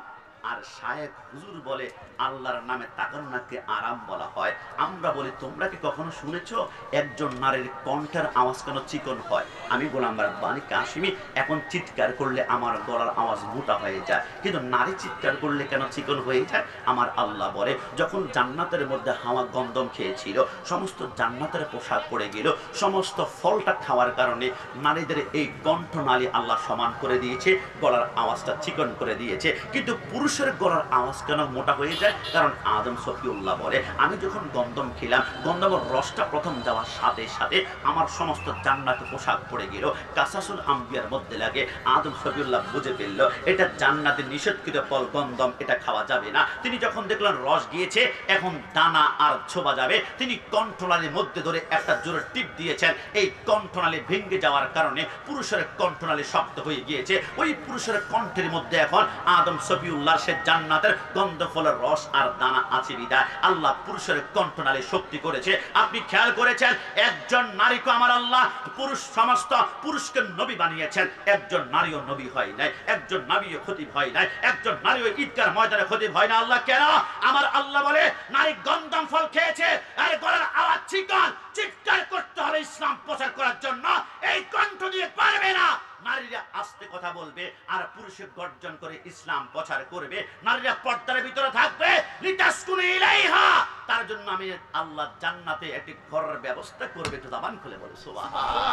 আর শায়েখ হুজুর বলে আল্লাহর নামে তাকানো নাকি আরাম বলা হয়। আমরা বলি তোমরা কি কখনো শুনেছো একজন নারীর কণ্ঠের আওয়াজ কেন চিকন হয়? আমি গোলাম রাব্বানী কাশিমি এখন চিৎকার করলে আমার গলার আওয়াজ মোটা হয়ে যায়, কিন্তু নারী চিৎকার করলে কেন চিকন হয়ে যায়? আমার আল্লাহ বলে যখন জান্নাতের মধ্যে হাওয়া গন্ধম খেয়েছিল, সমস্ত জান্নাতের পোশাক পরে গেল, সমস্ত ফলটা খাওয়ার কারণে নারীদের এই কণ্ঠনালী আল্লাহ সমান করে দিয়েছে, গলার আওয়াজটা চিকন করে দিয়েছে। কিন্তু পুরুষের গলার আওয়াজ কেন মোটা হয়ে যায়? কারণ আদম সফিউল্লাহ বলে আমি যখন গন্ধম খেলাম, গন্ধমের রসটা প্রথম যাওয়ার সাথে সাথে আমার সমস্ত জান্নাতে পোশাক পড়ে গেল, কাসাসুল আম্বিয়ার মধ্যে লাগে। আদম সফিউল্লাহ বুঝে ফেলল এটা জান্নাতে নিষেধকৃত ফল গন্ধম, এটা খাওয়া যাবে না। তিনি যখন দেখলেন রস গিয়েছে, এখন দানা আর ছোবা যাবে, তিনি কণ্ঠনালীর মধ্যে ধরে একটা জোরে টিপ দিয়েছেন। এই কণ্ঠনালী ভেঙে যাওয়ার কারণে পুরুষের কণ্ঠনালী শক্ত হয়ে গিয়েছে। ওই পুরুষের কণ্ঠের মধ্যে এখন আদম সফিউল্লাহ সে জান্নাতের গন্ধ ফলের রস আর দানা আছে বিদায় আল্লাহ পুরুষের কণ্ঠনালী শক্তি করেছে। আপনি খেয়াল করেছেন একজন নারীকে আমার আল্লাহ পুরুষ সমস্ত পুরুষকে নবী বানিয়েছেন, একজন নারীও নবী হয় নাই, একজন নবীও খতিব হয় নাই, একজন নারীও ঈদগার ময়দানে খতিব হয় না। আল্লাহ কেন? আমার আল্লাহ বলে নারী গন্ধম ফল খেয়েছে, আর গলার আওয়াজ চিকন, চিৎকার করতে হবে ইসলাম প্রচার করার জন্য। এই কণ্ঠ দিয়ে পারবে না। নারীরা আস্তে কথা বলবে আর পুরুষে গর্জন করে ইসলাম প্রচার করবে। নারীরা পর্দার ভিতরে থাকবে, লিতাসকুনু ইলাইহা, তার জন্য আমি আল্লাহ জান্নাতে একটি ঘরের ব্যবস্থা করবে। তো জবান খুলে বলে সুবহানাল্লাহ।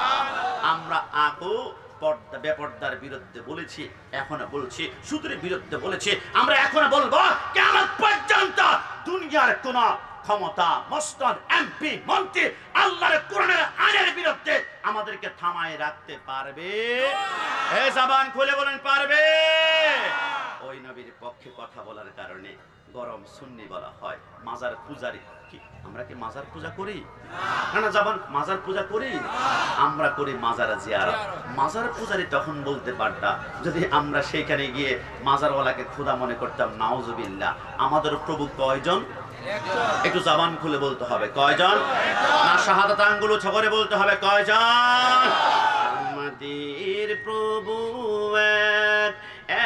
আমরা আগো পর্দা বেপর্দার বিরুদ্ধে বলেছি, এখনো বলছি, সুদের বিরুদ্ধে বলেছি, আমরা এখনো বলবো। কিয়ামত পর্যন্ত দুনিয়ার কোন ক্ষমতা, মসনদ, এমপি, মন্ত্রী আল্লাহর কোরআনের আইনের বিরুদ্ধে আমাদেরকে থামায় রাখতে পারবে? এ জবান খুলে বলেন পারবে? ওই নবীর পক্ষে কথা বলার কারণে গরম সুন্নি বলা হয়। মাজার পূজারি কি আমরা কি মাজার পূজা করি? না না জবান, মাজার পূজা করি? আমরা করি মাজার জিয়ারত। মাজার পূজারি তখন বলতে পারতাম যদি আমরা সেখানে গিয়ে মাজারওয়ালাকে খোদা মনে করতাম। নাউজুবিল্লাহ। আমাদের প্রভু কয়জন? একটু জবান খুলে বলতে হবে কয়জন? না শাহাদাত আঙ্গুল উঁচা করে বলতে হবে কয়জন? আমাদের প্রভু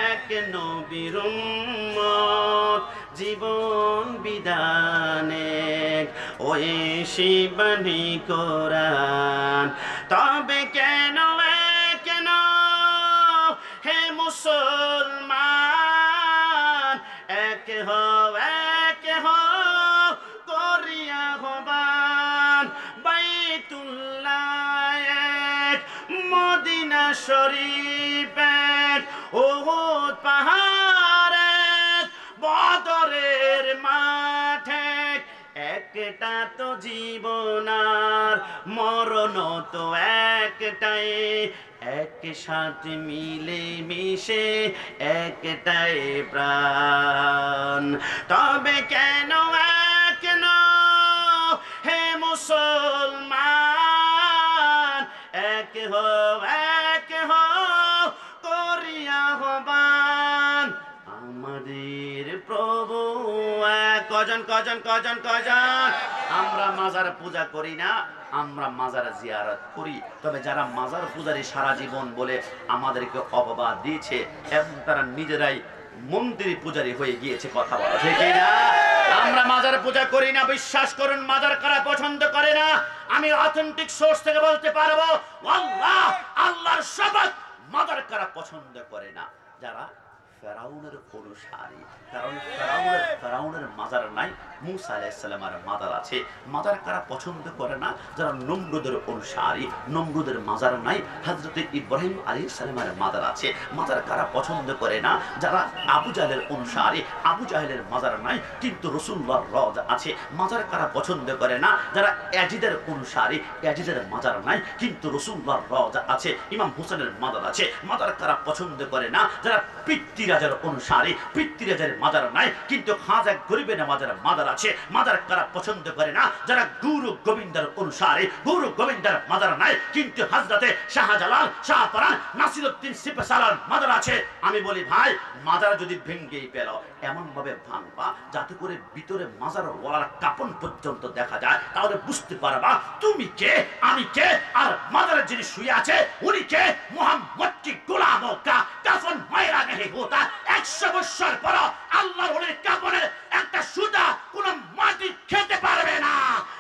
এক নবীর উম্মত, জীবন বিধানে ওই শিবানী কোরআন। তবে কেন কেন হে মুসলমান, এক হও এক হও করিয়া হবান, বাইতুল্লাহ এক, মদিনা শরীফ এক, উহুদ পাহাড় এক, বদরের মাঠে একটা তো জীবন আর মরণ তো একটাই, একসাথে মিলে মিশে একটাই প্রাণ। তবে কেন কেন হে মুসলমান, এক হও করিয়া হবান, আমাদের প্রভু কজন কজন কজন কজন? আমরা মাজার পূজা করি না, আমরা মাজার জিয়ারত করি। তবে যারা মাজার পূজারী সারা জীবন বলে আমাদেরকে অপবাদ দিয়েছে এবং তারা নিজেরাই মন্দির পূজারী হয়ে গিয়েছে, কথা বলা ঠিক না? আমরা মাজার পূজা করি না। বিশ্বাস করুন মাজার কারা পছন্দ করে না। আমি অথেন্টিক সোর্স থেকে বলতে পারবো, আল্লাহ আল্লাহর শপথ, মাজার কারা পছন্দ করে না? যারা ফেরাউনের অনুসারী। কারণ ফেরাউনের মাজার নাই, মূসা আলাইহিস সালামের মাজার আছে। মাজার কারা পছন্দ করে না? যারা নমরুদের অনুসারী, নমরুদের মাজার নাই, হযরত ইব্রাহিম আলাইহিস সালামের মাজার আছে। মাজার কারা পছন্দ করে না? যারা আবু জাহেলের অনুসারী, আবু জাহেলের মাজার নাই কিন্তু রাসূলুল্লাহর রওজা আছে। মাজার কারা পছন্দ করে না? যারা ইয়াজিদের অনুসারী, ইয়াজিদের মাজার নাই কিন্তু রাসূলুল্লাহর রওজা আছে, ইমাম হোসেনের মাজার আছে। মাজার কারা পছন্দ করে না? যারা পিতৃ পিতৃরাজের অনুসারী, পিতৃরাজের মাজার নাই, কিন্তু খাজা গরিবের মাজার আছে। মাজার কারা পছন্দ করে না? যারা গুরু গোবিন্দের অনুসারী। গুরু গোবিন্দের মাজার নাই, কিন্তু হযরতে শাহজালাল, শাহপরান, নাসিরউদ্দিন সিপাহসালার মাজার আছে। আমি বলি ভাই, মাজার যদি ভেঙ্গেই পেল, এমন ভাবে ভাঙবা যাতে করে ভিতরে মাজার ওয়ালার কাপন পর্যন্ত দেখা যায়, তাহলে বুঝতে পারবা তুমি কে, আমি কে, আর মাজারে যিনি শুয়ে আছে উনি কে। মোহাম্মদ কি গোলাম কা কাফন মায়রা নেই হোতা। 100 বছর পর আল্লাহর ওলির কাফনের একটা সুতা কোন মাটি খেতে পারবে না।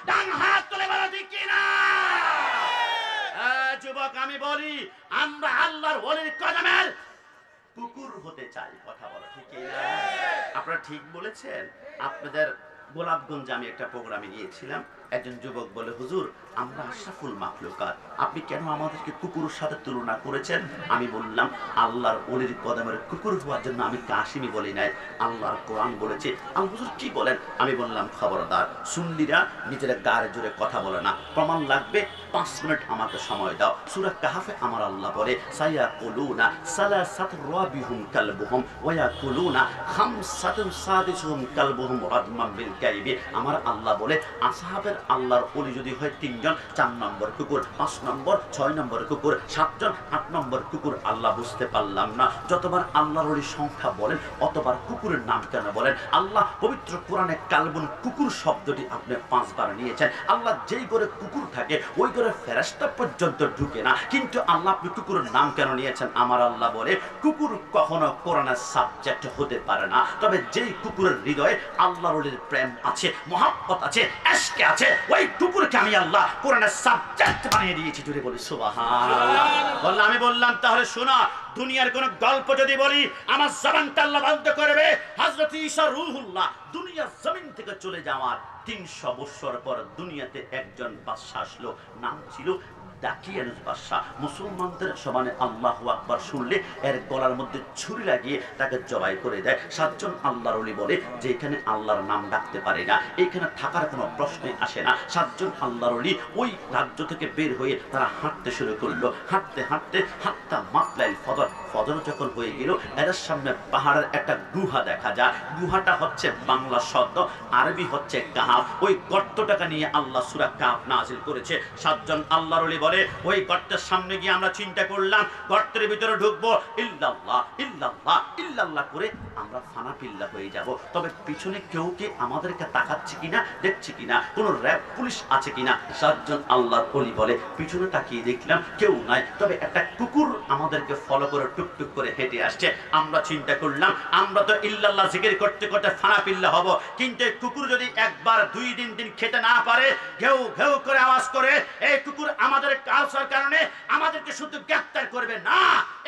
ডান হাত তুলে বলো ঠিক কি না? যুবক আমি বলি, আমরা আল্লাহর ওলির কদমের কুকুর হতে চাই। কথা বলো ঠিক কি না? আপনারা ঠিক বলেছেন। আপনাদের গোলাপগঞ্জে আমি একটা প্রোগ্রামে গিয়েছিলাম। একজন যুবক বলে, হুজুর আমরা আশরাফুল মাখলুকাত, আপনি কেন আমাদেরকে কুকুরের সাথে তুলনা করেছেন? আমি বললাম, আল্লাহর ওলির কদমের কুকুর হওয়ার জন্য আমি কাশিমি বলি নাই, আল্লাহর কোরআন বলেছে। আমি হুজুর কি বলেন? আমি বললাম, খবরদার, সুন্নিরা নিজের গায়ে জোরে কথা বলে না, প্রমাণ লাগবে 5 মিনিট আমাকে সময় দাও। সূরা কাহাফে আমার আল্লাহ বলে, সায়াকুলুনা সালাসাতু রাবিহুম কালবুহুম ওয়া ইয়াকুলুনা খামসাতুন সাদিসুহুম কালবুহুম রাদমান বিল গায়বি। আমার আল্লাহ বলে, আসহাবের আল্লাহর ওলি যদি হয় 3 জন, 4 নম্বর কুকুর, 5 নম্বর, 6 নম্বর কুকুর, 7 জন, 8 নম্বর কুকুর। আল্লাহ বুঝতে পারলাম না, যতবার আল্লাহর ওলির সংখ্যা বলেন অতবার কুকুরের নাম কেন বলেন? আল্লাহ পবিত্র কোরআনে কালবুন কুকুর শব্দটি আপনি 5 বার নিয়েছেন। আল্লাহ যেই ঘরে কুকুর থাকে ওই ঘরে ফেরেশতা পর্যন্ত ঢুকে না, কিন্তু আল্লাহ আপনি কুকুরের নাম কেন নিয়েছেন? আমার আল্লাহ বলে, কুকুর কখনো কোরআনের সাবজেক্ট হতে পারে না, তবে যেই কুকুরের হৃদয়ে আল্লাহর ওলির প্রেম আছে, মহব্বত আছে, ইশকে আছে, ওই কুকুরকে আমি আল্লাহ কোরআনের সাবজেক্ট বানিয়ে দিয়েছি। জুড়ে বলি সুবহানাল্লাহ। বললাম, আমি বললাম তাহলে শোনা, দুনিয়ার কোন গল্প যদি বলি আমার জবানটা আল্লাহ বন্ধ করবে। হযরত ঈসা রূহুল্লাহ দুনিয়ার জমিন থেকে চলে যাওয়ার 300 বছর পর দুনিয়াতে একজন বাদশা আসলো, নাম ছিল দাকিয়ানুস বাদশা। মুসলমানদের সমানে আল্লাহু আকবার শুনলে এর গলার মধ্যে ছুরি লাগিয়ে তাকে জবাই করে দেয়। 7 জন আল্লাহর ওলি বলে যে এখানে আল্লাহর নাম ডাকতে পারে না, এখানে থাকার কোনো প্রশ্নই আসে না। 7 জন আল্লাহর ওলি ওই রাজ্য থেকে বের হয়ে তারা হাঁটতে শুরু করলো। হাঁটতে হাঁটতে হাত্তা মাতলাইল ফজর, ফজর যখন হয়ে গেল, এদের সামনে পাহাড়ের একটা গুহা দেখা যায়। গুহাটা হচ্ছে বাংলা শব্দ, আরবি হচ্ছে কাহাফ। ওই গর্তটাকে নিয়ে আল্লাহ সূরা কাহাফ নাযিল করেছে। 7 জন আল্লাহর ওলি বলে, ওই গর্তের সামনে গিয়ে আমরা চিন্তা করলাম গর্তের ভিতরে ঢুকবো, ইল্লাল্লাহ ইল্লাল্লাহ ইল্লাল্লাহ করে আমরা ফানা পিল্লা হয়ে যাব। তবে পিছনে কেউ কি আমাদেরকে তাকাচ্ছে কিনা, দেখছে কিনা, কোন র‍্যাব পুলিশ আছে কিনা? 7 জন আল্লাহর ওলি বলে, পিছনে তাকিয়ে দেখলাম কেউ নাই, তবে একটা কুকুর আমাদেরকে ফলো করে টুকটুক করে হেঁটে আসছে। আমরা চিন্তা করলাম আমরা তো ইল্লাল্লাহ জিকির করতে করতে ফানা পিল্লা হব, কিন্তু এই কুকুর যদি একবার 2 দিন খেতে না পারে, ঘেউ ঘেউ করে আওয়াজ করে, এই কুকুর আমাদের কালচার কারণে আমাদেরকে শুধু গ্রেফতার করবে না,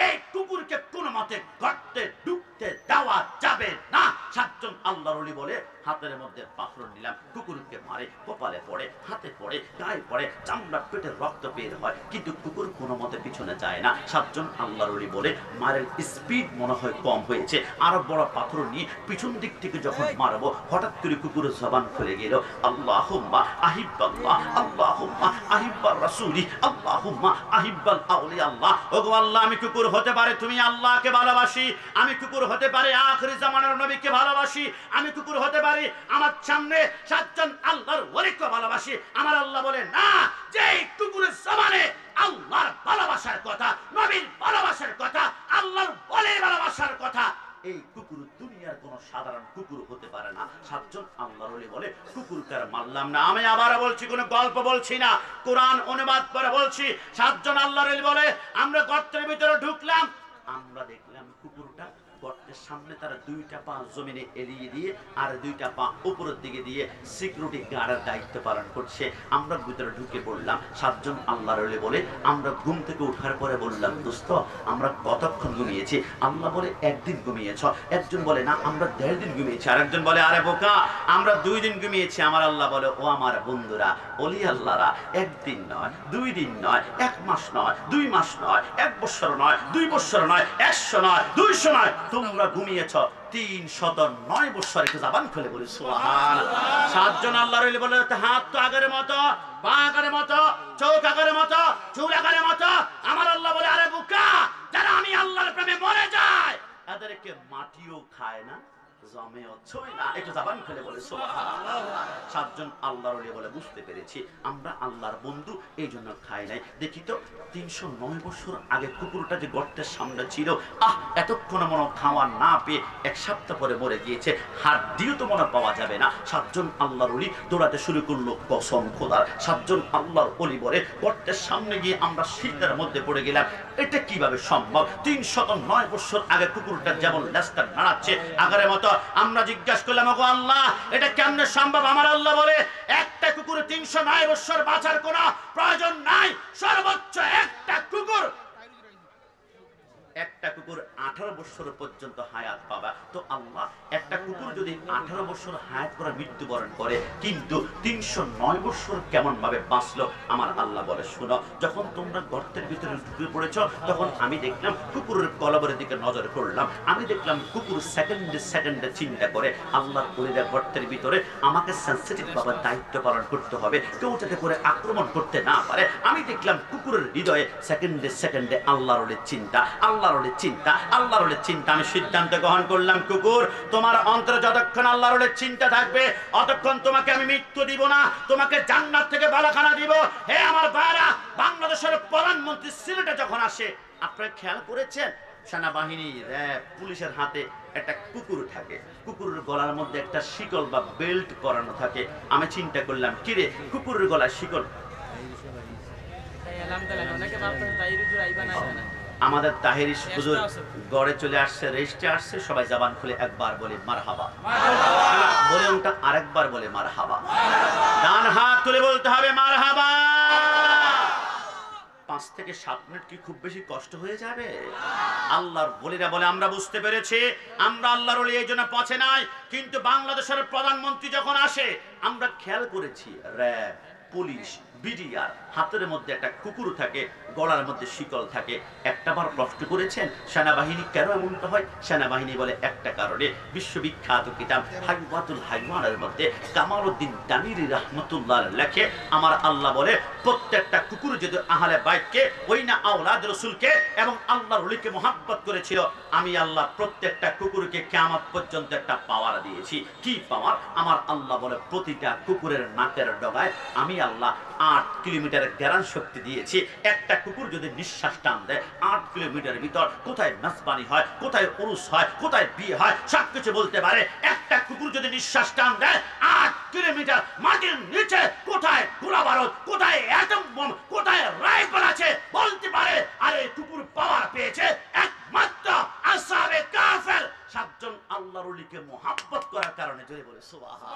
এই কুকুরকে কোনো মতে গর্তে ঢুকতে দেওয়া যাবে না। 7 জন আল্লাহর ওলি বলে, হাতের মধ্যে পাথর নিলাম, কুকুরকে মারে, কপালে পড়ে, হাতে পড়ে, গায়ে পড়ে, চামড়া পেটে রক্ত বের হয়, কিন্তু কুকুর কোনো মতে পিছনে যায় না। 7 জন আল্লাহর ওলি বলে, মারের স্পিড মনে হয় কম হয়েছে, আরো বড় পাথর নিয়ে পিছন দিক থেকে যখন মারবো, হঠাৎ করে কুকুরের জবান খুলে গেল, আল্লাহুম্মা আহিব্বাল্লাহ, আল্লাহুম্মা আহিব্বার রাসূলি, আল্লাহুম্মা আহিব্বাল আউলিয়া আল্লাহ। ওগো আল্লাহ, আমি কুকুর হতে পারে তুমি আল্লাহকে ভালোবাসি, আমি কুকুর হতে পারে আখিরি জামানার নবীকে ভালোবাসি, আমি কুকুর হতে পারে আমার সামনে 7 জন আল্লাহর ওলিকে ভালোবাসি। আমার আল্লাহ বলে, না, যে কুকুরের জবানে আল্লাহর ভালোবাসার কথা, নবীর ভালোবাসার কথা, আল্লাহর ওলির ভালোবাসার কথা, এই কুকুর দুনিয়ার কোন সাধারণ কুকুর হতে পারে না। 7 জন আল্লাহর ওলি বলে, কুকুরকে আর মারলাম না। আমি আবার বলছি, কোনো গল্প বলছি না, কোরআন অনুবাদ করে বলছি। 7 জন আল্লাহর ওলি বলে, আমরা গর্তের ভিতরে ঢুকলাম, আমরা দেখলাম কুকুরটা গর্তের সামনে তারা 2টা পা জমিনে এলিয়ে দিয়ে আর 2টা পা উপরের দিকে দিয়ে সিকিউরিটি গার্ডের দায়িত্ব পালন করছে। আমরা ভিতরে ঢুকে পড়লাম। 7 জন আল্লাহর ওলি বলে, আমরা ঘুম থেকে ওঠার পরে বললাম, দোস্ত আমরা কতক্ষণ ঘুমিয়েছি? আল্লাহ বলে, 1 দিন ঘুমিয়েছ। একজন বলে, না আমরা 1.5 দিন ঘুমিয়েছি। আরেকজন বলে, আরে বোকা, আমরা 2 দিন ঘুমিয়েছি। আমার আল্লাহ বলে, ও আমার বন্ধুরা, ওলি আল্লাহরা 1 দিন নয়, 2 দিন নয়, 1 মাস নয়, 2 মাস নয়, 1 বছর নয়, 2 বছর নয়, 100 নয়, 200 নয়, তোমরা ঘুমিয়েছ 309 বছর। একটু জবান খুলে বলি সুবহানাল্লাহ। 7 জন আল্লাহর ওলি বলে, হাত তো আগের মতো, পা আগের মতো, চোখ আগের মতো, চুল আগের মতো। আমার আল্লাহ বলে, আরে বোকা, যারা আমি আল্লাহর প্রেমে মরে যায় আমাদেরকে মাটিও খায় না, জমেও ছুঁই না। একটু জবান খুলে বলে সুবহানাল্লাহ। সাতজন আল্লাহর ওলি বলে বুঝতে পেরেছি আমরা আল্লাহর বন্ধু, এই জন্য খাই নাই। দেখি তো 309 বছর আগে কুকুরটা যে গর্তের সামনে ছিল, এতক্ষণ মনে খাওয়া না পেয়ে 1 সপ্তাহ পরে মরে গিয়েছে, হাড্ডিও তো মনে পাওয়া যাবে না। সাতজন আল্লাহর ওলি দৌড়াতে শুরু করলো, কসম খোদার। সাতজন আল্লাহর ওলি বলে গর্তের সামনে গিয়ে আমরা শীতের মধ্যে পড়ে গেলাম। এটা কিভাবে সম্ভব? 309 বছর আগে কুকুরটা যেমন লেজটা নাড়াচ্ছে আগের মতো। আমরা জিজ্ঞাসা করলাম, ওগো আল্লাহ, এটা কেমনে সম্ভব? আমার আল্লাহ বলে, একটা কুকুর 309 বছর বাঁচার কোনো প্রয়োজন নাই, সর্বোচ্চ একটা কুকুর 18 বছর পর্যন্ত হায়াত পাবা। তো আল্লাহ, একটা কুকুর যদি 18 বছর হায়াত করে মৃত্যুবরণ করে, কিন্তু 309 বছর কেমন ভাবে বাঁচলো? আমার আল্লাহ বলে, শোনো, যখন তোমরা গর্তের ভিতরে ঢুকে পড়েছ, তখন আমি দেখলাম কুকুরের কলবরের দিকে নজর করলাম, আমি দেখলাম কুকুর সেকেন্ডে সেকেন্ডে চিন্তা করে। আল্লাহর ওলিরা গর্তের ভিতরে আমাকে সেন্সিটিভ ভাবে দায়িত্ব পালন করতে হবে, কেউ যাতে করে আক্রমণ করতে না পারে। আমি দেখলাম কুকুরের হৃদয়ে সেকেন্ডে সেকেন্ডে আল্লাহর ওলির চিন্তা, আল্লাহর চিন্তা, আল্লাহর চিন্তা। আমি সিদ্ধান্ত গ্রহণ করলাম, কুকুর, তোমার অন্তরে যতক্ষণ আল্লাহর চিন্তা থাকবে, অতক্ষণ তোমাকে আমি মৃত্যু দিব না, তোমাকে জান্নাত থেকে বালাখানা দিব। হে আমার ভাইরা, বাংলাদেশের প্রধানমন্ত্রী সিলেটে যখন আসে, আপনারা খেয়াল করেছেন, সেনাবাহিনী, র্যাব, পুলিশের হাতে একটা কুকুর থাকে, কুকুরের গলার মধ্যে একটা শিকল বা বেল্ট পরানো থাকে। আমি চিন্তা করলাম, কিরে, কুকুরের গলায় শিকল? আমাদের তাহেরি হুজুর গড়ে চলে আসছে, রেস্টে আসছে, সবাই জবান খুলে একবার বলে মারহাবা, বলে ওটা আরেকবার বলে মারহাবা, ডান হাত তুলে বলতে হবে মারহাবা। 5 থেকে 7 মিনিট কি খুব বেশি কষ্ট হয়ে যাবে? আল্লাহর ওলিরা বলে, আমরা বুঝতে পেরেছি, আমরা আল্লাহর ওলি এই জন্য পৌঁছে নাই। কিন্তু বাংলাদেশের প্রধানমন্ত্রী যখন আসে, আমরা খেয়াল করেছি, র্যাব, পুলিশ, বিডিআর হাতের মধ্যে একটা কুকুর থাকে, গলার মধ্যে শিকল থাকে। একটাবার প্রশ্ন করেছেন সেনাবাহিনী কেন এমনটা হয়? সেনাবাহিনী বলে একটা কারণে। বিশ্ববিখ্যাত কিতাব হাইওয়াতুল হাইওয়ানের মধ্যে কামালউদ্দিন দামিরি রাহমাতুল্লাহ লেখে, আমার আল্লাহ বলে, প্রত্যেকটা কুকুর যদি আহলে বাইতকে, ওই না আওলাদ রাসূলকে এবং আল্লাহর ওলিকে মহব্বত করেছিল, আমি আল্লাহ প্রত্যেকটা কুকুরকে কিয়ামত পর্যন্ত একটা পাওয়ার দিয়েছি। কি পাওয়ার? আমার আল্লাহ বলে, প্রতিটা কুকুরের নাকের ডগায় আমি আল্লাহ 8 কিলোমিটার জ্ঞান শক্তি দিয়েছি। একটা কুকুর যদি নিঃশ্বাস টান দেয়, 8 কিলোমিটার ভিতর কোথায় মেজবানি হয়, কোথায় উরুস হয়, কোথায় বিয়ে হয়, সবকিছু বলতে পারে। একটা কুকুর যদি নিঃশ্বাস টান দেয়, 8 কিলোমিটার মাটির নিচে কোথায় গোলা বারুদ, কোথায় অ্যাটম বোম, কোথায় রাইফেল আছে বলতে পারে। আরে কুকুর পাওয়ার পেয়েছে একমাত্র আসহাবে কাফের 7 জন আল্লাহর ওলিকে মহব্বত করার কারণে। জোরে বলে সুবহানাল্লাহ।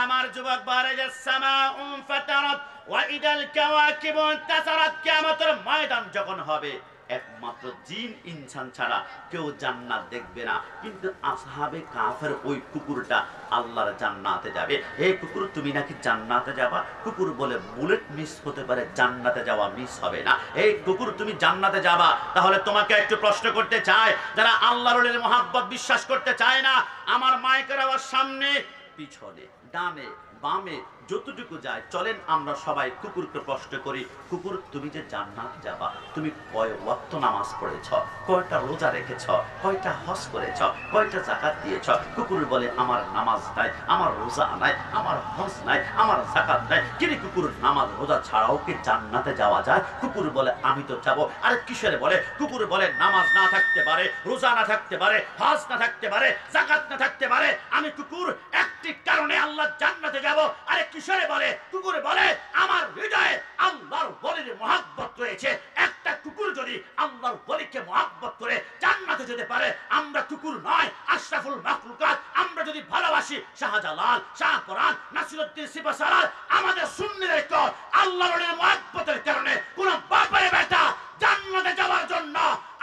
আমার যুবক বারে, যে সামাউন ফাতারাত ওয়া ইদাল কাওয়াকিবু ইনতাসারাত, কিয়ামতের ময়দান যখন হবে, একমাত্র জিন ইনসান ছাড়া কেউ জান্নাত দেখবে না। কিন্তু আসহাবে কাফের ওই কুকুরটা আল্লাহর জান্নাতে যাবে। এই কুকুর, তুমি নাকি জান্নাতে যাবা? কুকুর বলে, বুলেট মিস হতে পারে, জান্নাতে যাওয়া মিস হবে না। এই কুকুর, তুমি জান্নাতে যাবা, তাহলে তোমাকে একটু প্রশ্ন করতে চাই, যারা আল্লাহর ওলির মহব্বত বিশ্বাস করতে চায় না, আমার মাইকের আওয়াজ সামনে, পিছনে, ডানে, বামে, যতটুকু যায়, চলেন আমরা সবাই কুকুরকে প্রশ্ন করি, কুকুর, তুমি যে জান্নাত যাবা, তুমি কয় ওয়াক্ত নামাজ পড়েছ, কয়টা রোজা রেখেছ, কয়টা হজ করেছ, কয়টা যাকাত দিয়েছ? কুকুর বলে, আমার নামাজ নাই, আমার রোজা নাই, আমার হজ নাই, আমার যাকাত নাই। কিরে কুকুর, নামাজ রোজা ছাড়াও কি জান্নাতে যাওয়া যায়? কুকুর বলে, আমি তো যাব। আরে কিসের বলে? কুকুর বলে, নামাজ না থাকতে পারে, রোজা না থাকতে পারে, হজ না থাকতে পারে, যাকাত না থাকতে পারে, আমি কুকুর একটি কারণে আল্লাহ জান্নাতে যাব। আরে কিসের বলে? কুকুর বলে, আমার হৃদয়ে আল্লাহর ওলির মহব্বত রয়েছে। একটা কুকুর যদি আল্লাহর ওলিকে মহব্বত করে জান্নাতে যেতে পারে, আমরা কুকুর নয়, আশরাফুল মাখলুকাত। আমরা যদি ভালোবাসি শাহজালাল, শাহপরান, নাসিরউদ্দিন সিপাহসালার, আমাদের সুন্নিদের কর আল্লাহর ওলির মহব্বতের কারণে কোন বাপের বেটা জান্নাতে যাওয়ার জন্য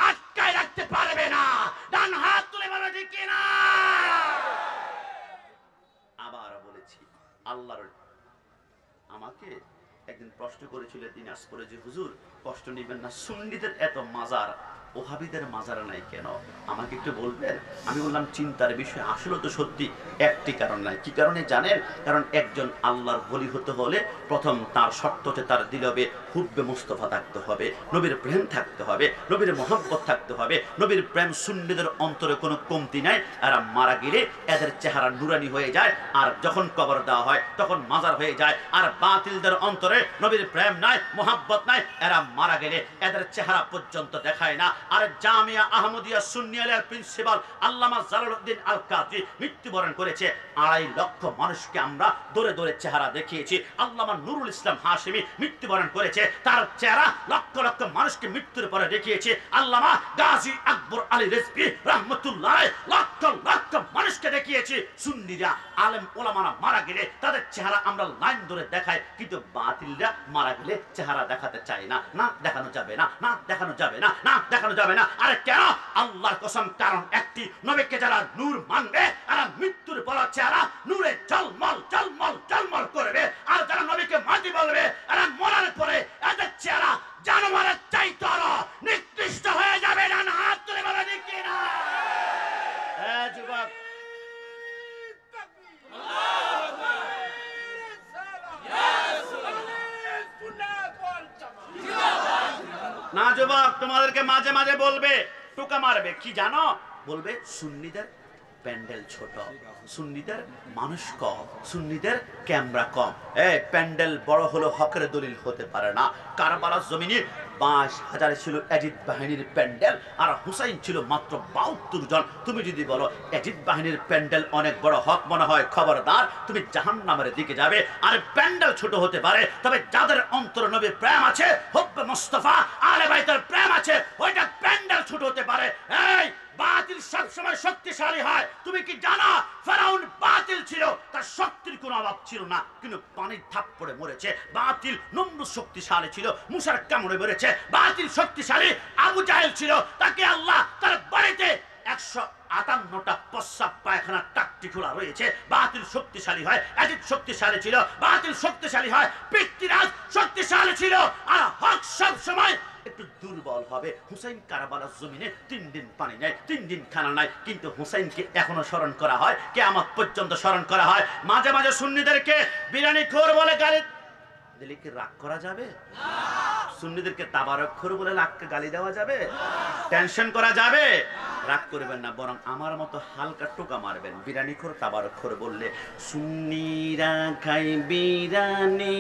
আটকায় রাখতে পারবে না। ডান হাত তুলে বলো ঠিক কিনা? আবার বলেছি, আল্লাহর আমাকে একদিন প্রশ্ন করেছিল দিনাজপুরে, যে হুজুর, কষ্ট নেবেন না, সুন্নিদের এত মাজার, ওহাবিদের মাজার নাই কেন, আমাকে একটু বলবেন? আমি বললাম চিন্তার বিষয়, আসলে তো সত্যি একটি কারণ নাই। কি কারণে জানেন? কারণ একজন আল্লাহর ওলি হতে হলে প্রথম তার শর্ত হচ্ছে তার দিলবে হুব্বে মুস্তফা থাকতে হবে, নবীর প্রেম থাকতে হবে, নবীর মহব্বত থাকতে হবে। নবীর প্রেম সুন্নিদের অন্তরে কোনো কমতি নাই। এরা মারা গেলে এদের চেহারা নুরানি হয়ে যায়, আর যখন কবর দেওয়া হয় তখন মাজার হয়ে যায়। আর বাতিলদের অন্তরে নবীর প্রেম নাই, মহব্বত নাই, এরা মারা গেলে এদের চেহারা পর্যন্ত দেখায় না। আর জামিয়া আহমদিয়া সুন্নিয়ালের প্রিন্সিপাল আল্লামা জালালউদ্দিন আল কাদরি মৃত্যুবরণ করেছে। 2.5 লক্ষ মানুষকে আমরা দৌড়ে দৌড়ে চেহারা দেখিয়েছি। আল্লামা নুরুল ইসলাম হাশিমি মৃত্যুবরণ করেছে, তার চেহারা লক্ষ লক্ষ মানুষকে মৃত্যুর পরে দেখিয়েছি। আল্লামা গাজী আকবর আলী রিজভী রাহমাতুল্লাহ লক্ষ লক্ষ মানুষকে দেখিয়েছি। সুন্নিরা আলেম ওলামারা মারা গেলে তাদের চেহারা আমরা লাইন ধরে দেখাই, কিন্তু বাতিলরা মারা গেলে চেহারা দেখাতে চায় না। না দেখানো যাবে না, না দেখানো যাবে না, না দেখানো যাবে না। আরে কেন? আল্লাহর কসম, কারণ একটি, নবীকে যারা নূর মানবে এরা মৃত্যুর পর চেহারা নূরে ঝলমল ঝলমল ঝলমল করবে। আর যারা নবীকে মাটি বলবে এরা মরার পরে এদের চেহারা জানোয়ারের চাইতে আরো নিকৃষ্ট হয়ে যাবে। না হাত তুলে বলে দেখি না যুবক। না যুবক, তোমাদেরকে মাঝে মাঝে বলবে, টোকা মারবে, কি জানো? বলবে সুন্নিদের প্যান্ডেল ছোট, সুন্নিদের মানুষ কম, সুন্নিদের ক্যামেরা কম। প্যান্ডেল বড় হলো হকের দলিল হতে পারে না। কারবালার জমিনে 22,000 ছিল এজিদ বাহিনীর প্যান্ডেল, আর হুসাইন ছিল মাত্র 72 জন। তুমি যদি বলো এজিদ বাহিনীর প্যান্ডেল অনেক বড় হক মনে হয়, খবরদার, তুমি জাহান্নামের দিকে যাবে। আর প্যান্ডেল ছোট হতে পারে, তবে যাদের অন্তর নবীর প্রেম আছে, হুব্বে মুস্তাফা আলে বাইতের প্রেম আছে, ওইটা প্যান্ডেল ছোট হতে পারে। বাতিল সবসময় শক্তিশালী হয়। তুমি কি জানো ফেরাউন বাতিল ছিল, তার শক্তির কোনো অভাব ছিল না, কিন্তু পানির থাপ্পড়ে মরেছে। বাতিল নমরুদ শক্তিশালী ছিল, মুসার কামড়ে মরেছে। বাতিল শক্তিশালী আবু জাহেল ছিল, তাকে আল্লাহ তার বাড়িতে 158টা প্রস্রাব পায়খানা টাকটি খোলা রয়েছে। বাতিল শক্তিশালী হয়। এজিদ শক্তিশালী ছিল, বাতিল শক্তিশালী হয়। পৃথ্বীরাজ শক্তিশালী ছিল, আর হক সব সময় একটু দুর্বল হবে। হুসাইন কারবালার জমিনে 3 দিন পানি নাই, 3 দিন খানা নাই, কিন্তু হুসাইনকে এখনো স্মরণ করা হয়, কিয়ামত পর্যন্ত স্মরণ করা হয়। মাঝে মাঝে সুন্নিদেরকে বিরানি খোর বলে গালি দিলে কি রাগ করা যাবে? সুন্নিদেরকে তাবারক খোর বলে গালি দেওয়া যাবে? টেনশন করা যাবে? রাগ করবেন না, বরং আমার মতো হালকা টোকা মারবেন। বিরানি খোর তাবারক খোর বললে সুন্নিরা খাই বিরানি,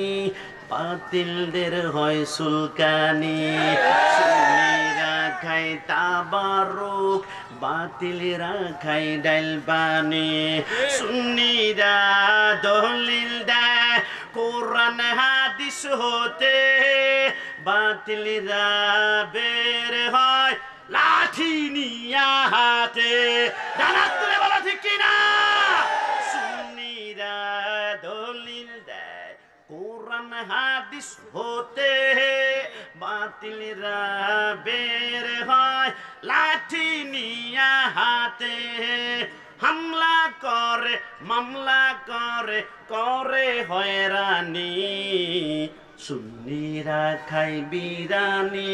বাতিলদের হয় সুলকানি। সুন্নিরা খাই তাবারক, বাতিলরা খাই ডাইল পানি। সুন্নিরা দলিল দেয় কোরআন হাদিস হতে, বাতিলরা বের হয় লাঠি নিয়া হাতে। ডানাত তুলে বলা ঠিক কিনা? সুন্নিরা দলিল দেয় কোরআন হাদিস হতে, বাতিলরা বের হয় লাঠি নিয়া হাতে। হামলা করে মামলা করে, করে হয়রানি। সুন্নিরা খাই বিরানি,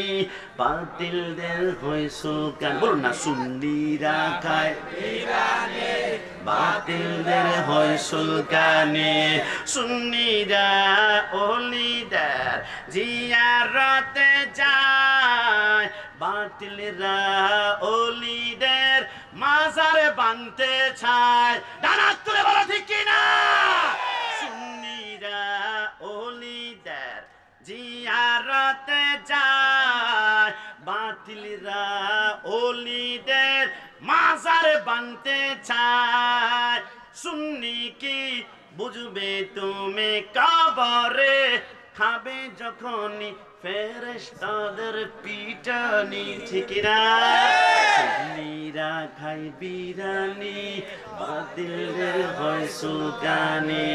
বাতিলদের হয় সুলকান। বলুন না, সুন্নিরা খায় বিরানি, বাতিলদের হয় সুলকানি। সুন্নিরা ওলিদের জিয়ারতে যায়, বাতিলরা ওলিদের মাজার বানতে চায়। ডানা তুলে বলো ঠিক কিনা? সুন্নিরা ওলিদের জিয়ারতে যায়, বাতিলরা ওলিদের মাজার বানতে চায়। সুন্নি কি বুঝবে তুমি কবরে, খাবে যখনই ফেরেশতাদের পিটানি। ঠিক না? সুন্নিরা খাই বিরানি, বাতিলদের হয় সুলকানি।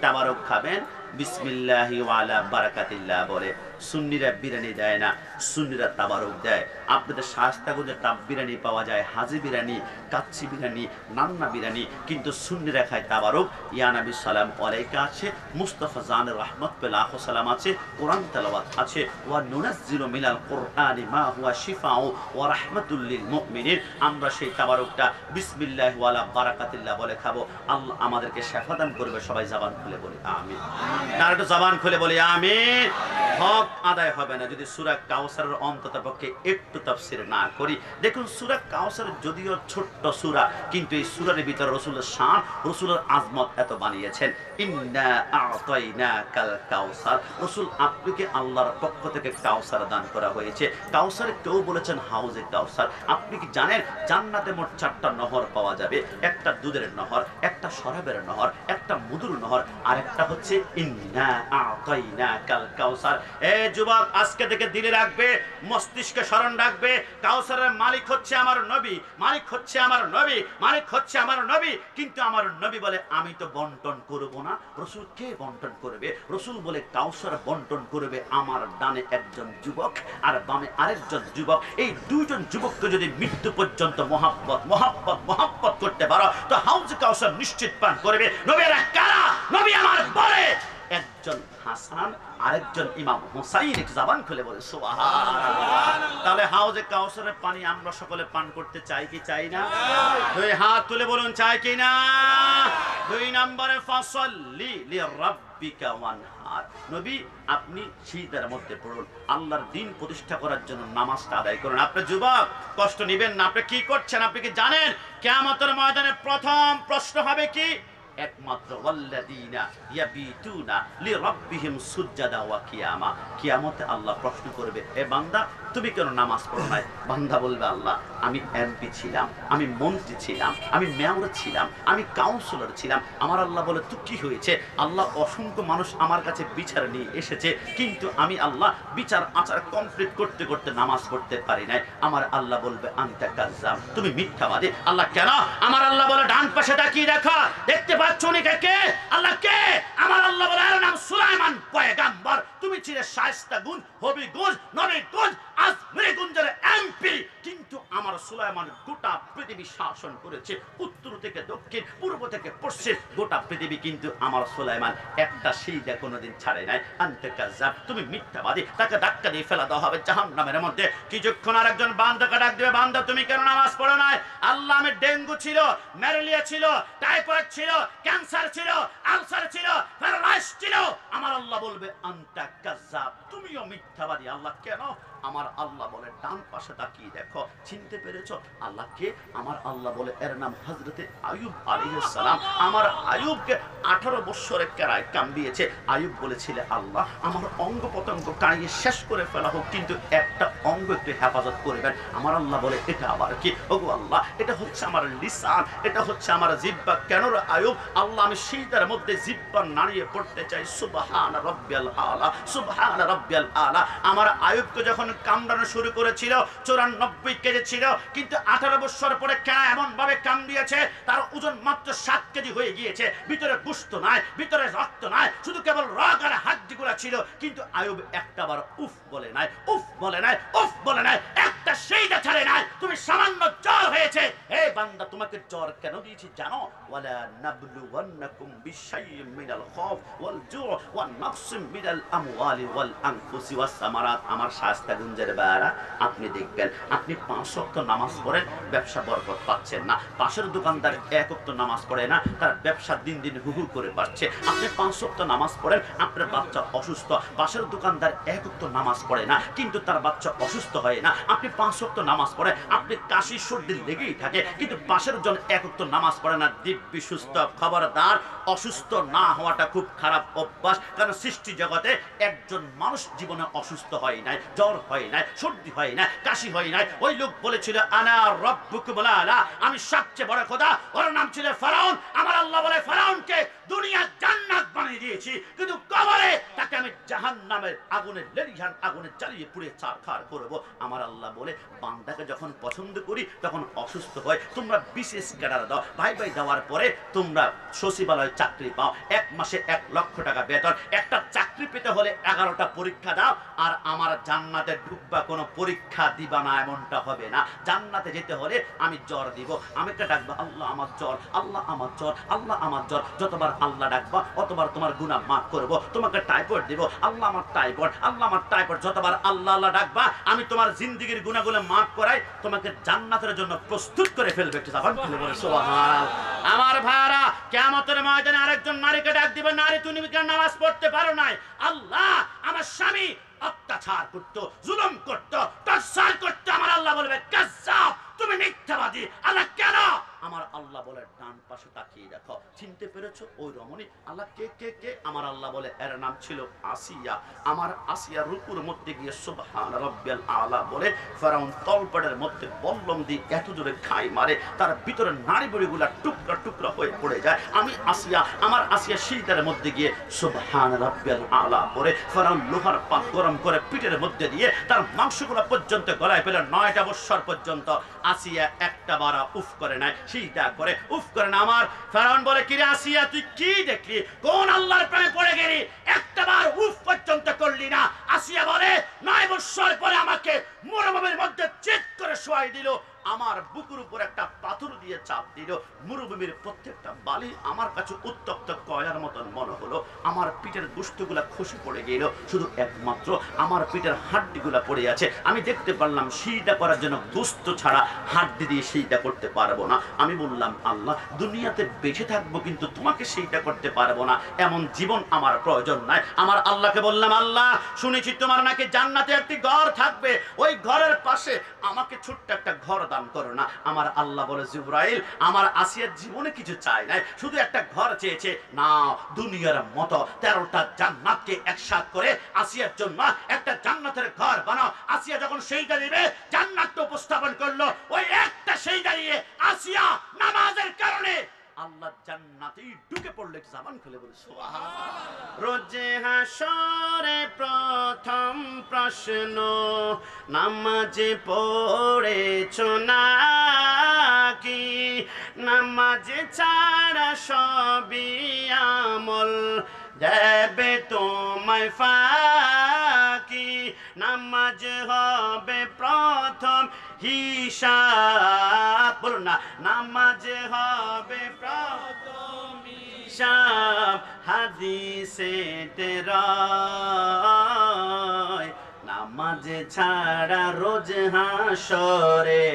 তাবারক খাবেন, বিসমিল্লাহি ওয়া আলা বারাকাতিল্লাহ বলে। সুন্নিরা বিরিয়ানি দেয় না, সুন্নিরা তাবারুক দেয়। আপনাদের শায়েস্তাগঞ্জে টাপ বিরিয়ানি পাওয়া যায়, হাজি বিরিয়ানি, কাচ্চি বিরিয়ানি, নান্না বিরিয়ানি, কিন্তু সুন্নিরা খায় তাবারুক। ইয়া নবী সালাম আলাইকা আছে, মুস্তাফা জান রহমত পে লাখো সালাম আছে, কোরআন তেলাওয়াত আছে। ওয়া নুনাজ্জিলু মিনাল কুরআনি মা হুয়া শিফাউ ওয়া রাহমাতুল লিল মুমিনিন। আমরা সেই তাবারুকটা বিসমিল্লাহি ওয়া আলা বারাকাতিল্লাহ বলে খাবো। আল্লাহ আমাদেরকে শিফা দান করবে। সবাই জবান খুলে বলি আমিন। আর একটু জবান খুলে বলি আমিন। হক আদায় হবে না যদি সূরা কাউসারের অন্ততপক্ষে একটু তাফসীর না করি। দেখুন সূরা কাউসার যদিও ছোট্ট সূরা, কিন্তু এই সূরার ভিতরে রাসূলের শান, রাসূলের আজমত এত বানিয়েছেন। ইন্না আ'তাইনাকাল কাউসার, রাসূল আপনাকে আল্লাহর পক্ষ থেকে কাউসার দান করা হয়েছে। কাউসারে কেউ বলেছেন হাউজে কাউসার। আপনি কি জানেন জান্নাতে মোট 4টা নহর পাওয়া যাবে? একটা দুধের নহর, একটা শরাবের নহর, একটা মধুর নহর, আর একটা হচ্ছে ইন্না আ'তাইনাকাল কাউসার। এই যুবক আজকে থেকে দিলে রাখবে, মস্তিষ্কে স্মরণ রাখবে, কাউসারের মালিক হচ্ছে আমার নবী, মালিক হচ্ছে আমার নবী, মালিক হচ্ছে আমার নবী। কিন্তু আমার নবী বলে আমি তো বন্টন করব না। রাসূল কে বন্টন করবে? রাসূল বলে কাউসার বন্টন করবে আমার ডানে একজন যুবক আর বামে আরেকজন যুবক। এই দুইজন যুবককে যদি মৃত্যু পর্যন্ত মহাব্বত মহাব্বত মহাব্বত করতে পারো তো হাউজ কাউসার নিশ্চিত পান করবে। নবীরা কারা? নবী আমার বলে একজন হাসান, আরেকজন ইমাম হুসাইন। এক জবান খুলে বলে সুবহানাল্লাহ। তাহলে হাউজে কাউসারের পানি আমরা সকলে পান করতে চাই কি চাই না? দুই হাত তুলে বলুন চাই কি না? 2 নম্বরে ফাসাল্লি লিরাব্বিকা ওয়ানহার। নবী আপনি সিজদার মধ্যে পড়ুন, আল্লাহর দ্বীন প্রতিষ্ঠা করার জন্য নামাজটা আদায় করুন। আপনি যুবক কষ্ট নেবেন না। আপনি কি করছেন? আপনি কি জানেন কিয়ামতের ময়দানে প্রথম প্রশ্ন হবে কি? একমাত্র ওয়াল্লাযীনা ইয়াবিতুনা লিরাব্বিহিম সুজদা ওয়া কিয়ামা। কিয়ামতে আল্লাহ প্রশ্ন করবে, এ বান্দা তুমি কেন নামাজ পড়ো নাই? বান্দা বলবে আল্লাহ আমি এমপি ছিলাম, আমি মন্ত্রী ছিলাম, আমি মেয়র ছিলাম, আমি কাউন্সিলর ছিলাম। আমার আল্লাহ বলে তুই কি হয়েছে? আল্লাহ অসংখ্য মানুষ আমার কাছে বিচার নিয়ে এসেছে, কিন্তু আমি আল্লাহ বিচার আচার কমপ্লিট করতে করতে নামাজ পড়তে পারি নাই। আমার আল্লাহ বলবে আনতা কাযযাব, তুমি মিথ্যাবাদী। আল্লাহ কেন? আমার আল্লাহ বলে ডান পাশে তাকিয়ে দেখো, দেখতে পাচ্ছ উনি কে? আল্লাহ কে? আমার আল্লাহ বলে এর নাম সুলাইমান পয়গম্বর। তুমি ছিলে শায়েস্তাগুন, হবিগঞ্জ, নবীগঞ্জ, আজমিরগঞ্জের এমপি, কিন্তু আমার সুলাইমান গোটা পৃথিবী শাসন করেছে, উত্তর থেকে দক্ষিণ, পূর্ব থেকে পশ্চিম, গোটা পৃথিবী। কিন্তু আমার সুলাইমান একটা সিজদা কোনোদিন ছাড়ে নাই। আনতা কাযযাব, তুমি মিথ্যাবাদী। তাকে ধাক্কা দিয়ে ফেলা দেওয়া হবে জাহান্নামের মধ্যে। কিছুক্ষণ আরেকজন বান্দাকে ডাক দেবে, বান্দা তুমি কেন নামাজ পড়ো নাই? আল্লাহ আমি ডেঙ্গু ছিল, ম্যালেরিয়া ছিল, টাইফয়েড ছিল, ক্যান্সার ছিল, আলসার ছিল, প্যারালাইসিস ছিল। আমার আল্লাহ বলবে আনতা কাযযাব, তুমিও মিথ্যাবাদী। আল্লাহ কেন? আমার আল্লাহ বলে ডান পাশে তাকিয়ে দেখো, চিনতে পেরেছো আল্লাহ কে? আমার আল্লাহ বলে এর নাম হযরতে আইয়ুব আলাইহিস সালাম। আমার আইয়ুবকে 18 বছরে কেরায় কামড়িয়েছে। আইয়ুব বলেছিল আল্লাহ আমার অঙ্গ প্রত্যঙ্গ কাঁড়িয়ে শেষ করে ফেলা হোক, কিন্তু একটা অঙ্গ একটু হেফাজত করবেন। আমার আল্লাহ বলে এটা আবার কি? ওগো আল্লাহ এটা হচ্ছে আমার লিসান, এটা হচ্ছে আমার জিহ্বা। কেন রে আইয়ুব? আল্লাহ আমি সিজদার মধ্যে জিহ্বা নাড়িয়ে পড়তে চাই। সুবহানা রাব্বিয়াল আলা, সুবহানা রাব্বিয়াল আলা। আমার আইয়ুবকে যখন কামড়ানো শুরু করেছিল 94 কেজি ছিল, কিন্তু 18 বছর পরে কেন এমন ভাবে কামড়িয়েছে? তার ওজন মাত্র 7 কেজি হয়ে গিয়েছে। ভিতরে গোশত নাই, ভিতরে রক্ত নাই, শুধু কেবল রগ আর হাড্ডিগুলো ছিল। কিন্তু আইয়ুব একটাবার উফ বলে নাই, উফ বলে নাই, উফ বলে নাই, একটা সিজদা ছাড়ে নাই। তুমি সামান্য জ্বর হয়েছে, এই বান্দা তোমাকে জ্বর কেন দিয়েছি জানো? ওয়ালা নাবলুওয়ান্নাকুম বিশাইইম মিনাল খাউফ ওয়াল জু' ওয়ান নাকসিম মিনাল আমওয়ালি ওয়াল আনফুসি ওয়াস সামারাত। আমার শায়েস্তাগঞ্জের বারা আপনি দেখবেন, আপনি 5 ওয়াক্ত নামাজ পড়েন, ব্যবসা বরকত পাচ্ছেন না। পাশের দোকানদার 1 ওয়াক্ত নামাজ পড়ে না, তার ব্যবসা দিন দিন হু হু করে বাড়ছে। আপনি 5 ওয়াক্ত নামাজ পড়েন, আপনার বাচ্চা অসুস্থ। পাশের দোকানদার 1 ওয়াক্ত নামাজ পড়ে না, কিন্তু তার বাচ্চা অসুস্থ হয় না। আপনি 5 ওয়াক্ত নামাজ পড়েন, আপনি কাশি সর্দি লেগেই থাকে, কিন্তু পাশের জন 1 ওয়াক্ত নামাজ পড়ে না, দিব্যি সুস্থ। খবরদার, অসুস্থ না হওয়াটা খুব খারাপ অভ্যাস। কারণ সৃষ্টি জগতে একজন মানুষ জীবনে অসুস্থ হয় নাই, জ্বর হয় নাই, সর্দি হয় না, কাশি হয় নাই। ওই লোক বলেছিল আনা রাব্বুকুমুল আলা, আমি সবচেয়ে বড় খোদা। ওর নাম ছিল ফেরাউন। আমার আল্লাহ বলে ফেরাউনকে দুনিয়া জান্নাত বানিয়ে দিয়েছি, কিন্তু কবরে তাকে আমি জাহান্নামের আগুনে লেলিহান আগুনে জ্বালিয়ে পুড়ে ছারখার করব। আমার আল্লাহ বলে বান্দাকে যখন পছন্দ করি তখন অসুস্থ হয়, তোমরা বিশেষ ক্যাডার দাও, ভাই ভাই দেওয়ার পরে তোমরা সচিবালয়ে চাকরি পাও, 1 মাসে 1 লক্ষ টাকা বেতন। একটা চাকরি পেতে হলে 11টা পরীক্ষা দাও, আর আমার জান্নাতে ঢুকবা কোনো পরীক্ষা দিবা না এমনটা হবে না। জান্নাতে যেতে হলে আমি জ্বর দিব, আমাকে ডাকবা আল্লাহ আমার জ্বর, আল্লাহ আমার জ্বর, আল্লাহ আমার জ্বর। যতবার আল্লাহ ডাকবা অতবার তোমার গুনাহ মাফ করব। তোমাকে টাইফয়েড দিব, আল্লাহ আমার টাইফয়েড, আল্লাহ আমার টাইফয়েড। যতবার আল্লাহ আল্লাহ ডাকবা আমি তোমার জিন্দেগির গুনাহগুলো মাফ করাই, তোমাকে জান্নাতের জন্য প্রস্তুত করে ফেলবে। একটু জবান খুলে বলে সুবহানাল্লাহ। আমার ভাইরা, কিয়ামতের ময়দানে আরেকজন নারীকে ডাক দিবে, নারী তুমি কেন নামাজ পড়তে পারো নাই? আল্লাহ আমার স্বামী অত্যাচার করতো, জুলুম করতো, টর্চার করতো। আমার আল্লাহ বলবে কাজ্জাব, তুমি মিথ্যাবাদী। আল্লাহ কেন? আমার আল্লাহ বলে ডান পাশে তাকিয়ে দেখো, চিনতে পেরেছো ওই রমণী? আল্লাহ কে কে কে? আমার আল্লাহ বলে এর নাম ছিল আসিয়া। আমার আসিয়া রুকুর মধ্যে গিয়ে সুবহান রাব্বিয়াল আলা বলে ফেরাউন তলপেটের মধ্যে বল্লম দিয়ে এত জোরে খাই মারে, তার ভিতরে নাড়ি বুড়িগুলা টুকরা টুকরা হয়ে পড়ে যায়। আমি আসিয়া, আমার আসিয়া সিজদার মধ্যে গিয়ে সুবহান রাব্বিয়াল আলা পড়ে ফেরাউন লোহার পাত গরম করে পিঠের মধ্যে দিয়ে তার মাংসগুলো পর্যন্ত গলায় ফেলে 9টা বৎসর পর্যন্ত আসিয়া একটা বারা উফ করে নাই, সিজদা করে উফ করে না। আমার ফেরাউন বলে কিরে আসিয়া তুই কি দেখলি? কোন আল্লাহর প্রেমে পড়ে গেলি? একটা বার উফ পর্যন্ত করলি না। আসিয়া বলে 9 বৎসর পরে আমাকে মরুভূমির মধ্যে চিৎ করে শোয়াই দিল, আমার বুকের উপর একটা পাথর দিয়ে চাপ দিল, মরুভূমির প্রত্যেকটা বালি আমার কাছে উত্তপ্ত কয়লার মতন মনে হলো। আমার পিঠের গোশতগুলা খসে পড়ে গেল, শুধু একমাত্র আমার পিঠের হাড্ডিগুলা পড়ে আছে। আমি দেখতে পারলাম সিজদা করার জন্য গোশত ছাড়া হাড্ডি দিয়ে সিজদা করতে পারবো না। আমি বললাম আল্লাহ দুনিয়াতে বেঁচে থাকবো কিন্তু তোমাকে সিজদা করতে পারবো না, এমন জীবন আমার প্রয়োজন নাই। আমার আল্লাহকে বললাম আল্লাহ শুনেছি তোমার নাকি জান্নাতে একটি ঘর থাকবে, ওই ঘরের পাশে আমাকে ছোট্ট একটা ঘর দান করো না। আমার আল্লাহ বলে জিবরাইল আমার আসিয়ার জীবনে কিছু চাই নাই, শুধু একটা ঘর চেয়েছে। না, দুনিয়ার মতো 13টা জান্নাতকে একসাথ করে আসিয়ার জন্য একটা জান্নাতের ঘর বানাও। আসিয়া যখন সেইটা দিবে জান্নাতটা উপস্থাপন করলো, ওই একটা সেইটা দিয়ে আসিয়া নামাজের কারণে আল্লাহ জান্নাতেই ঢুকে পড়লে। জামান খুলে বলে সুবহানাল্লাহ। রোজে হাসরে প্রথম প্রশ্ন নামাজে পড়েছো নাকি? নামাজে ছাড়া সবই আমল দেবে তোমায় ফাঁকি। নামাজ হবে প্রথম হিসাব, বলুন না, নামাজ হবে প্রথম হিসাব হাদিসে তেরায়। নামাজ ছাড়া রোজ হাসরে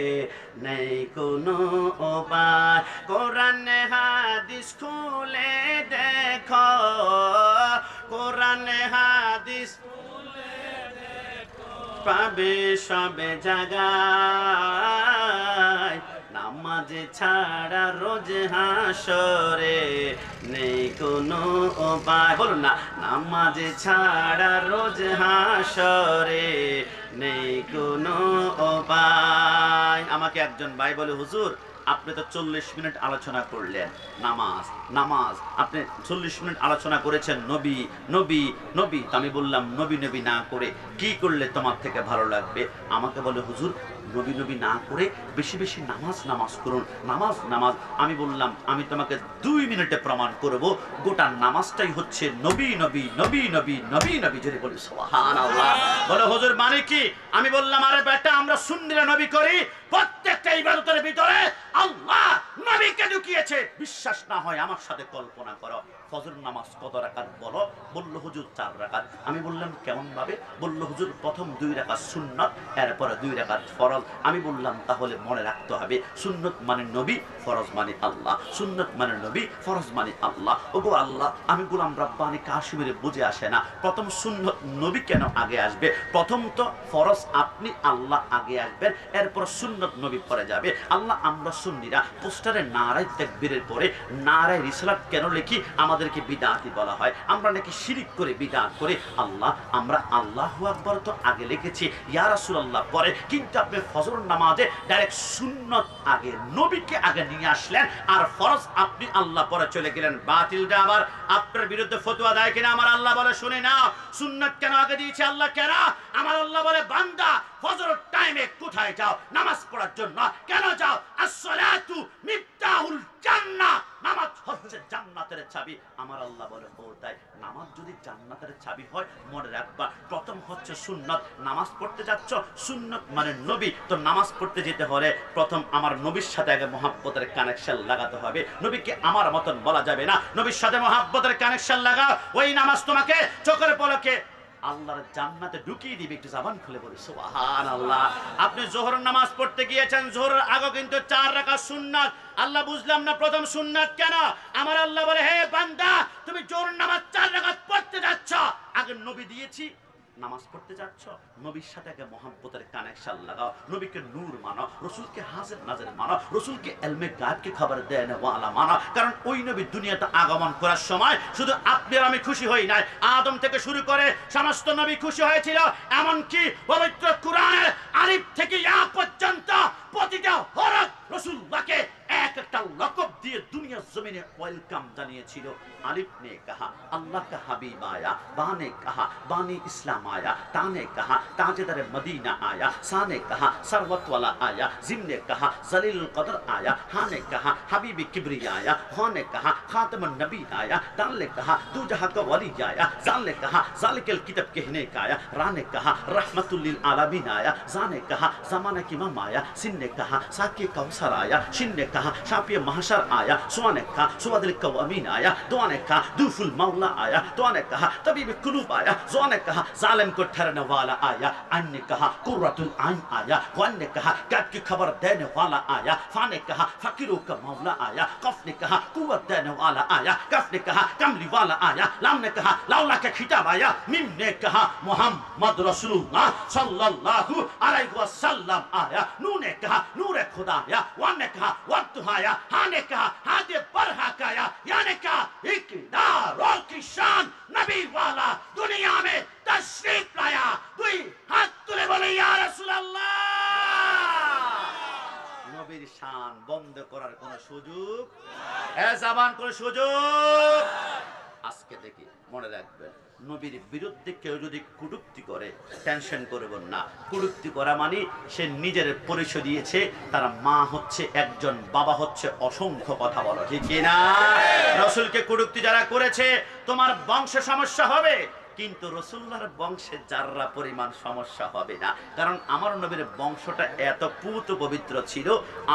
নেই কোনো উপায়। কোরআন হাদিস খুলে দেখো, কোরআন হাদিস পাবে সবে জায়গায়। নামাজ ছাড়া রোজ হাসরে নেই কোনো উপায়, বলুন না, নামাজ ছাড়া রোজ হাসরে নেই কোনো উপায়। আমাকে একজন ভাই বলে হুজুর আপনি তো 40 মিনিট আলোচনা করলেন নামাজ নামাজ, আপনি 40 মিনিট আলোচনা করেছেন নবী নবী নবী। তো আমি বললাম নবী নবী না করে কি করলে তোমার থেকে ভালো লাগবে? আমাকে বলে হুজুর নবী নবী না করে বেশি বেশি নামাজ নামাজ করুন, নামাজ নামাজ। আমি বললাম আমি তোমাকে 2 মিনিটে প্রমাণ করব গোটা নামাজটাই হচ্ছে নবী নবী নবী নবী নবী নবী। যদি বলি সুবহানাল্লাহ। বলে হুজুর মানে কি? আমি বললাম আরে বেটা আমরা সুন্নিরা নবী করি, প্রত্যেকটা ইবাদতের ভিতরে আল্লাহ নবীকে ঢুকিয়েছে। বিশ্বাস না হয় আমার সাথে কল্পনা করো, ফজর নামাজ কত রাকাত বলো? বলল হুজুর 4 রাকাত। আমি বললাম কেমন ভাবে? বলল হুজুর প্রথম 2 রাকাত সুন্নাত, এরপরে 2 রাকাত ফরজ। আমি বললাম তাহলে মনে রাখতে হবে সুন্নত মানে নবী, ফরজ মানে আল্লাহ। সুন্নত মানে নবী, ফরজ মানে আল্লাহ। ওগো আল্লাহ, আমি গোলাম রাব্বানি কাশিমের বুঝে আসে না প্রথম সুন্নত নবী কেন আগে আসবে? প্রথম তো ফরজ আপনি আল্লাহ আগে আসবেন, এরপর সুন্নত নবী পরে যাবে। আল্লাহ আমরা সুন্নিরা পোস্টারে নারায়ে তাকবীরের পরে নারায়ে রিসালাত কেন লিখি? আমাদেরকে বিদআতি বলা হয়, আমরা নাকি শিরিক করে বিদআত করে। আল্লাহ আমরা আল্লাহু আকবার তো আগে লিখেছি, ইয়া রাসূলুল্লাহ পরে, কিন্তু আপনি ফজর নামাজে ডাইরেক্ট সুন্নত আগে নবীকে আগে নিয়ে আসলেন, আর ফরজ আপনি আল্লাহ পরে চলে গেলেন। বাতিলটা আবার আপনার বিরুদ্ধে ফতোয়া দেয় কিনা? আমার আল্লাহ বলে শুনে নাও, সুন্নত কেন আগে দিয়েছে আল্লাহ কেন? আমার আল্লাহ বলে বান্দা ফজরের টাইমে কোথায় যাও? নামাজ পড়ার জন্য। কেন যাও? আসসালাতু মিফতাহুল জান্নাহ, নামাজ হচ্ছে জান্নাতের চাবি। আমার আল্লাহ বলে ও তাই, নামাজ যদি জান্নাতের চাবি হয় মনে রাখবা প্রথম হচ্ছে সুন্নাত। নামাজ পড়তে যাচ্ছ, সুন্নাত মানে নবী, তো নামাজ পড়তে যেতে হলে প্রথম আমার নবীর সাথে আগে মহব্বতের কানেকশন লাগাতে হবে। নবীকে আমার মতন বলা যাবে না, নবীর সাথে মহব্বতের কানেকশন লাগাও, ওই নামাজ তোমাকে চোখের পলকে আল্লাহর জান্নাতে ঢুকিয়ে দিবে। একটু জবান খুলে বলি সুবহানাল্লাহ। আপনি যোহরের নামাজ পড়তে গিয়েছেন, যোহরের আগে কিন্তু 4 রাকাত সুন্নাত। আল্লাহ বুঝলাম না প্রথম সুন্নাত কেন? আমার আল্লাহ বলে হে বান্দা, তুমি যোহরের নামাজ 4 রাকাত পড়তে যাচ্ছ, আগে নবী দিয়েছি, নামাজ পড়তে যাচ্ছ, নবীর সাথে আগে মহব্বতের কানেকশন লাগাও। নবীকে নূর মানো, রসুলকে হাজির নাজির মানো, রসুলকে এলমে গায়বকে খবর দেন ওয়ালা মানো। কারণ ওই নবী দুনিয়াতে আগমন করার সময় শুধু আপনি আর আমি খুশি হই নাই, আদম থেকে শুরু করে সমস্ত নবী খুশি হয়েছিল। এমনকি পবিত্র কুরআনের আলিফ থেকে ইয়া পর্যন্ত প্রতিটা হরফ রসুলকে এক একটা লকব দিয়ে দুনিয়া জমিনে ওয়েলকাম জানিয়েছিল। আলিফ ने कहा अल्लाह का हबीब आया, बा ने कहा बानी इस्लाम आया, ता ने कहा ताजदार मदीना आया, सा ने कहा सरवत वाला आया, जिम ने कहा जलीलुल कदर आया, हा ने कहा हबीबी किबरिया आया, हा ने कहा खातमुन नबी आया, दाल ने कहा दू जहां का वली आया, जाल ने कहा जालिकल किताब कहने का आया, रा ने कहा रहमतुल लिल आलमीन आया, जा ने कहा ज़माना की इमाम आया, सिन ने कहा साकी कौसर आया, शिन ने कहा शाफी महशर आया, सुआ ने कहा सुवादिल कवामीन आया, दुआ ने कहा दूफुल मौला आया, दुआ ने कहा तबीब कुलूब आया, जुआ ने कहा जालिम को ठहरने वाला आया, आइन ने कहा कुर्रतुल आइन आया, वन ने कहा गैब की खबर देने वाला आया, फा ने कहा फकीरों का मौला आया, कफ ने कहा कुव्वत देने वाला आया, कफ ने कहा कमली वाला आया, लाम ने कहा लौला का खिताब आया, मिम ने कहा मोहम्मद रसूलुल्लाह सल्लल्लाहु अलैहि वसल्लम आया, नून ने कहा नूरे खुदा आया, वन ने कहा वक्त आया, हा ने कहा हादे बरहक आया, या ने कहा इकरार की शान नबी वाला दुनिया में तशरीफ लाया। दुई हाथ तुले बोले या रसूल अल्लाह। নবীর শান বন্ধ করার কোন সুযোগ, এ জবান কোন সুযোগ আজকে দেখি। মনে রাখবেন, নবীর বিরুদ্ধে কেউ যদি কটূক্তি করে টেনশন করবেন না। কটূক্তি করা মানে সে নিজের পরিচয় দিয়েছে, তার মা হচ্ছে একজন, বাবা হচ্ছে অসংখ্য, কথা বলো ঠিক না? রাসূলকে কটূক্তি যারা করেছে তোমার বংশে সমস্যা হবে, কিন্তু রাসূলুল্লাহর বংশে যাররা পরিমাণ সমস্যা হবে না। কারণ আমার নবীর বংশটা এত পুত পবিত্র ছিল,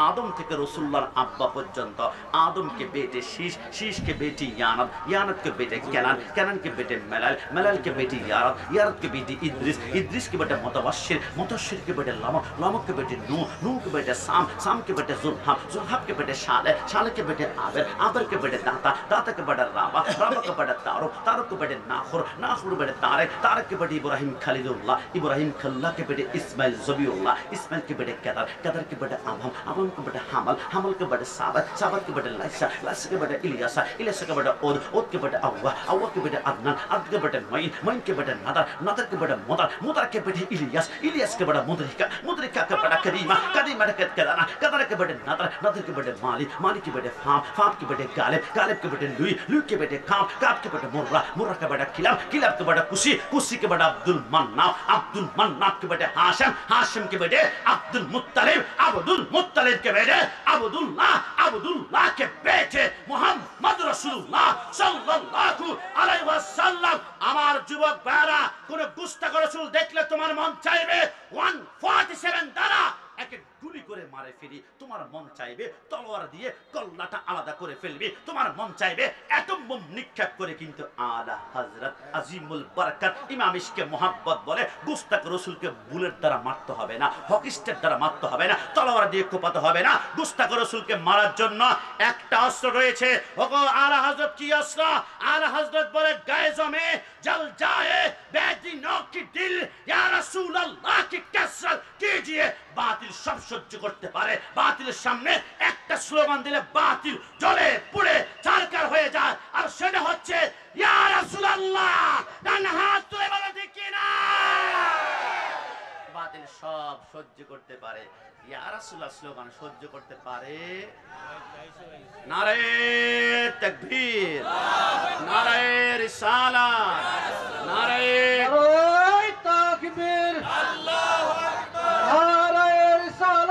আদম থেকে রাসূলুল্লাহর আব্বা পর্যন্ত। আদমকে বেটে শীশ, শীশকে বেটি ইয়ানাত, ইয়ানাতকে বেটে কেনান, কেনানকে বেটে মেলাল, মেলালকে বেটি ইয়ারাত, ইয়ারাতকে বেটি ইদ্রিস, ইদ্রিসকে বেটে মুতাওয়াশশির, মুতাওয়াশশিরকে বেটে লামক, লামককে বেটে নূহ, নূহকে বেটে সাম, সামকে বেটে যুলহাব, যুলহাবকে বেটে শালে, শালেকে বেটে আবের, আবেরকে বেটে দাতা, দাতাকে বেটে রাবা, রাবাকে বেটে তারক, তারককে বেটে নাখর, নাখর बेटे तारक, तारक के बेटे इब्राहिम खलीलुल्लाह, इब्राहिम खल्ला के बेटे इस्माइल ज़बीउल्लाह, इस्माइल के बेटे कदर, कदर के बेटे अमम, अमम के बेटे हमल, हमल के बेटे साबत, साबत के बेटे लाइसा, लाइसा के बेटे इलियासा, इलियासा के बेटे ओद, ओद के बेटे अव्वा, अव्वा के बेटे अदनान, अदनान के बेटे मईन, मईन के बेटे नदर, नदर के बेटे मुदर, मुदर के बेटे इलियास, इलियास के बेटे मुदरिका, मुदरिका के बेटे करीमा, करीमा के कदर, कदर के बेटे नदर, नदर के बेटे माली, माली के बेटे फाम, फाम के बेटे गालिब, गालिब के बेटे लुई, लुई के बेटे काब, काब के बेटे मुर्रा, मुर्रा के बेटे किलाब, किलाब के बेटे कुशी, कुशी के बेटे अब्दुल मन्नाफ, अब्दुल मन्नाफ के बेटे हाशिम, हाशिम के बेटे अब्दुल मुत्तलिब, अब्दुल मुत्तलिब के बेटे अब्दुल्लाह, अब्दुल्लाह के बेटे मुहम्मद रसूलुल्लाह सल्लल्लाहु अलैहि वसल्लम। আমার যুবক ভাইরা, কোন গুস্তাখ রাসূল দেখলে তোমার মন চাইবে 147 দ্বারা একে গুলি করে মারে ফেলি, তোমার মন চাইবে তলোয়ার দিয়ে কল্লাটা আলাদা করে ফেলবি, তোমার মন চাইবে অ্যাটম বোম নিক্ষেপ করে। কিন্তু আলা হযরত আজিমুল বারাকাত ইমাম ইশকে মোহাব্বত বলে গুস্তাখ রাসূলকে বুলেট দ্বারা মারতে হবে না, হকিস্টের দ্বারা মারতে হবে না, তলোয়ার দিয়ে কোপাতে হবে না। গুস্তাখ রাসূলকে মারার জন্য একটা অস্ত্র রয়েছে। ওগো আলা হযরত কি অস্ত্র? আলা হযরত বলে গায়ে জমে जल जाए बेदीनों की दिल या रसूल अल्लाह की कसरत कीजिए। बातिल सब সহ্য করতে পারে, বাতিলের সামনে একটা স্লোগান দিলে বাতিল জ্বলে পুড়ে ছারখার হয়ে যায়, আর সেটা হচ্ছে ইয়া রাসূলুল্লাহ। ডান হাত তুলে বলো ঠিক কি না? বাতিল সব সহ্য করতে পারে, ইয়া রাসূলুল্লাহ স্লোগান সহ্য করতে পারে? নারে তাকবীর, নারে রিসালাত,